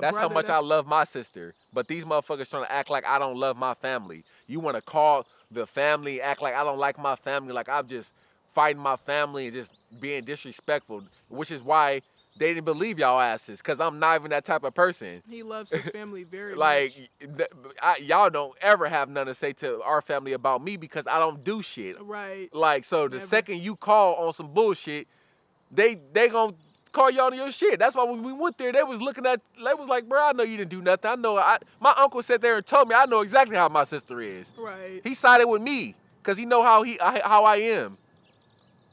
That's how much I love my sister. But these motherfuckers trying to act like I don't love my family. You want to call the family, act like I don't like my family, like I'm just fighting my family and just being disrespectful, which is why they didn't believe y'all asses, because I'm not even that type of person. He loves his family very like, much. Y'all don't ever have nothing to say to our family about me because I don't do shit. Right. Like, so the second you call on some bullshit, they gonna call y'all on your shit. That's why when we went there, they was like, bro, I know you didn't do nothing. I know. My uncle sat there and told me I know exactly how my sister is. Right. He sided with me because he know how I am.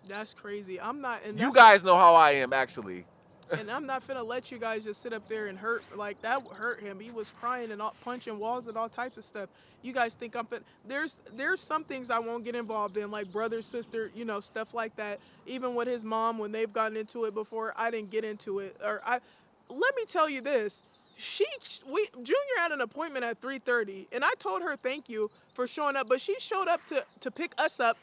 That's crazy. I'm not. And you guys know how I am, actually. And I'm not finna let you guys just sit up there and hurt. Like, that hurt him. He was crying and punching walls and all types of stuff. You guys think I'm finna. There's some things I won't get involved in, like brother, sister, stuff like that. Even with his mom, when they've gotten into it before, I didn't get into it. Let me tell you this. Junior had an appointment at 3:30, and I told her thank you for showing up, but she showed up to pick us up.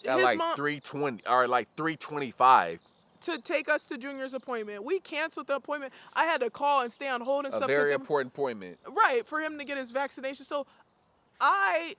At like 3:20 or like 3:25. To take us to Junior's appointment. We canceled the appointment. I had to call and stay on hold and stuff. A very important appointment. Right, for him to get his vaccination. So I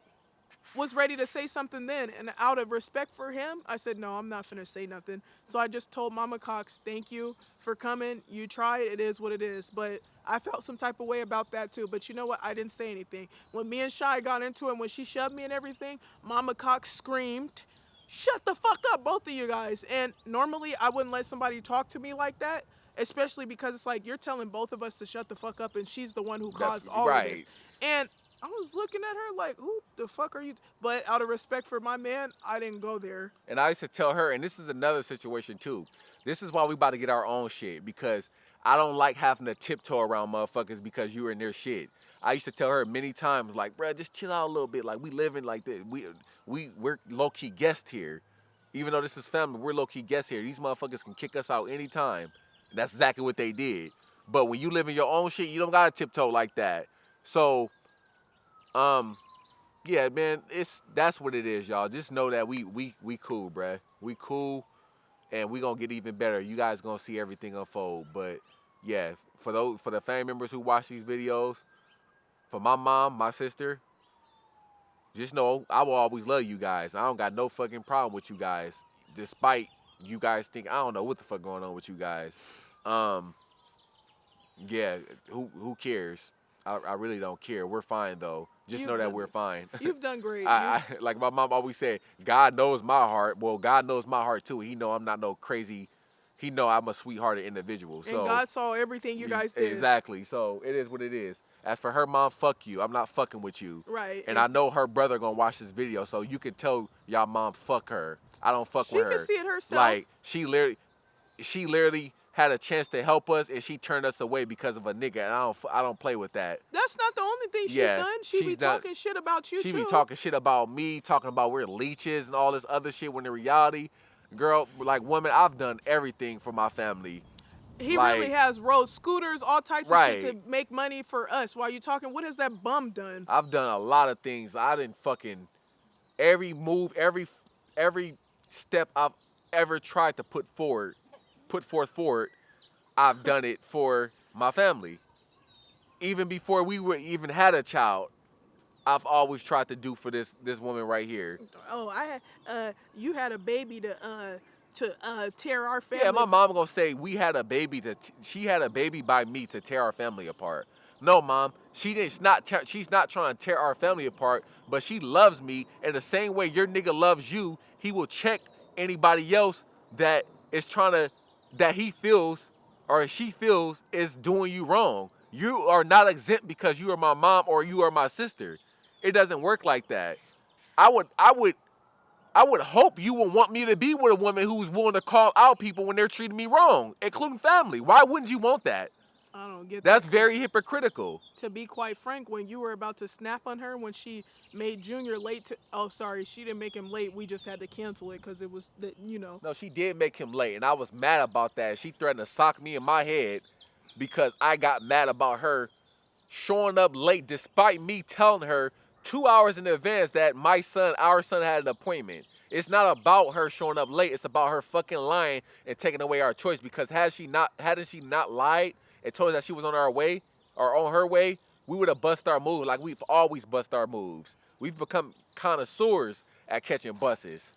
was ready to say something then, and out of respect for him, I said, no, I'm not finna say nothing. So I just told Mama Cox, thank you for coming. You tried. It is what it is. But I felt some type of way about that too. But you know what? I didn't say anything. When me and Shy got into it, when she shoved me and everything, Mama Cox screamed, shut the fuck up, both of you guys. And normally I wouldn't let somebody talk to me like that, especially because it's like you're telling both of us to shut the fuck up, and she's the one who caused all of this. And I was looking at her like, who the fuck are you? But out of respect for my man, I didn't go there. And I used to tell her, and this is another situation too. This is why we about to get our own shit, because I don't like having to tiptoe around motherfuckers because you're in their shit. I used to tell her many times, like, bro, just chill out a little bit. Like, we living like this. We're low-key guests here. Even though this is family, we're low-key guests here. These motherfuckers can kick us out anytime. And that's exactly what they did. But when you live in your own shit, you don't gotta tiptoe like that. So, yeah, man, that's what it is, y'all. Just know that we cool, bruh. We cool, and we gonna get even better. You guys gonna see everything unfold. But yeah, for the family members who watch these videos, for my mom, my sister, just know I will always love you guys. I don't got no fucking problem with you guys, despite you guys think I don't know what the fuck going on with you guys. Yeah, who cares? I really don't care. We're fine though. Just know that we're fine. You've done great. Like my mom always said, God knows my heart. Well, God knows my heart too. He know I'm not no crazy he know I'm a sweethearted individual. So and God saw everything you guys did. Exactly. So it is what it is. As for her mom, fuck you. I'm not fucking with you. Right. And I know her brother gonna watch this video, so you can tell y'all mom fuck her. I don't fuck with her. She can see it herself. Like she literally had a chance to help us, and she turned us away because of a nigga. And I don't play with that. That's not the only thing she's done. She be talking shit about you too. She be talking shit about me, talking about we're leeches and all this other shit. When in reality, girl, like woman, I've done everything for my family. He really has rode scooters, all types of shit to make money for us. While you talking, what has that bum done? I've done a lot of things. I didn't fucking every move, every step I've ever tried to put forth, I've done it for my family. Even before we even had a child, I've always tried to do for this woman right here. Oh, you had a baby to tear our family. Yeah, my mom gonna say we had a baby she had a baby by me to tear our family apart. No, mom, she's not trying to tear our family apart, but she loves me in the same way your nigga loves you. He will check anybody else that he feels or she feels is doing you wrong. You are not exempt because you are my mom or you are my sister. It doesn't work like that. I would hope you would want me to be with a woman who's willing to call out people when they're treating me wrong, including family. Why wouldn't you want that? I don't get that. That's very hypocritical. To be quite frank, when you were about to snap on her when she made Junior late to... Oh, sorry, she didn't make him late. We just had to cancel it because it was, No, she did make him late, and I was mad about that. She threatened to sock me in my head because I got mad about her showing up late despite me telling her 2 hours in advance that our son had an appointment. It's not about her showing up late. It's about her fucking lying and taking away our choice. Because hadn't she not lied and told us that she was on our way or on her way, we would have bust our moves like we've always bust our moves. We've become connoisseurs at catching buses.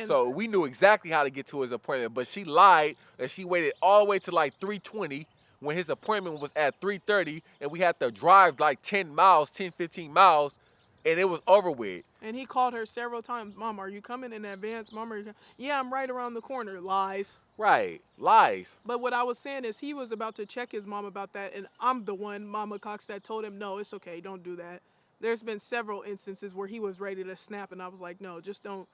So we knew exactly how to get to his appointment. But she lied and she waited all the way to like 3:20 when his appointment was at 3:30 and we had to drive like 15 miles. And it was over with. And he called her several times. Mom, are you coming in advance? Mom, are you coming? Yeah, I'm right around the corner. Lies. Right. Lies. But what I was saying is he was about to check his mom about that. And I'm the one, Mama Cox, that told him, no, it's okay. Don't do that. There's been several instances where he was ready to snap. And I was like, no, just don't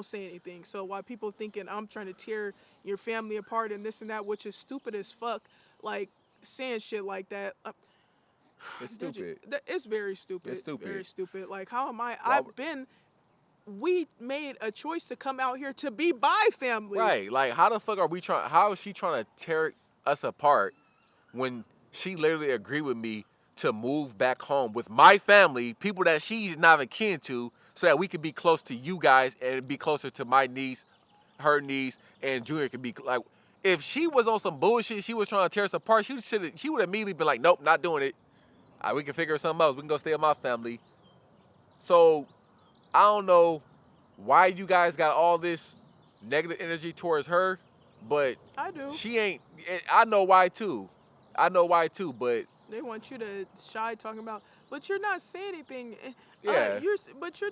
say anything. So while people thinking I'm trying to tear your family apart and this and that, which is stupid as fuck, like saying shit like that. It's stupid. It's very stupid. It's stupid. Very stupid. Like, how am I? We made a choice to come out here to be by family. Right. Like, how the fuck how is she trying to tear us apart when she literally agreed with me to move back home with my family, people that she's not even kin to, so that we could be close to you guys and be closer to my niece, her niece, and Junior could be like, if she was on some bullshit, she was trying to tear us apart, she would immediately be like, nope, not doing it. We can figure something else. We can go stay with my family. So, I don't know why you guys got all this negative energy towards her, but I do. She ain't. I know why too. But they want you to shy talking about, but you're not saying anything. Yeah. You're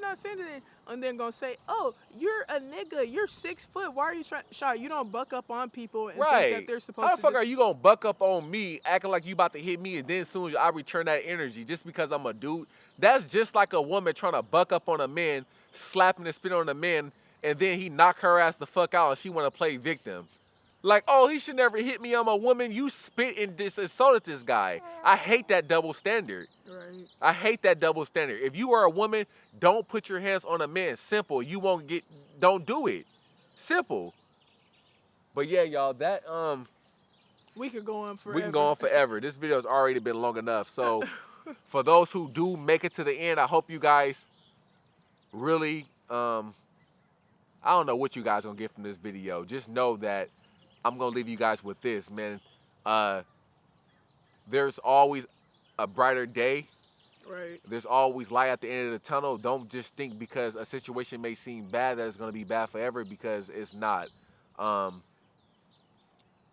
not saying anything, and then gonna say, oh, you're a nigga. You're 6 foot. Why are you trying? Shy, you don't buck up on people and think that they're supposed to. How the fuck are you gonna buck up on me, acting like you about to hit me, and then as soon as I return that energy, just because I'm a dude? That's just like a woman trying to buck up on a man, slapping and spitting on a man, and then he knock her ass the fuck out, and she want to play victim. Like, oh, he should never hit me. I'm a woman. You spit and insulted this guy. I hate that double standard. Right. I hate that double standard. If you are a woman, don't put your hands on a man. Simple. Don't do it. Simple. But yeah, y'all, that we could go on forever. We can go on forever. This video has already been long enough. So for those who do make it to the end, I hope you guys really I don't know what you guys gonna get from this video. Just know that I'm going to leave you guys with this, man. There's always a brighter day. Right. There's always light at the end of the tunnel. Don't just think because a situation may seem bad that it's going to be bad forever, because it's not.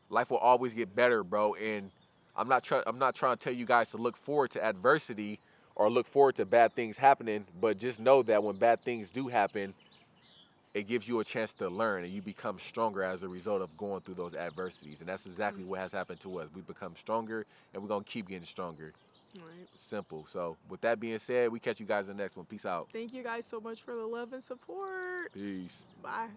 Life will always get better, bro. And I'm not trying to tell you guys to look forward to adversity or look forward to bad things happening, but just know that when bad things do happen, it gives you a chance to learn, and you become stronger as a result of going through those adversities. And that's exactly what has happened to us. We become stronger, and we're going to keep getting stronger. Right. Simple. So with that being said, we catch you guys in the next one. Peace out. Thank you guys so much for the love and support. Peace. Bye.